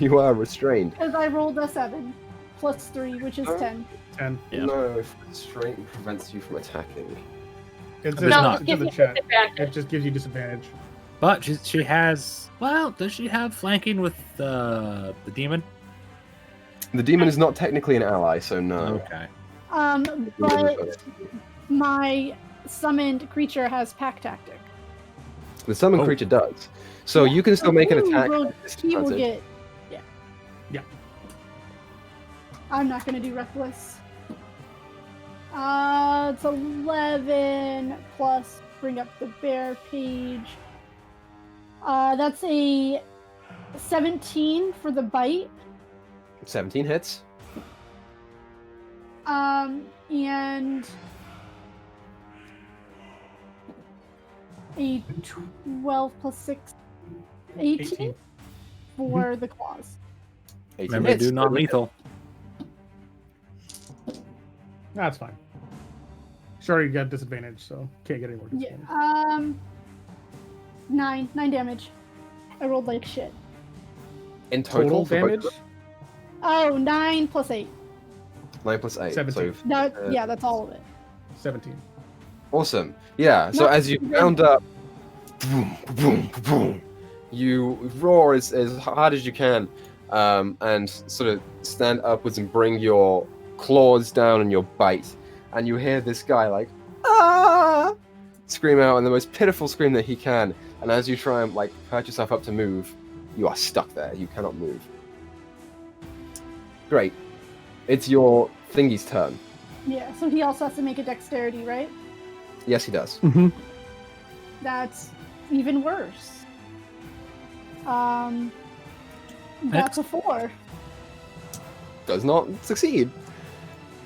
You are restrained. Because I rolled a 7 plus 3, which is 10. 10. Yeah. No, if restraint prevents you from attacking. It's Does in, not. it's in the Gives you chat. disadvantage. It just gives you disadvantage. But she has. Well, does she have flanking with the demon? The demon is not technically an ally, so no. Okay. But my summoned creature has pack tactic. The summoned Oh. creature does. So you can still make an attack. He at will disadvantage. get. Yeah. Yeah. I'm not gonna do reckless. It's 11 plus bring up the bear page. That's a 17 for the bite. 17 hits. And a 12 plus 6, 18 for the claws. 18 Remember, hits. do non-lethal. That's fine. She already got disadvantage, so can't get any more Yeah. disadvantage. 9 damage. I rolled like shit. In total, for both of damage? them? Oh, 9 plus 8. 9 plus 8. 17. So That, yeah, that's all of it. 17. awesome. Yeah. So No, as you round up, boom, boom, boom, you roar as hard as you can, and sort of stand upwards and bring your claws down on your bite, and you hear this guy like ah scream out in the most pitiful scream that he can. And as you try and like perch yourself up to move, you are stuck there. You cannot move. Great. It's your thingy's turn. Yeah, so he also has to make a dexterity, right? Yes, he does. Mm-hmm. That's even worse. That's a 4. Does not succeed.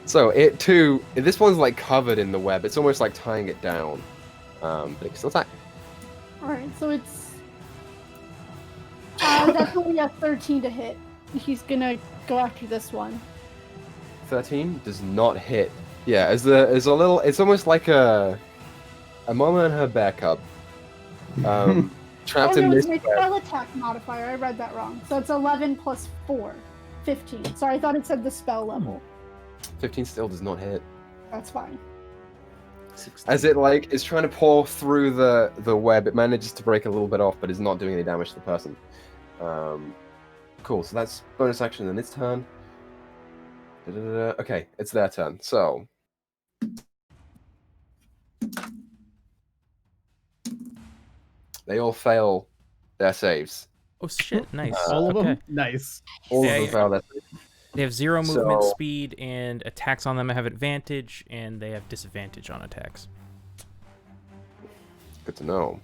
So it too. This one's like covered in the web. It's almost like tying it down. But it can still attack. Alright, so it's... that's only a 13 to hit. He's gonna go after this one. 13 does not hit. Yeah, as a little. It's almost like a mama and her bear cub. Trapped Oh, in no, this it's my web. spell attack modifier. I read that wrong. So it's 11 plus 4. 15. Sorry, I thought it said the spell level. 15 still does not hit. That's fine. As it like is trying to pour through the web, it manages to break a little bit off, but is not doing any damage to the person. Cool. So that's bonus action in its turn. Okay, it's their turn. So they all fail their saves. Oh shit! Nice. All of okay. them? Nice. All Yeah, of them yeah. fail their saves. They have 0 movement So- speed, and attacks on them have advantage, and they have disadvantage on attacks. Good to know.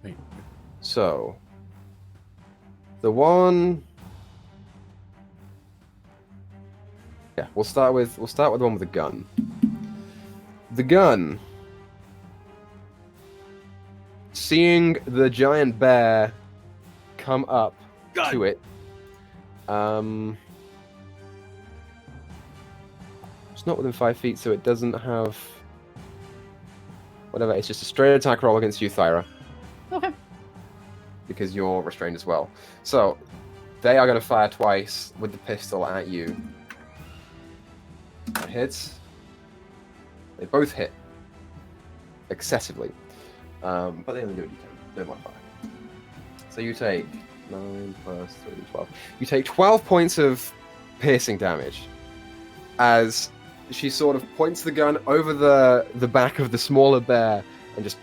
Wait. So the one. Yeah, we'll start with the one with the gun. The gun. Seeing the giant bear come up to it. It's not within 5 feet, so it doesn't have. Whatever. It's just a straight attack roll against you, Thyra, Okay. because you're restrained as well. So they are going to fire twice with the pistol at you. That hits. They both hit excessively, but they only do it. No modifier. So you take 9 plus 3, 12. You take 12 points of piercing damage as she sort of points the gun over the back of the smaller bear and just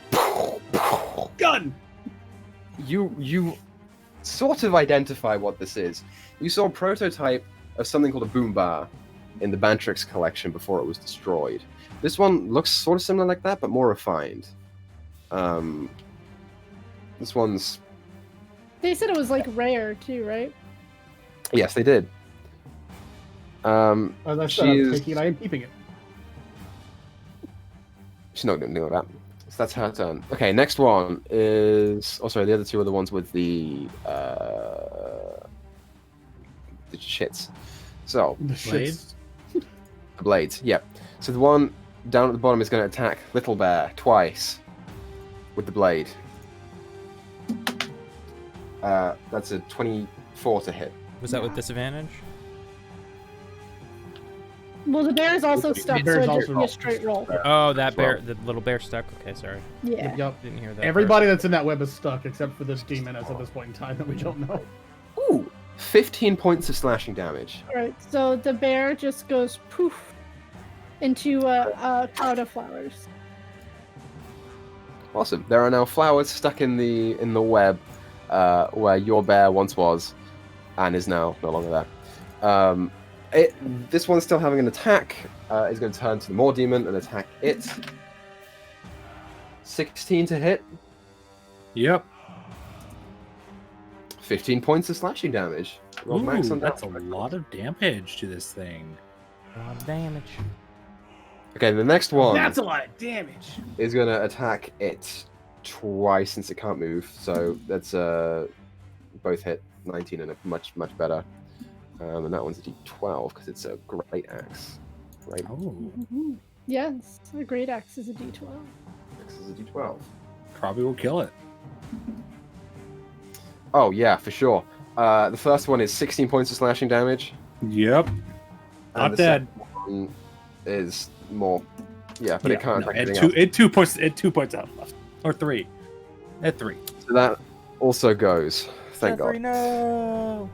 Gun! you sort of identify what this is. You saw a prototype of something called a boom bar in the Bantrix collection before it was destroyed. This one looks sort of similar like that, but more refined. This one's... They said it was like rare too, right? Yes, they did. As I said, I'm taking it, I am keeping it. She's not going to do that. So that's her turn. Okay, next one is... Oh, sorry, the other two are the ones with the shits. So, The Blades? shits. the blades, yep. So the one down at the bottom is going to attack Little Bear twice with the blade. That's a 24 to hit. Was that with disadvantage? Well, the bear is also stuck, so bear's it'd just also be a straight roll. Oh, that bear, the little bear stuck. Okay, sorry. Yeah. Yep. Didn't hear that. Everybody that's in that web is stuck except for this demon as of this point in time that we don't know. Ooh, 15 points of slashing damage. Alright, so the bear just goes poof into a cloud of flowers. Awesome. There are now flowers stuck in the web where your bear once was, and is now no longer there. This one's still having an attack. Is going to turn to the Moor Demon and attack it. 16 to hit. Yep. 15 points of slashing damage. Roll max Ooh, on that's a that. lot of damage to this thing. A lot of damage. Okay, the next one That's a lot of damage. is going to attack it twice since it can't move. So that's both hit 19 and a much better. And that one's a D12 because it's a great axe. Right? Oh, Mhm. Yes, a great axe is a d12. Axe is a D12. probably will kill it. Oh yeah, for sure. The first one is 16 points of slashing damage. Yep. And Not the dead. second one is more. Yeah, but Yeah, it can't no, attack at anything two, else. at 2 points out left. Or 3. At 3. So that also goes. Thank Jeffrey, God. no!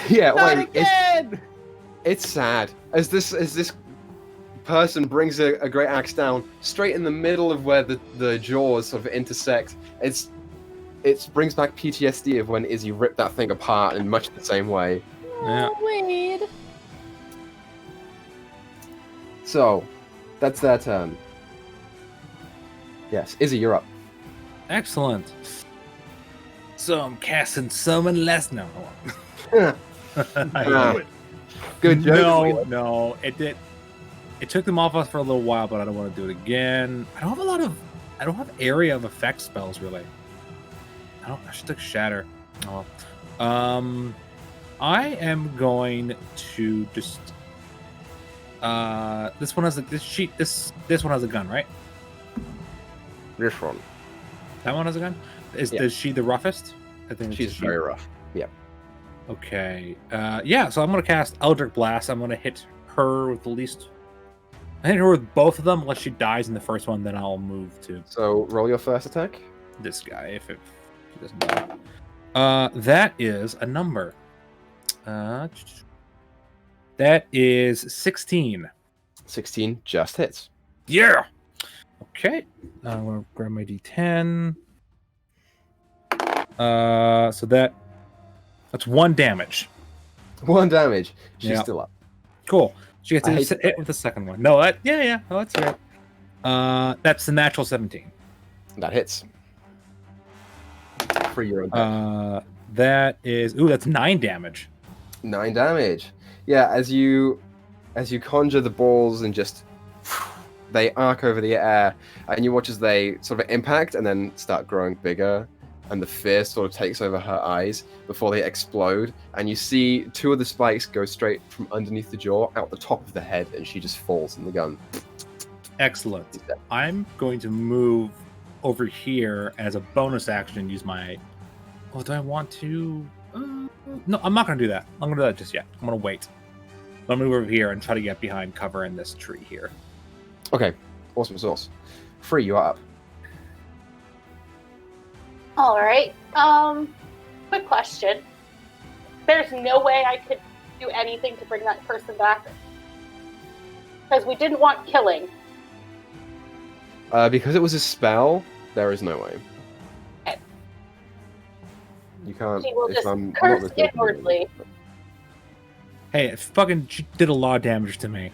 Yeah, Not wait. again! It's sad as this person brings a great axe down straight in the middle of where the jaws sort of intersect. It brings back PTSD of when Izzy ripped that thing apart in much the same way. Yeah. Oh, Wade. So, that's their turn. Yes, Izzy, you're up. Excellent. So I'm casting Summon Less now. Good joke. No, it did. It took them off us for a little while, but I don't want to do it again. I don't have area of effect spells really. I should take Shatter. Oh. I am going to just. This one has this one has a gun, right? This one. That one has a gun. Yeah. Is she the roughest? I think it's She's she. very rough. Yeah. Okay. Yeah. So I'm gonna cast Eldritch Blast. I'm gonna hit her with the least. I hit her with both of them. Unless she dies in the first one, then I'll move to So roll your first attack. this guy if he doesn't die. That is a number. That is 16. 16 just hits. Yeah. Okay. I'm gonna grab my D10. So that's 1 damage. 1 damage. She's Yeah. still up. Cool. She gets I to hate hit with the second one. No, yeah. Oh, that's good. That's the natural 17. That hits. Free your own deck. That's 9 damage. 9 damage. Yeah, as you conjure the balls and just they arc over the air, and you watch as they sort of impact and then start growing bigger, and the fear sort of takes over her eyes before they explode, and you see 2 of the spikes go straight from underneath the jaw out the top of the head, and she just falls in the gun. Excellent. I'm going to move over here as a bonus action. Use my. Oh, do I want to? No, I'm not going to do that. I'm going to do that just yet. I'm going to wait. I'm going to move over here and try to get behind cover in this tree here. Okay, awesome sauce. Free, you are up. All right. Quick question. There's no way I could do anything to bring that person back because we didn't want killing. Because it was a spell, there is no way. Okay. You can't. She will if just I'm not curse mistaken. inwardly. Hey, it fucking did a lot of damage to me.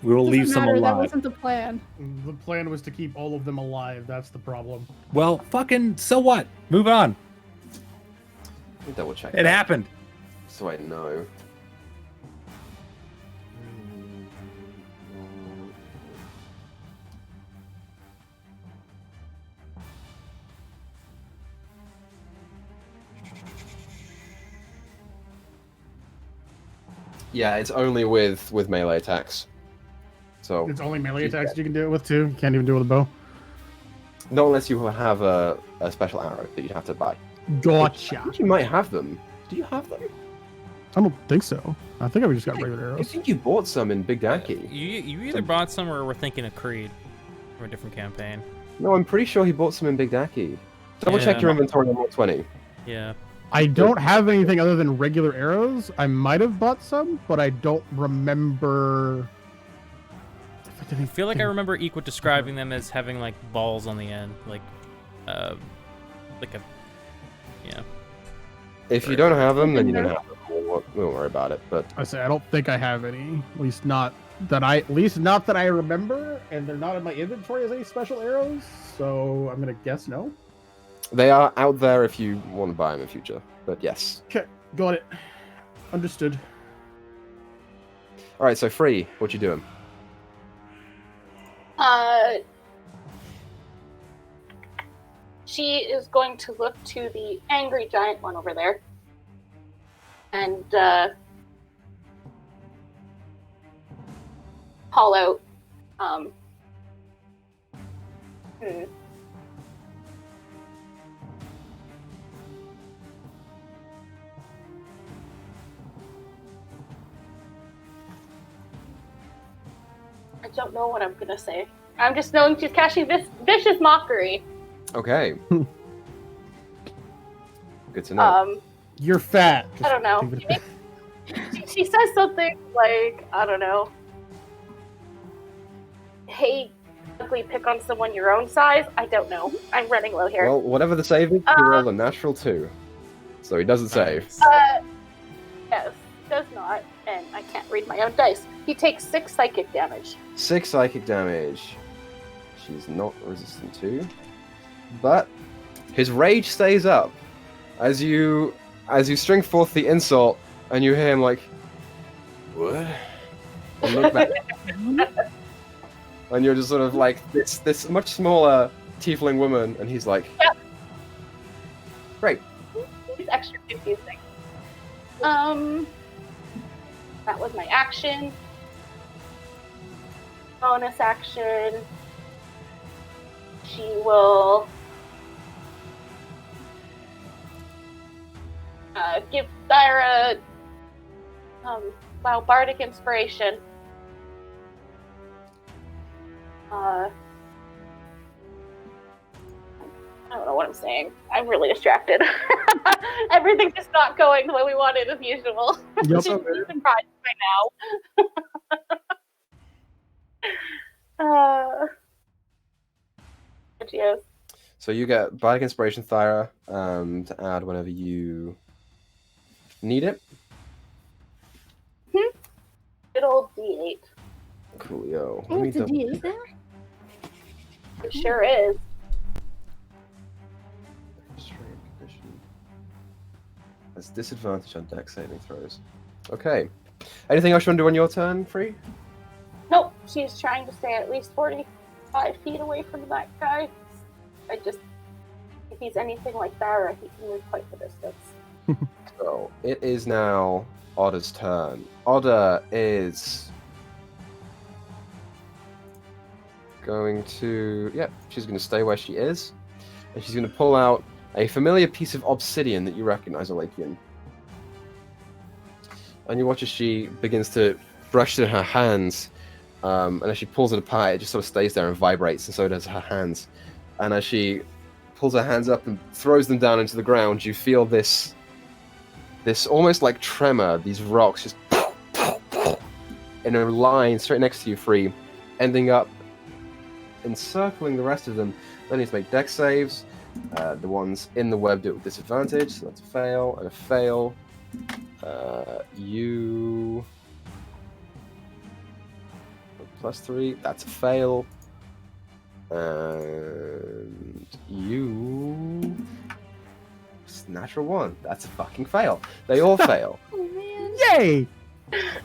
We will Doesn't leave some matter, that alive. wasn't the plan. The plan was to keep all of them alive. That's the problem. Well, fucking, so what? Move on. Let me double check. It that, happened. So I know. Yeah, it's only with melee attacks. So It's only melee attacks you can do it with too. You can't even do it with a bow. not unless you have a special arrow that you'd have to buy. I Gotcha. think you might have them. Do you have them? I don't think so. I think we just got regular I arrows. think you bought some in Big Daki. You either bought some or we're thinking of Creed from a different campaign. No, I'm pretty sure he bought some in Big Daki. Double check Yeah. your inventory on 20. Yeah. I don't have anything other than regular arrows. I might have bought some, but I don't remember. I feel like I remember Equa describing them as having like balls on the end, like a, yeah. If you don't have them, then you don't have them. We won't worry about it. But I say I don't think I have any. At least not that I remember, and they're not in my inventory as any special arrows. So I'm gonna guess no. they are out there if you want to buy them in future. But yes. Okay, got it. Understood. All right. So Free, what you doing? She is going to look to the angry giant one over there. And, call out, I don't know what I'm gonna say. I'm just knowing she's casting this vicious mockery. Okay. Good to know. You're fat. I don't know. She says something like, I don't know. Hey, ugly, pick on someone your own size? I don't know. I'm running low here. Well, whatever the save is, he rolled a natural 2. So he doesn't save. Yes, does not. And I can't read my own dice. He takes 6 psychic damage. 6 psychic damage. She's not resistant to. But his rage stays up as you string forth the insult, and you hear him like, "What?" And look back, and you're just sort of like this much smaller tiefling woman, and he's like, Yep. "Great." It's extra confusing. That was my action. Bonus action. She will give Thyra bardic inspiration. I don't know what I'm saying. I'm really distracted. Everything's just not going the way we wanted as usual. Yep. She's surprised by now. Yes. So you get bardic inspiration, Thyra, to add whenever you need it. Good old D8. Coolio. Oh, it's a D8 there? It sure is. Has disadvantage on dex saving throws. Okay. Anything else you want to do on your turn, Free? Nope, she's trying to stay at least 45 feet away from that guy. If he's anything like Thyra, he can move quite the distance. So it is now Odda's turn. Odda is going to... Yep, she's going to stay where she is. And she's going to pull out a familiar piece of obsidian that you recognize, Alakian. And you watch as she begins to brush it in her hands. And as she pulls it apart, it just sort of stays there and vibrates, and so does her hands. And as she pulls her hands up and throws them down into the ground, you feel this almost like tremor, these rocks just in a line straight next to you, Free, ending up encircling the rest of them. They need to make dex saves. The ones in the web do it with disadvantage, so that's a fail and a fail. You +3, that's a fail. And you natural 1, that's a fucking fail. They all fail. Oh man. Yay!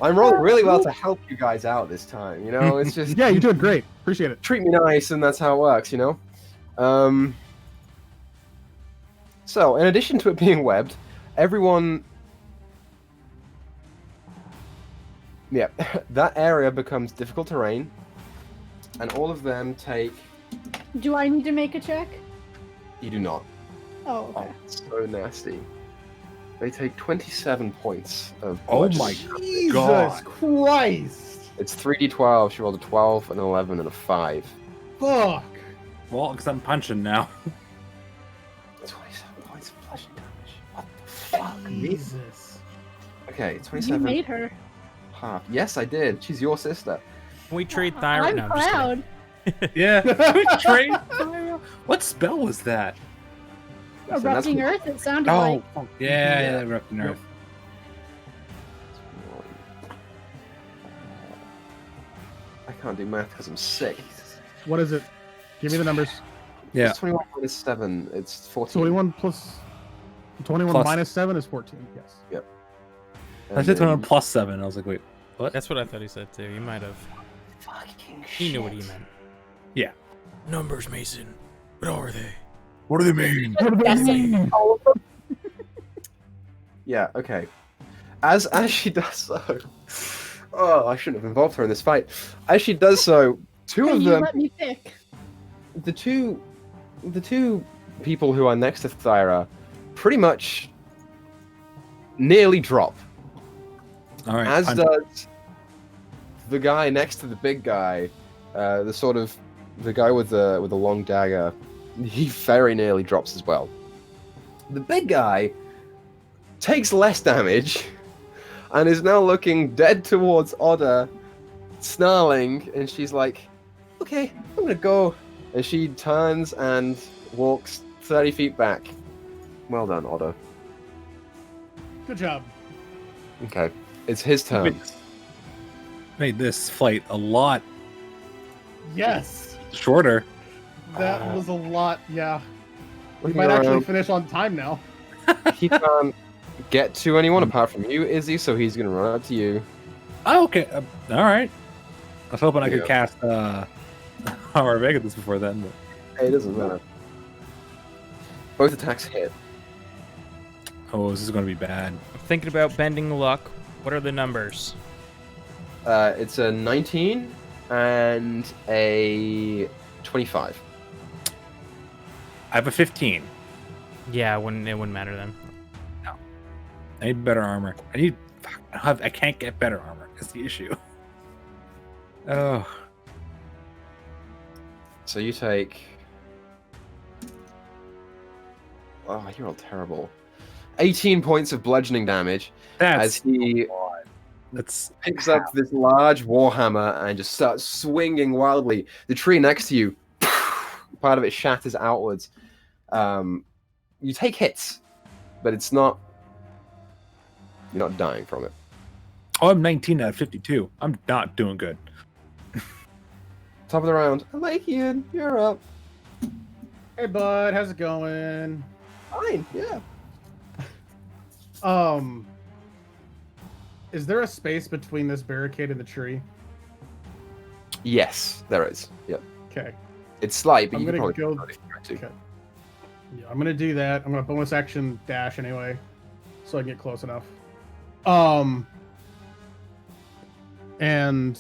I'm rolling really well to help you guys out this time, you know? It's just Yeah, you're doing great. Appreciate it. treat me nice and that's how it works, you know? So, in addition to it being webbed, everyone... Yeah, that area becomes difficult terrain, and all of them take... Do I need to make a check? You do not. Oh, okay. Oh, it's so nasty. They take 27 points of Oh bludgeoning. my Jesus God. Christ! It's 3d12. She rolled a 12, an 11, and a 5. Fuck! Well, because I'm punching now. 27 points of bludgeoning damage. What the fuck? Jesus. Okay, You 27 made her. half. Yes, I did. She's your sister. Can we trade Thyra? I'm No, I'm just kidding. proud. Yeah. Trade. What spell was that? So that's Erupting what- Earth, it sounded Oh, like. yeah, Erupting Earth. I can't do math because I'm sick. What is it? Give me the numbers. Yeah. It's 21 minus 7. It's 14. 21 plus 21 Plus. minus 7 is 14. Yes. I said 21 plus 7. I was like, wait, what? That's what I thought he said too. You might have. Fucking He knew what he meant. Yeah. Numbers, Mason. What are they? What do they mean? Guessing all of them. Yeah, okay. As she does so... Oh, I shouldn't have involved her in this fight. As she does so, two Can of you them... let me pick? The two people who are next to Thyra pretty much nearly drop. All right. As punch. does the guy next to the big guy, the guy with the long dagger. He very nearly drops as well. The big guy takes less damage and is now looking dead towards Oda, snarling, and she's like, "Okay, I'm gonna go." And she turns and walks 30 feet back. Well done, Oda. Good job. Okay, it's his turn. Made this fight a lot Yes. shorter. That was a lot. Yeah. We Looking might actually around, finish on time now. he can't get to anyone apart from you, Izzy, so he's gonna run up to you. Oh, okay. All right. I was hoping I could Yeah. cast Hammer Vega this before then, but Hey, it doesn't matter. Both attacks hit. oh, this is going to be bad. I'm thinking about bending luck. What are the numbers? It's a 19 and a 25. I have a 15. Yeah, it wouldn't matter then. I need better armor. I can't get better armor. That's the issue. Oh, So you take... Oh, you're all terrible. 18 points of bludgeoning damage as that's he that's picks up this large warhammer and just starts swinging wildly. The tree next to you, part of it shatters outwards. You take hits, but it's not... You're not dying from it. oh, I'm 19 out of 52. I'm not doing good. Top of the round. Alakian, you're up. Hey, bud. How's it going? Fine, yeah. Is there a space between this barricade and the tree? Yes, there is. Yep. Okay. It's slight, but I'm you can gonna probably go- if you want to. Okay. Yeah, I'm gonna do that. I'm gonna bonus action dash anyway, so I can get close enough. And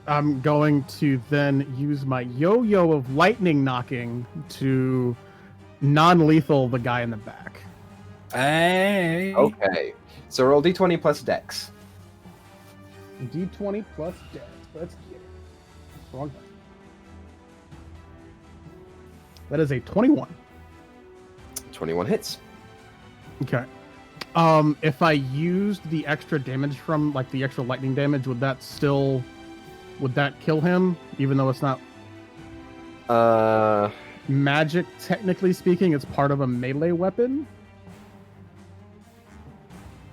I'm going to then use my yo-yo of lightning knocking to non-lethal the guy in the back. Hey. Okay. So roll d20 plus dex. D20 plus dex. Let's get it. Wrong button. That is a 21. 21 hits. Okay. If I used the extra damage from, like, the extra lightning damage, would that kill him, even though it's not... magic, technically speaking, it's part of a melee weapon.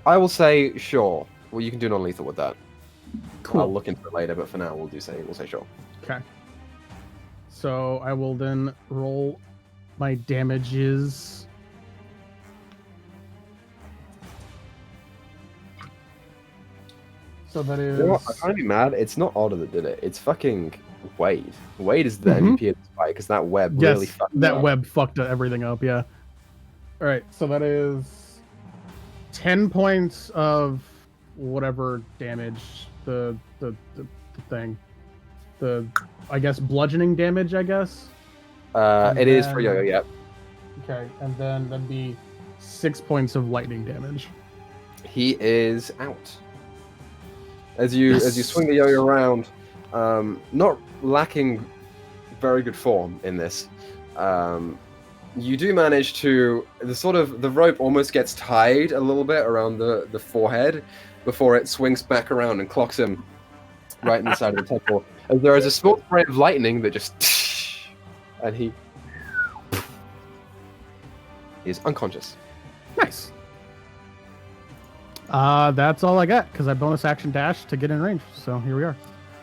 I will say sure. Well, you can do non-lethal with that. Cool. I'll look into it later, but for now, we'll say sure. Okay. So I will then roll my damages. So that is. You know what? I'm trying to be mad. It's not Otter that did it. It's fucking Wade. Wade is the MVP of this fight because that web Yes, really fucked that up. web fucked everything up. Yeah. All right. So that is 10 points of whatever damage. The thing. I guess bludgeoning damage. I guess. It is for Yo-Yo. Yep. Okay, and then that'd be 6 points of lightning damage. He is out. As you swing the yo-yo around, not lacking very good form in this, you do manage to the rope almost gets tied a little bit around the forehead before it swings back around and clocks him right in the side of the temple. As there is a small spray of lightning that just and he is unconscious. Nice. That's all I got because I bonus action dash to get in range. So here we are.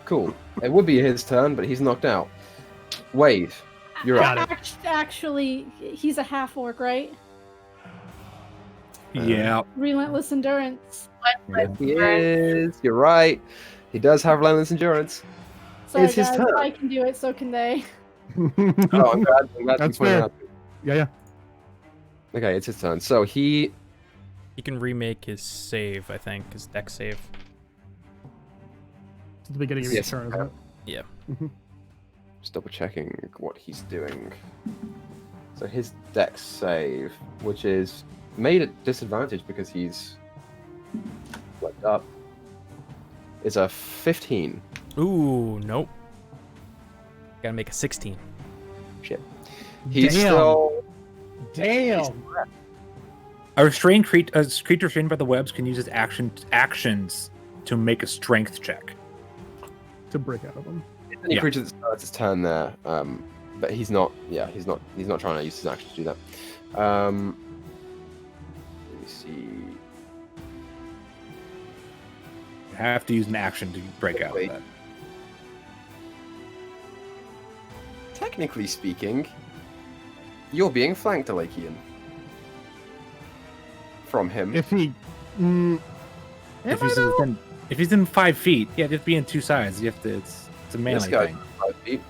Cool. It would be his turn, but he's knocked out. Wade, you're Got up. it. Actually, he's a half orc, right? Yeah. Relentless endurance. Yes, he is. You're right. He does have relentless endurance. Sorry, It's his guys, turn. if I can do it, so can they. Oh, I'm glad you That's pointed fair. out. Yeah. Okay, it's his turn. So he He can remake his save, I think, his deck save. It's the beginning of Yes. your turn, isn't it? Yeah. just double checking what he's doing. So his dex save, which is made at disadvantage because he's flipped up, is a 15. Ooh, nope. Gotta make a 16. Shit. He's Damn. still. Damn. A restrained creature restrained by the webs can use its actions to make a strength check. To break out of them. Any Yeah. creature that starts his turn there, but he's not. Yeah, he's not trying to use his action to do that. Let me see. You have to use an action to break out of Wait. that. Technically speaking, you're being flanked, Alakian. From him. If he. If he's in 5 feet, yeah, just be in two sides. You have to. It's a this melee guy's thing. 5 feet.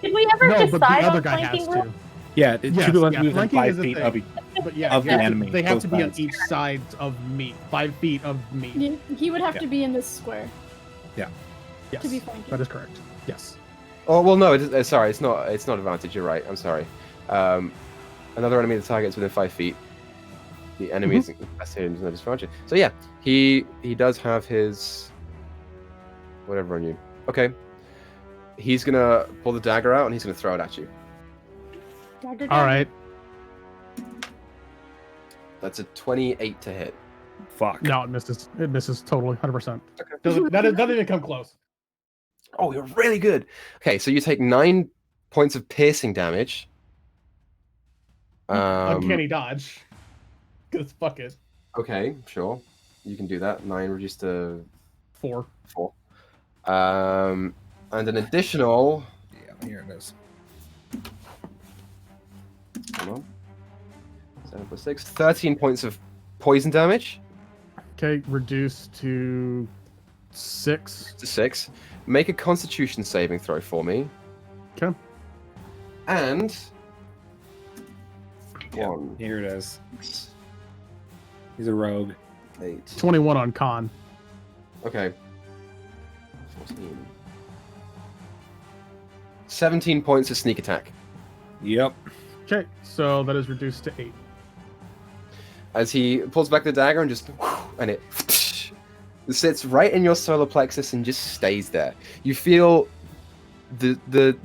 Did we ever No, but the decide other on guy has flanking rule? to. Yeah, Yes, two people have to yeah, be within flanking 5 is a feet thing. of each. But yeah, Of you the have to- enemy, they have both to be on sides. each side of me. 5 feet of me. He would have Yeah. to be in this square Yes, to be flanking. that is correct. Yes. Oh well, no. Sorry, it's not. It's not advantage. You're right. I'm sorry. Another enemy that targets within 5 feet. The enemy is incapacitated and does not disadvantage. So yeah, he does have his whatever on you. Okay. He's gonna pull the dagger out and he's gonna throw it at you. Dagger All down. right. That's a 28 to hit. Fuck. No, it misses. It misses totally, 100%. Okay. Doesn't even come close. Oh, you're really good. Okay, so you take 9 points of piercing damage. Uncanny dodge. Because fuck it. Okay, sure. You can do that. 9 reduced to 4. 4. And an additional. Yeah, here it is. Hold on. 7 plus 6. 13 points of poison damage. Okay, reduced to 6. To 6. Make a constitution saving throw for me. Okay. And. Yeah, 1, here it is. He's a rogue. 8. 21 on con. Okay. 14. 17 points of sneak attack. Yep. Okay, so that is reduced to 8. As he pulls back the dagger and just. And it sits right in your solar plexus and just stays there. You feel the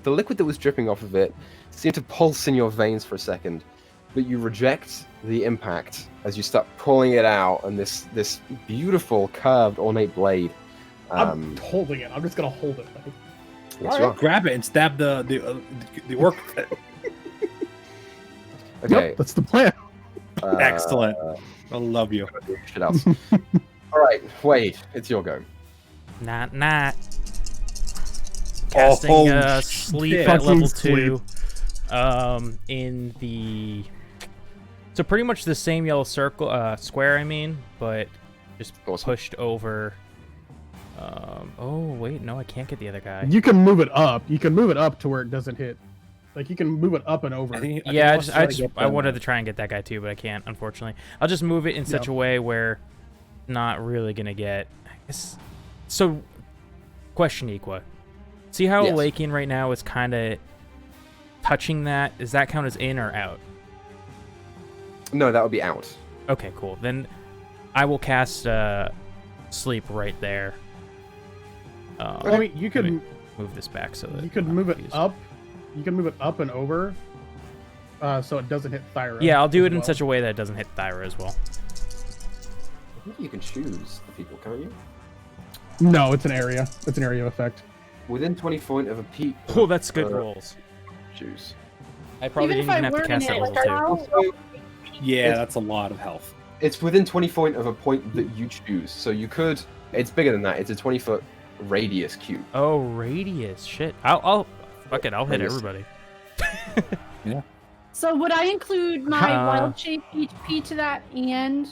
liquid that was dripping off of it seem to pulse in your veins for a second, but you reject the impact as you start pulling it out, and this beautiful curved ornate blade. I'm holding it. I'm just gonna hold it. Yes, you are. Grab it and stab the orc with it. Okay. Yep, that's the plan. Excellent. I love you. Shit else. All right, Wade, it's your go. Not. Casting holy sleep shit. at level Fucking 2. In the so pretty much the same yellow circle square. I mean, but just Awesome. pushed over. Oh wait, no, I can't get the other guy. You can move it up. You can move it up to where it doesn't hit. Like you can move it up and over. Yeah, I wanted to try and get that guy too, but I can't, unfortunately. I'll just move it in such a way where not really gonna get. I guess. So, question, Equa. See how Yes. Lakian right now is kind of touching that? Does that count as in or out? No, that would be out. Okay, cool. Then I will cast sleep right there. I mean, you let me can move this back so that you can I'm not move it confused. up. You can move it up and over, so it doesn't hit Thyra. Yeah, I'll do as it in well. such a way that it doesn't hit Thyra as well. I think you can choose the people, can't you? No, it's an area. It's an area effect. Within 20 feet of a peak. Oh, that's good rolls. Choose. I probably Even didn't if even I have to weren't cast in that it, level 2. Also, Yeah, that's a lot of health. it's within 20 feet of a point that you choose. So you could. It's bigger than that. It's a 20-foot radius cube. Oh, radius. Shit. I'll fuck it. I'll hit Radius. everybody. So would I include my Uh, wild shape HP to that and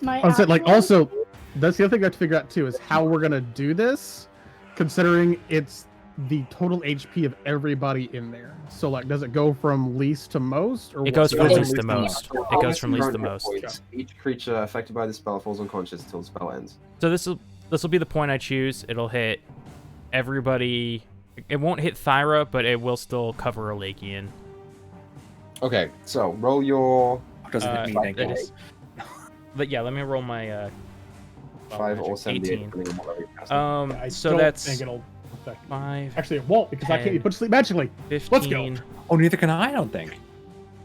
my? I said, like, actual? also, that's the other thing I have to figure out too is how we're gonna do this, considering it's the total HP of everybody in there. So, like, does it go from least to most, or It goes what's from the- least to most. It goes from least to most. Each creature affected by the spell falls unconscious until the spell ends. So this will be the point I choose. It'll hit everybody. It won't hit Thyra, but it will still cover a Lakian. Okay, so roll your Doesn't it mean that is- But yeah, let me roll my 5 or 78, 18. depending on what level you're casting. I so don't that's think it'll affect me. 5, Actually, it won't because I can't 10, be put to sleep magically. 15. Oh, neither can I don't think.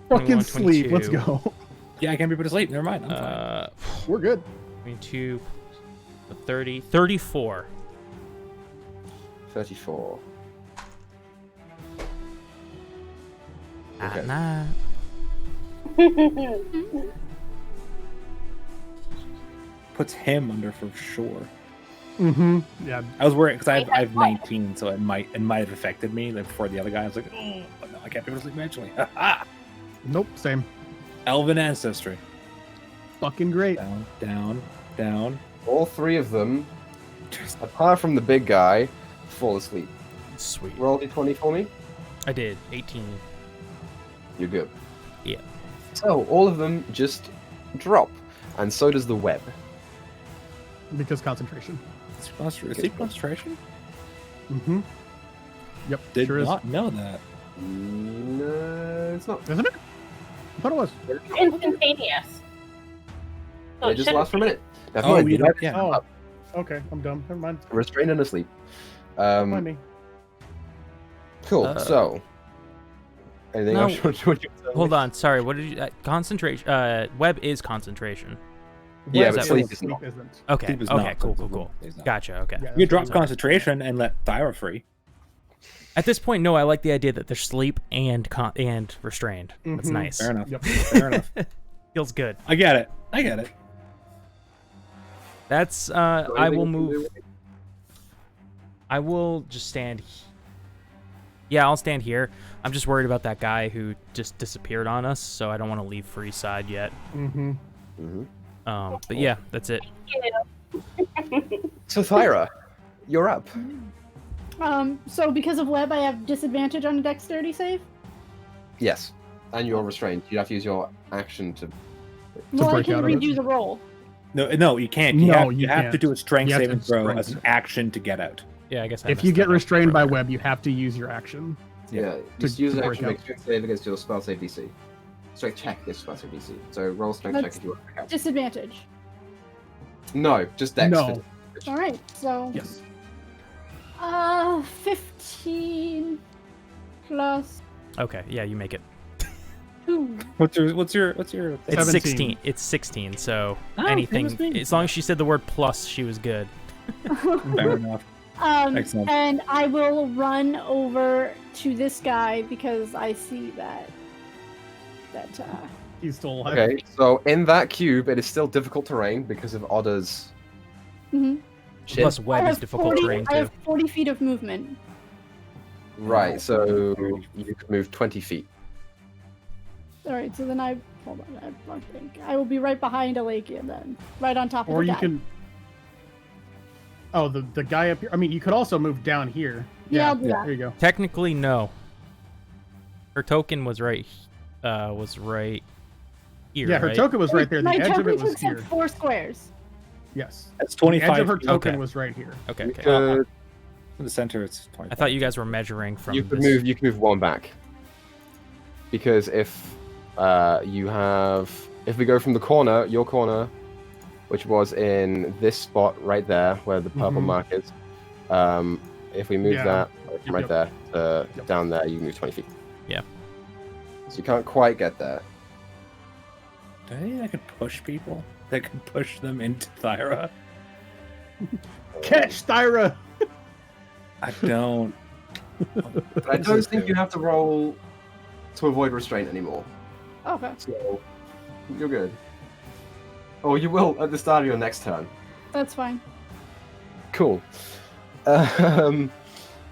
Fucking 21, sleep. Let's 22. go. Yeah, I can't be put to sleep. Never mind. I'm fine. We're good. 22, 30, 34. 34. Ah, Okay. nah. Puts him under for sure. Mm-hmm. Yeah. I was worried because I have 19, so it might have affected me. Like before the other guy, I was like, oh, but no, I can't be able to sleep naturally. Nope. Same. Elven ancestry. Fucking great. Down, down, down. All 3 of them, apart from the big guy, fall asleep. Sweet. Roll d20 for me. I did. 18. You're good. Yeah. So all of them just drop, and so does the web. Because concentration. Sleep concentration? Mm-hmm. Yep. Did sure not know that. No, it's not. is. Isn't it? I thought it was. Instantaneous. So It it just shouldn't lasts for a be. minute. Never Oh, mind, you the don't- web is yeah. Oh. up, Okay. I'm dumb. Never mind. restrained and asleep. Mind me. Cool. So, anything No. else? you want to tell Hold me? on. Sorry. What did you? Concentration. Web is concentration. Yeah, but Web sleep is- is not. isn't. Okay. Sleep is Okay. not Cool. Cool. sensible. Cool. It's not. Gotcha. Okay. Yeah, You drop that's- concentration and let Thyra free. At this point, no. I like the idea that there's sleep and and restrained. That's Mhm. nice. Fair enough. Yep. Fair enough. Feels good. I get it. I get it. That's. So I anything will you can move. I will just stand. Yeah, I'll stand here. I'm just worried about that guy who just disappeared on us, so I don't want to leave free side yet. Mm-hmm. do? But yeah, that's it. So Thyra, you're up. So because of web, I have disadvantage on a dexterity save. Yes, and you're restrained. You have to use your action to. Well, I break can out of it? redo the roll. No, you can't. You No, have, you you have to can't. do a strength You have to saving throw strength. as an action to get out. Yeah, I guess. I If messed you that get up restrained by earlier. web, you have to use your action. Yeah, To- just use to an break action to out. make strength save against your spell save DC. Strength check against spell save DC. So roll strength check That's- if you want to break out. Disadvantage. No, just dex. No. All right. So. Yes. 15 plus Okay, yeah, you make it. 2. What's your It's 17. 16. It's 16. So Oh, anything, same as me. as long as she said the word plus, she was good. Fair enough. Excellent. And I will run over to this guy because I see that that. He's still alive. Okay, so in that cube, it is still difficult terrain because of Otter's Mm-hmm. shit. Plus, web is difficult terrain I too. have 40 feet of movement. Right, so you could move 20 feet. All right, so then hold on. I think I will be right behind Alakia then, right on top of Or the you guy. can. Oh, the guy up here. I mean, you could also move down here. Yeah, I'll do There that. you go. Technically, no. Her token was right here. Yeah, her right? token was right there. The My edge of token it was looks like here. 4 squares. Yes. That's The 25. edge of her feet. token Okay. was right here. Okay. You Okay. could, In the center, it's 25. I thought you guys were measuring from. you could this. move. You can move one back. Because if if we go from the corner, your corner, which was in this spot right there, where the purple Mhm. mark is, if we move Yeah. that from right Yep. there to Yep. down there, you move 20 feet. Yeah. So you can't quite get there. Do I think I could push people? That could push them into Thyra? Catch, Thyra! I don't. But I don't think you have to roll to avoid restraint anymore. Okay, So you're good. Oh, you will at the start of your next turn. that's fine. Cool. All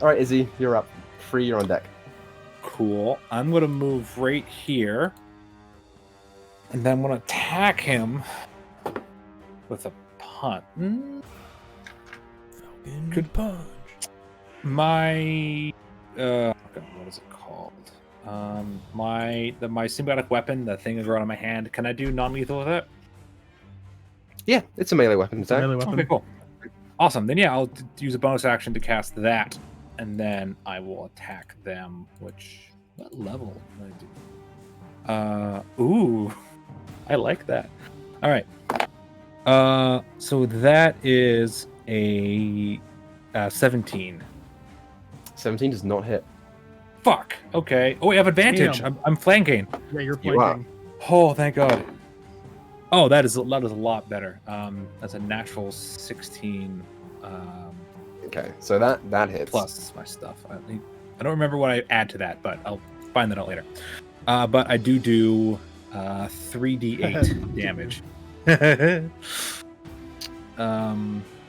right, Izzy, you're up. Free, you're on deck. Cool. I'm gonna move right here, and then I'm gonna attack him with a punt. Good punch. My what is it called? My symbiotic weapon, the thing is right on my hand. Can I do non-lethal with it? Yeah, it's a melee weapon attack. Melee weapon. Okay, cool. Awesome. Then yeah, I'll use a bonus action to cast that, and then I will attack them. What level can I do? Ooh, I like that. All right. So that is a 17. 17 does not hit. Fuck. Okay. Oh, I have advantage. Damn. I'm flanking. Yeah, you're You are. flanking. Oh, thank God. Oh, that is a lot better. That's a natural 16 Okay, so that hits. plus my stuff. I don't remember what I add to that, but I'll find that out later. But I do 3d8 damage.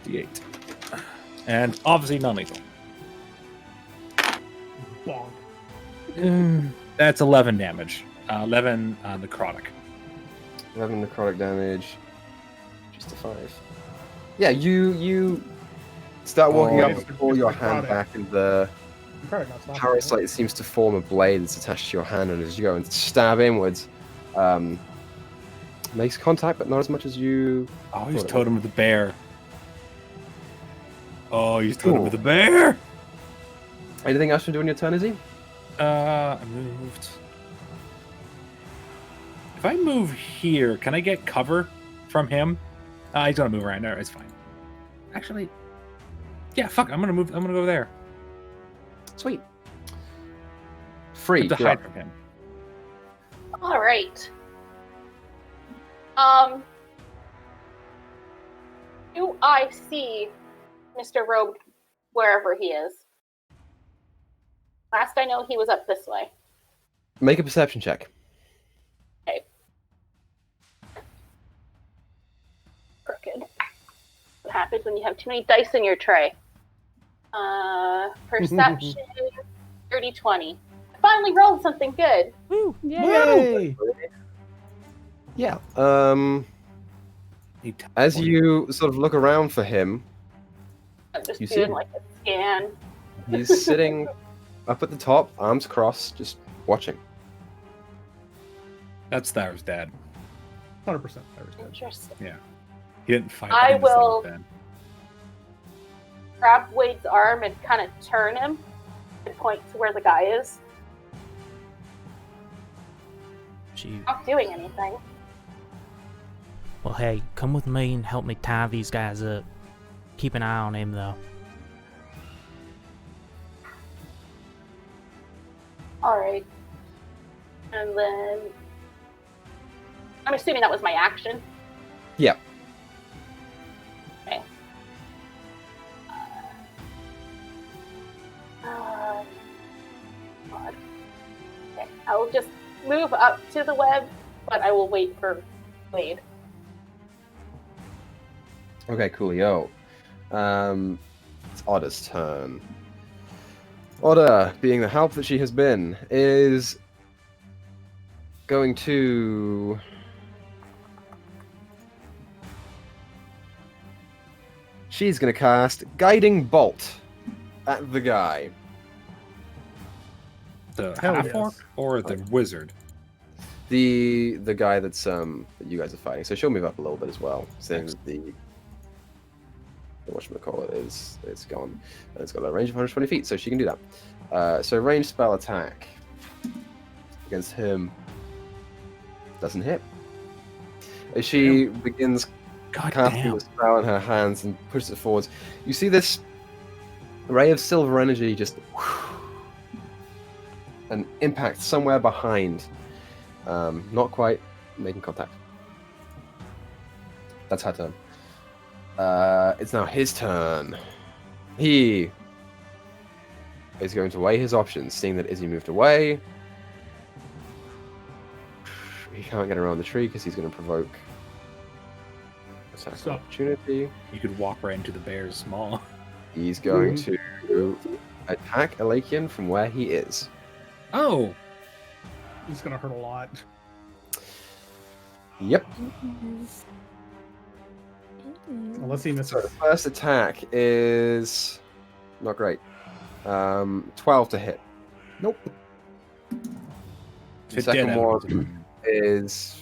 D8, and obviously non-lethal. Bonk. That's 11 damage. 11 necrotic. 11 necrotic damage. Just a 5. Yeah, you start walking Oh, up it's- and pull it's your necrotic. hand back, and the Probably not stopping, parasite seems to form a blade that's attached to your hand, and as you go and stab inwards, makes contact, but not as much as you. Oh, he's Thought it totem with the bear. Oh, he's totem Cool. with the bear. Anything else to do on your turn, Izzy? I moved. If I move here, can I get cover from him? He's gonna move around there. It's fine. Actually, yeah. Fuck. I'm gonna move. I'm gonna go there. Sweet. Free. To you're hide up. from him. All right. Do I see Mr. Rogue wherever he is? Last I know, he was up this way. Make a perception check. Okay. Crooked. What happens when you have too many dice in your tray? Perception, 30-20. I finally rolled something good. Woo! Yay! Yeah. He As teleported. you sort of look around for him, I'm just You see doing him? like a scan. he's sitting up at the top, arms crossed, just watching. That's Thyra's dad. 100%. Thyra's dead. Interesting. He didn't fight. I him, so will- then- Grab Wade's arm and kind of turn him and point to where the guy is. She. Not doing anything. Well, hey, come with me and help me tie these guys up. Keep an eye on him, though. Alright. And then... I'm assuming that was my action. Yeah. Okay. God. Okay, I'll just move up to the web, but I will wait for Wade. Okay, coolio. It's Odda's turn. Odda, being the help that she has been, is going to... She's going to cast Guiding Bolt at the guy. The Hell half yes. orc or the wizard? The guy that's that you guys are fighting. So she'll move up a little bit as well, seeing that the whatchamacallit is it's gone. And it's got a range of 120 feet, so she can do that. So range spell attack against him doesn't hit. As she begins God casting damn. the spell in her hands and pushes it forwards, you see this ray of silver energy just and impact somewhere behind. Not quite making contact. That's her turn. It's now his turn. He is going to weigh his options, seeing that Izzy moved away. He can't get around the tree because he's going to provoke attack of Stop. opportunity. You could walk right into the bear's maw. He's going to attack Elakian from where he is. Oh! It's gonna hurt a lot. Yep. Unless he misses. So the first attack is not great. 12 to hit. Nope. The To second dead one end. is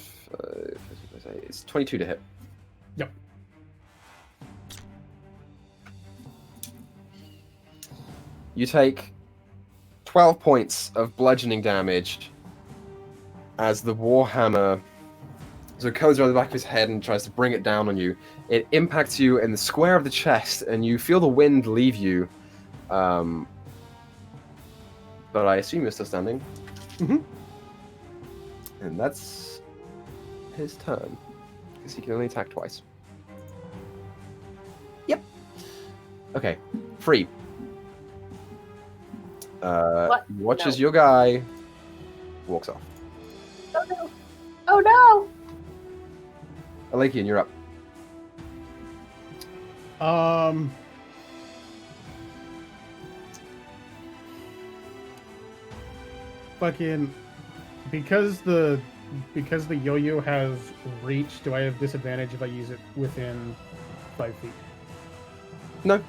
it's 22 to hit. Yep. You take 12 points of bludgeoning damage as the warhammer so comes around the back of his head and tries to bring it down on you. It impacts you in the square of the chest, and you feel the wind leave you. But I assume you're still standing. Mhm. And that's his turn, because he can only attack twice. Yep. Okay, free. What? Watches No. your guy, walks off. Oh no! Oh no! Elakian, you're up. Fucking because the yo-yo has reach, do I have disadvantage if I use it within 5 feet? No.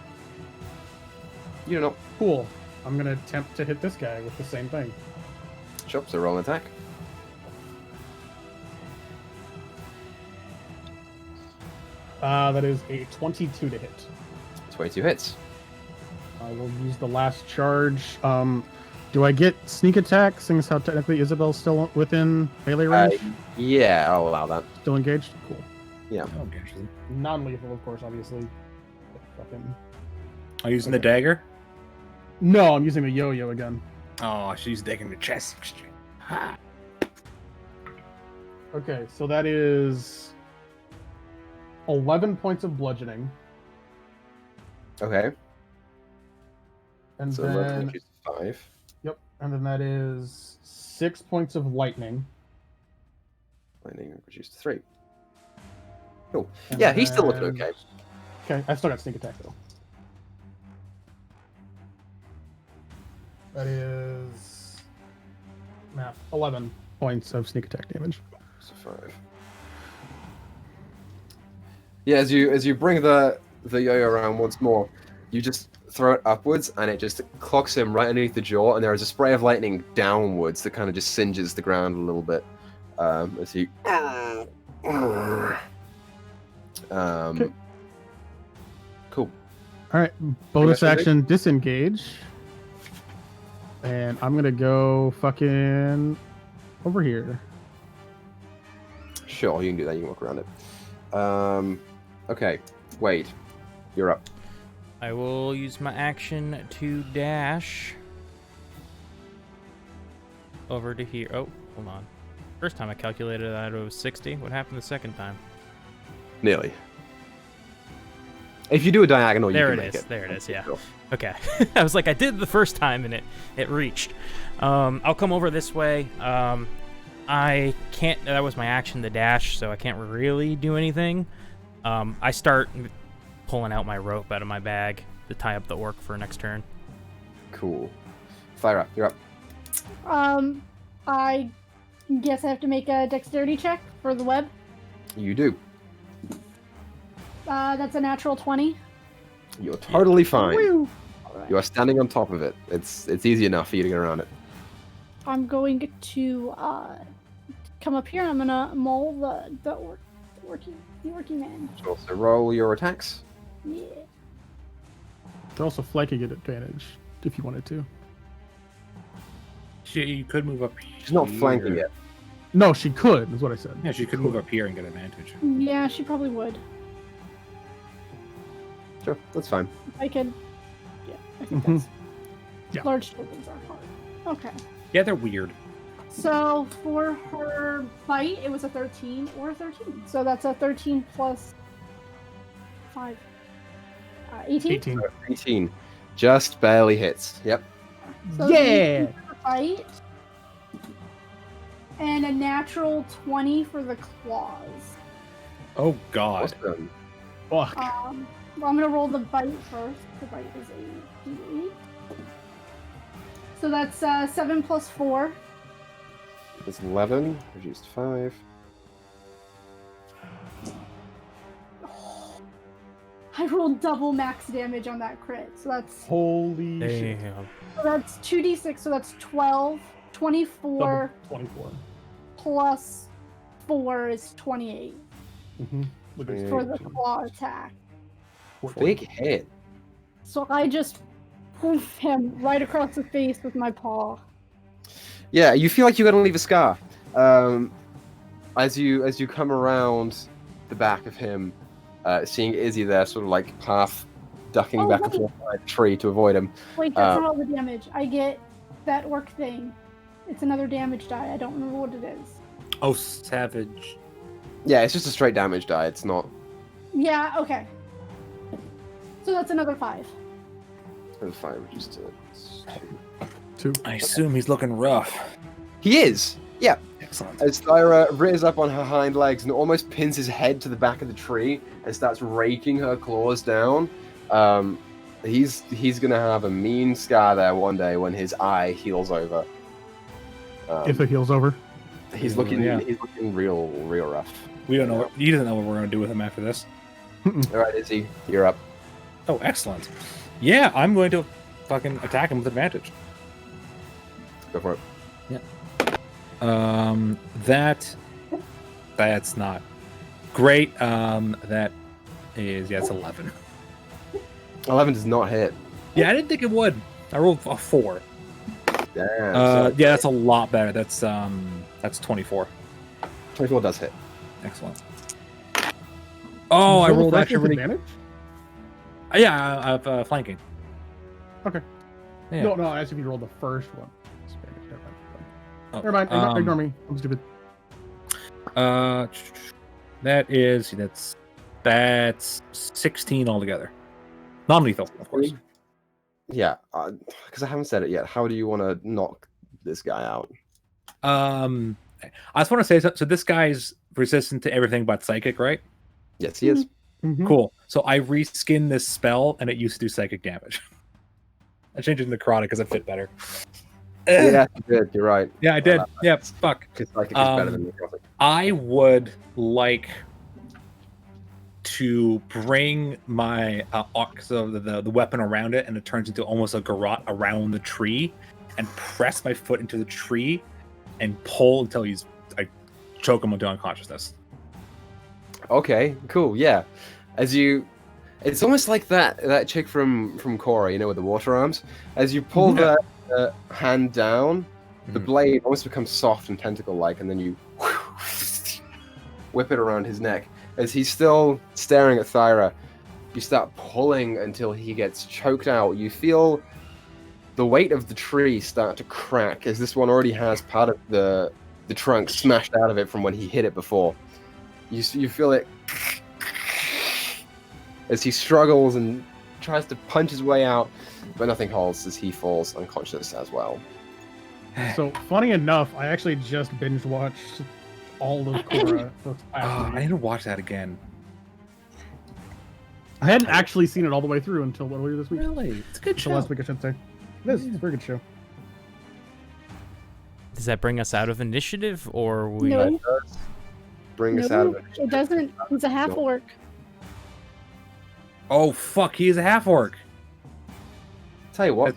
You don't know. Cool. I'm gonna attempt to hit this guy with the same thing. Sure, so roll an attack. That is a 22 to hit. 22 hits. I will use the last charge. Do I get sneak attack, seeing as how technically Isabel's still within melee range? Yeah, I'll allow that. Still engaged? Cool. Yeah. Oh, interesting. Non-lethal, of course, obviously. Fucking... Are you using the dagger? No, I'm using the yo-yo again. Oh, she's digging the chest. Ha. Okay, so that is 11 points of bludgeoning. Okay. And So 11 then... reduces to 5. Yep, and then that is 6 points of lightning. Lightning reduced to 3. Cool. And Yeah, he's still looking then- okay. Okay, I still got sneak attack though. That is 11 points of sneak attack damage. So 5. Yeah, as you bring the yo-yo around once more, you just throw it upwards, and it just clocks him right underneath the jaw, and there is a spray of lightning downwards that kind of just singes the ground a little bit. As he... Okay. Cool. Alright, bonus Disengage? action disengage. And I'm gonna go fucking over here. Sure, you can do that. You can walk around it. Okay. Wade, you're up. I will use my action to dash over to here. Oh, hold on. First time I calculated that it was 60. What happened the second time? Nearly. If you do a diagonal, you There can it make is. it. There it is. Yeah. Sure. Okay. I was like, I did it the first time and it reached. I'll come over this way. I can't. That was my action to dash, so I can't really do anything. I start pulling out my rope out of my bag to tie up the orc for next turn. Cool. Thyra, you're up. I guess I have to make a dexterity check for the web. You do. That's a natural 20. You're totally fine. Woo! You are standing on top of it. It's easy enough for you to get around it. I'm going to come up here. I'm gonna maul the orky man. So roll your attacks. Yeah. They're also flanking at advantage if you wanted to. She could move up. She's not here. flanking it. No, she could, is what I said. Yeah, she could move up here and get advantage. Yeah, she probably would. Sure, that's fine. I could. Yeah, I think Mhm. that's. Yeah. Large tokens are hard. Okay. Yeah, they're weird. So for her bite, it was a 13 or a 13. So that's a 13 plus 5. 18? 18. 18. Just barely hits. Yep. So Yeah! 18 for the bite. And a natural 20 for the claws. Oh God. Awesome. Fuck. Well, I'm going to roll the bite first. The bite is a d8. So that's 7 plus 4. It's 11. Reduced 5. I rolled double max damage on that crit. So that's Holy shit. Damn. So that's 2d6, so that's 12. 24 Double 24. plus 4 is 28 Mm-hmm. Look at for the claw attack. Big hit. So I just poof him right across the face with my paw. Yeah, you feel like you're gonna leave a scar. As you come around the back of him, seeing Izzy there, sort of like half ducking Oh, back and wait. forth behind a tree to avoid him. Wait, that's not all the damage. I get that orc thing. It's another damage die. I don't remember what it is. Oh, savage. Yeah, it's just a straight damage die. It's not. Yeah, okay. So that's another 5. It's fine. Just 2. I assume he's looking rough. He is. Yeah. Excellent. As Thyra rears up on her hind legs and almost pins his head to the back of the tree and starts raking her claws down, he's gonna have a mean scar there one day when his eye heals over. If it heals over. He's looking Yeah. he's looking real rough. We don't know. He doesn't know what we're gonna do with him after this. All right, Izzy, you're up. Oh, excellent. Yeah, I'm going to fucking attack him with advantage. Go for it. That's not great. That is, yeah, it's 11. 11 does not hit. Yeah, I didn't think it would. I rolled a 4. Damn. Yeah, that's a lot better. That's 24. 24 does hit. Excellent. Oh, I rolled actually really. advantage? Yeah, I have flanking. Okay. Yeah. No, I asked if you rolled the first one. Oh, Never mind. Ignore me. I'm stupid. That's 16 altogether. Non-lethal, of course. Yeah, because I haven't said it yet. How do you want to knock this guy out? I just want to say so this guy's resistant to everything but psychic, right? Yes, he is. Mhm. Cool. So I reskinned this spell, and it used to do psychic damage. I changed it to necrotic because it fit better. Yeah, you did. You're right. Yeah, I did. Yeah, fuck. Because psychic is better than necrotic. I would like to bring my so the weapon around it, and it turns into almost a garrote around the tree, and press my foot into the tree, and pull until I choke him into unconsciousness. Okay, cool. Yeah, it's almost like that chick from Korra, you know, with the water arms. As you pull the hand down, the blade almost becomes soft and tentacle-like, and then you whip it around his neck. As he's still staring at Thyra, you start pulling until he gets choked out. You feel the weight of the tree start to crack, as this one already has part of the trunk smashed out of it from when he hit it before. You feel it as he struggles and tries to punch his way out, but nothing holds as he falls unconscious as well. So, funny enough, I actually just binge watched all of Korra. I need to watch that again. I hadn't actually seen it all the way through until earlier this week. Really? It's a good Until last week, I should say. It is. It's a very good show. Does that bring us out of initiative, or we? No. Bring us out of it. It doesn't. He's a half orc. Oh, fuck, he is a half-orc. Tell you what.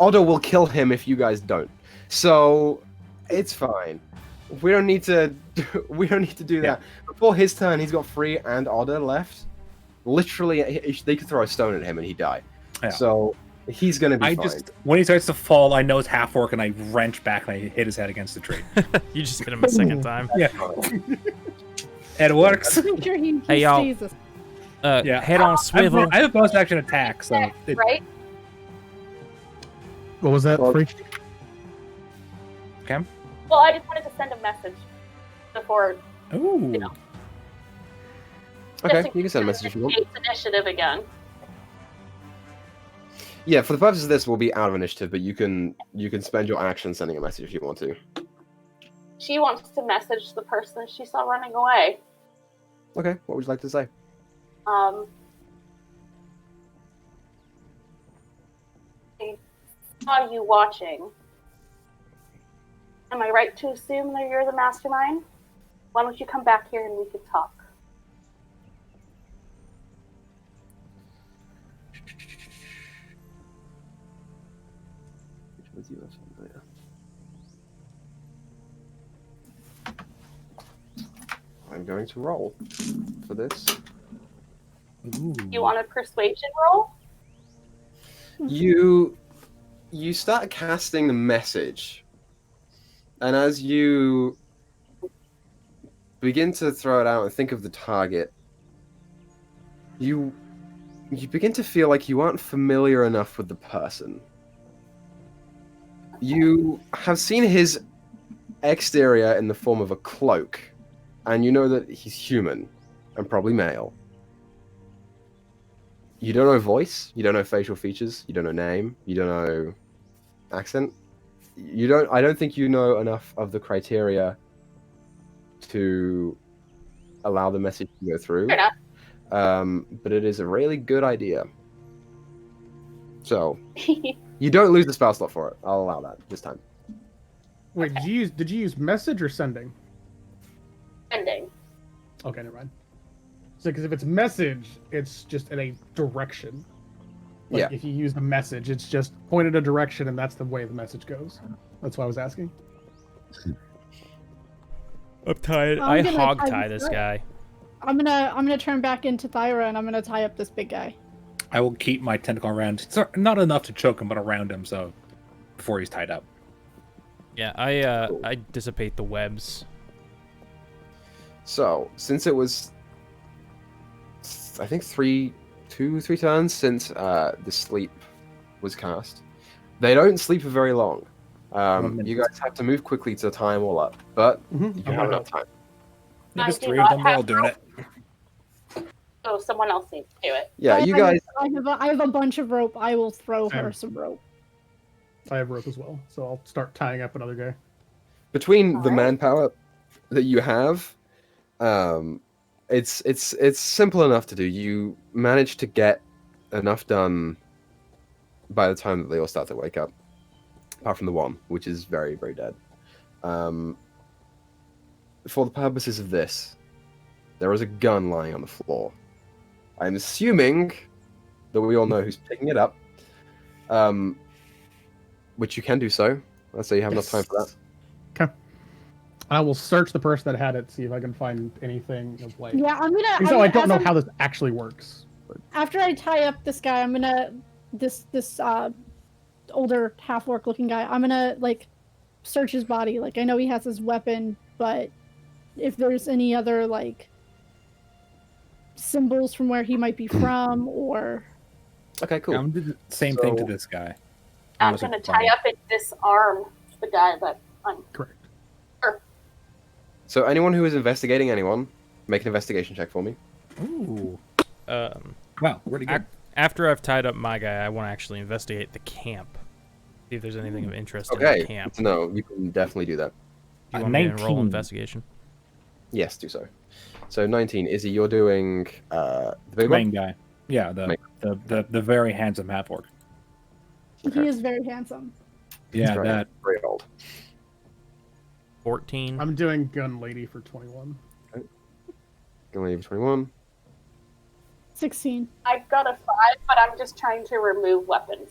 Otto will kill him if you guys don't. So, it's fine. We don't need to do that. Before his turn, he's got Free and Otter left. Literally, they could throw a stone at him and he'd die. Yeah. So, he's going to be fine. When he starts to fall, I know it's half-orc, and I wrench back and I hit his head against the tree. You just hit him a second time. Yeah. It works. I'm sure he Hey, y'all. stays us. Yeah. Head on swivel. I have a bonus action attack, so... Right? What was that, Free? Chem? Well, I just wanted to send a message before. Ooh. You know. Okay, just you can send a message if you want. It's initiative again. Yeah, for the purpose of this, we'll be out of initiative, but you can spend your action sending a message if you want to. She wants to message the person she saw running away. Okay, what would you like to say? I saw you watching. Am I right to assume that you're the mastermind? Why don't you come back here and we could talk? I'm going to roll for this. Ooh. You want a persuasion roll? You start casting the message, and as you begin to throw it out and think of the target, you begin to feel like you aren't familiar enough with the person. You have seen his exterior in the form of a cloak, and you know that he's human and probably male. You don't know voice, you don't know facial features, you don't know name, you don't know accent. I don't think you know enough of the criteria to allow the message to go through. Fair enough. But it is a really good idea. So, you don't lose the spell slot for it. I'll allow that this time. Wait, did you use message or sending? Ending. Okay, never mind. So, because if it's message, it's just in a direction. Like, Yeah. if you use the message, it's just pointed a direction, and that's the way the message goes. That's why I was asking. I'm tired. I'm I gonna hog tie tie this this up. guy. I'm gonna turn back into Thyra and I'm gonna tie up this big guy. I will keep my tentacle around. It's not enough to choke him, but around him, so before he's tied up. Yeah, I dissipate the webs. So, since it was, I think 3 turns since the sleep was cast, they don't sleep for very long. You guys have to move quickly to tie them all up, but you have enough time. There's I do 3 of not them. They're all have doing it. So someone else needs to do it. Yeah, you guys. I have a bunch of rope. I will throw her Same. some rope. I have rope as well, so I'll start tying up another guy. Between the Alright. manpower that you have, it's simple enough to do. You manage to get enough done by the time that they all start to wake up, apart from the one, which is very, very dead. For the purposes of this, there is a gun lying on the floor. I'm assuming that we all know who's picking it up, which you can do so. Let's say you have enough time for that. Okay. I will search the person that had it, see if I can find anything of like. Yeah, I'm gonna. So I don't as know I'm- how this actually works. But After I tie up this guy, I'm gonna this older half orc looking guy. I'm gonna like search his body. Like I know he has his weapon, but if there's any other like symbols from where he might be from, or Okay, cool. I'm doing the same thing to So- this guy. I'm Unless going to it's tie funny. up and disarm the guy that I'm. correct. So anyone who is investigating anyone, make an investigation check for me. Ooh. Um, Wow, really good. after I've tied up my guy, I want to actually investigate the camp. See if there's anything of interest in Okay, the camp. no, you can definitely do that. Do you want me to roll 19. investigation? Yes, do so. So 19, Izzy, you're doing the big Main one? guy. Yeah, the very handsome half orc. Okay. He is very handsome. Yeah, That's right. that. Very old. 14. I'm doing gun lady for 21. Gonna leave 21. 16. I've got a 5, but I'm just trying to remove weapons.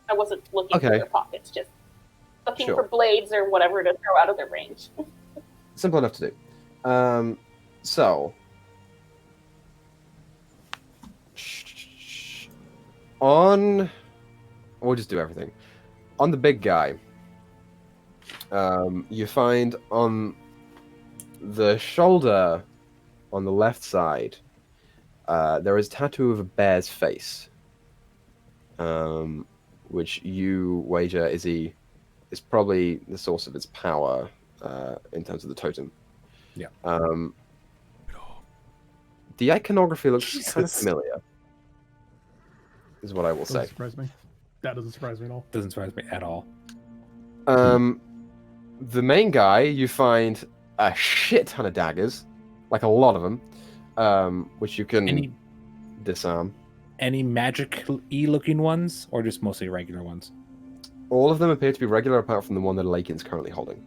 I wasn't looking for Okay. their pockets, just looking Sure. for blades or whatever to throw out of their range. Simple enough to do. So on, we'll just do everything. On the big guy, you find on the shoulder on the left side, there is a tattoo of a bear's face, which you wager is probably the source of its power in terms of the totem. Yeah. The iconography looks kind of Jesus. familiar, is what I will Doesn't say. surprise me. That doesn't surprise me at all. Doesn't surprise me at all. The main guy, you find a shit ton of daggers, like a lot of them, which you can Any disarm. any magic-y looking ones, or just mostly regular ones? All of them appear to be regular, apart from the one that Lakin's currently holding.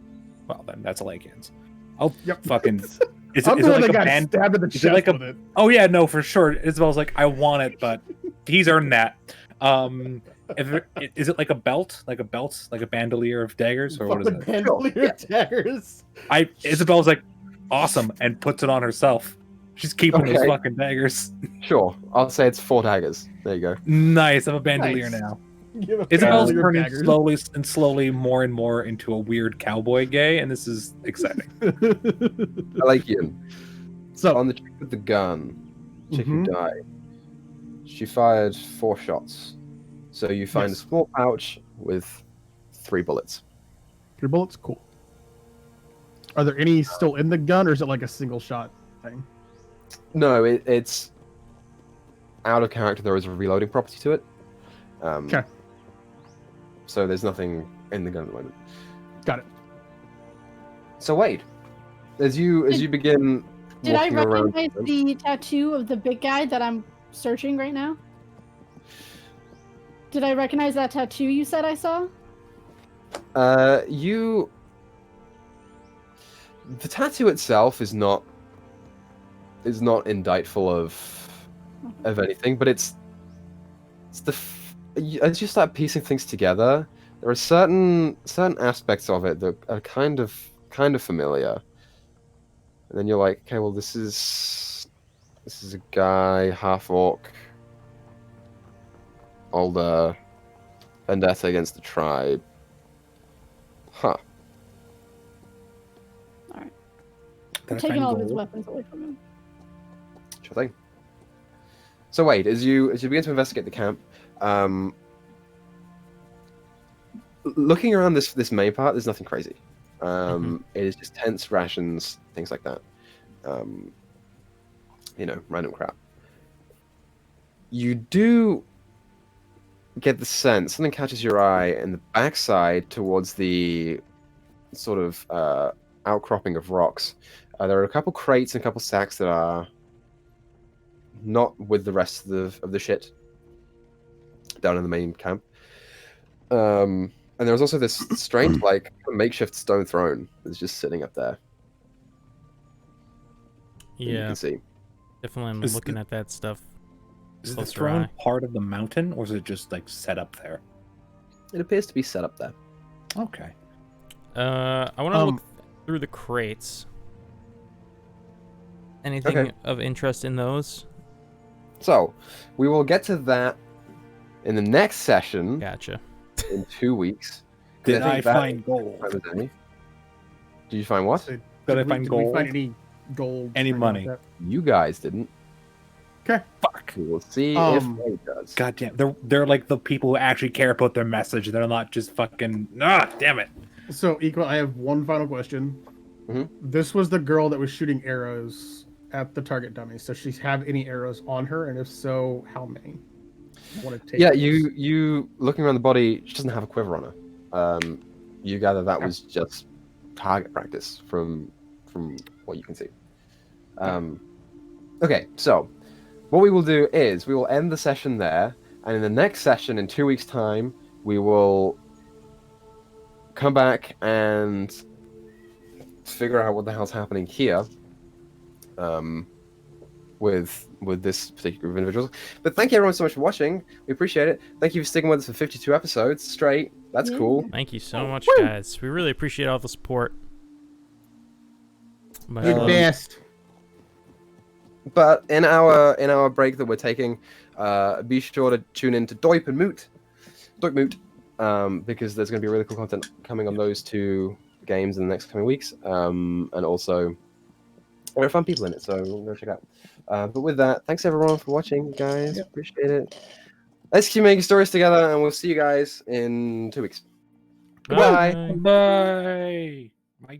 Well, then that's a Lycans. Oh, Yep. fucking. Is I'm it the one like that a got band? stabbed in the is it chest like a- with it. Oh yeah, no, for sure. Isabel's like, I want it, but he's earned that. Is it like a belt, like a bandolier of daggers, or what is Fucking it? bandolier daggers. Isabel's like, awesome, and puts it on herself. She's keeping those Okay. fucking daggers. Sure, I'll say it's 4 daggers. There you go. Nice, I'm a bandolier Nice. now. Give a Isabel's bandolier turning daggers. slowly more and more into a weird cowboy gay, and this is exciting. I like you. So, On the chick with the gun, chick Mhm. who died, she fired 4 shots. So you find Yes. a small pouch with 3 bullets. 3 bullets? Cool. Are there any still in the gun, or is it like a single shot thing? No, it's out of character. There is a reloading property to it. Okay. So there's nothing in the gun at the moment. Got it. So Wade, as you begin Did I walking around, recognize the tattoo of the big guy that I'm searching right now? Did I recognize that tattoo you said I saw? the tattoo itself is not indictful of anything, but it's as you start piecing things together, there are certain aspects of it that are kind of familiar, and then you're like, okay, well, this is a guy, half orc, older, vendetta against the tribe. Huh. Alright. Did I'm I taking find all of his gold? weapons away from him. Sure thing. So Wade, as you begin to investigate the camp, looking around this main part, there's nothing crazy. It is just tents, rations, things like that. Random crap. You do get the sense something catches your eye in the backside towards the sort of outcropping of rocks. There are a couple crates and a couple sacks that are not with the rest of the shit down in the main camp. And there's also this strange, like, makeshift stone throne that's just sitting up there. that you Yeah, can see. definitely. I'm Is looking at that stuff. Is the Closer throne eye. part of the mountain, or is it just like set up there? It appears to be set up there. Okay. I want to look through the crates. Anything Okay. of interest in those? So, we will get to that in the next session Gotcha. in 2 weeks. Did think I that- find gold? Did you find what? So, Did I we- find did we gold? find any gold? Any or anything money? like You guys didn't. Okay. Fuck. We will see Um, if Wade does. God damn. They're like the people who actually care about their message. They're not just fucking. Damn it. that? So, Equa, I have one final question. Mhm. This was the girl that was shooting arrows at the target dummy. So, she have any arrows on her, and if so, how many? want to take. Yeah, those. you looking around the body, she doesn't have a quiver on her. You gather that was just target practice from what you can see. Okay, so what we will do is we will end the session there, and in the next session in 2 weeks' time, we will come back and figure out what the hell's happening here. With this particular group of individuals. But thank you everyone so much for watching. We appreciate it. Thank you for sticking with us for 52 episodes straight. That's cool. Thank you so much, guys. We really appreciate all the support. Much You're the love. best. But in our break that we're taking, be sure to tune in to Doip and Moot, because there's going to be really cool content coming on those two games in the next coming weeks. And also, there are fun people in it, so we'll go check it out. But with that, thanks everyone for watching, guys. Appreciate it. Let's keep making stories together, and we'll see you guys in 2 weeks. Goodbye. Bye. Bye. My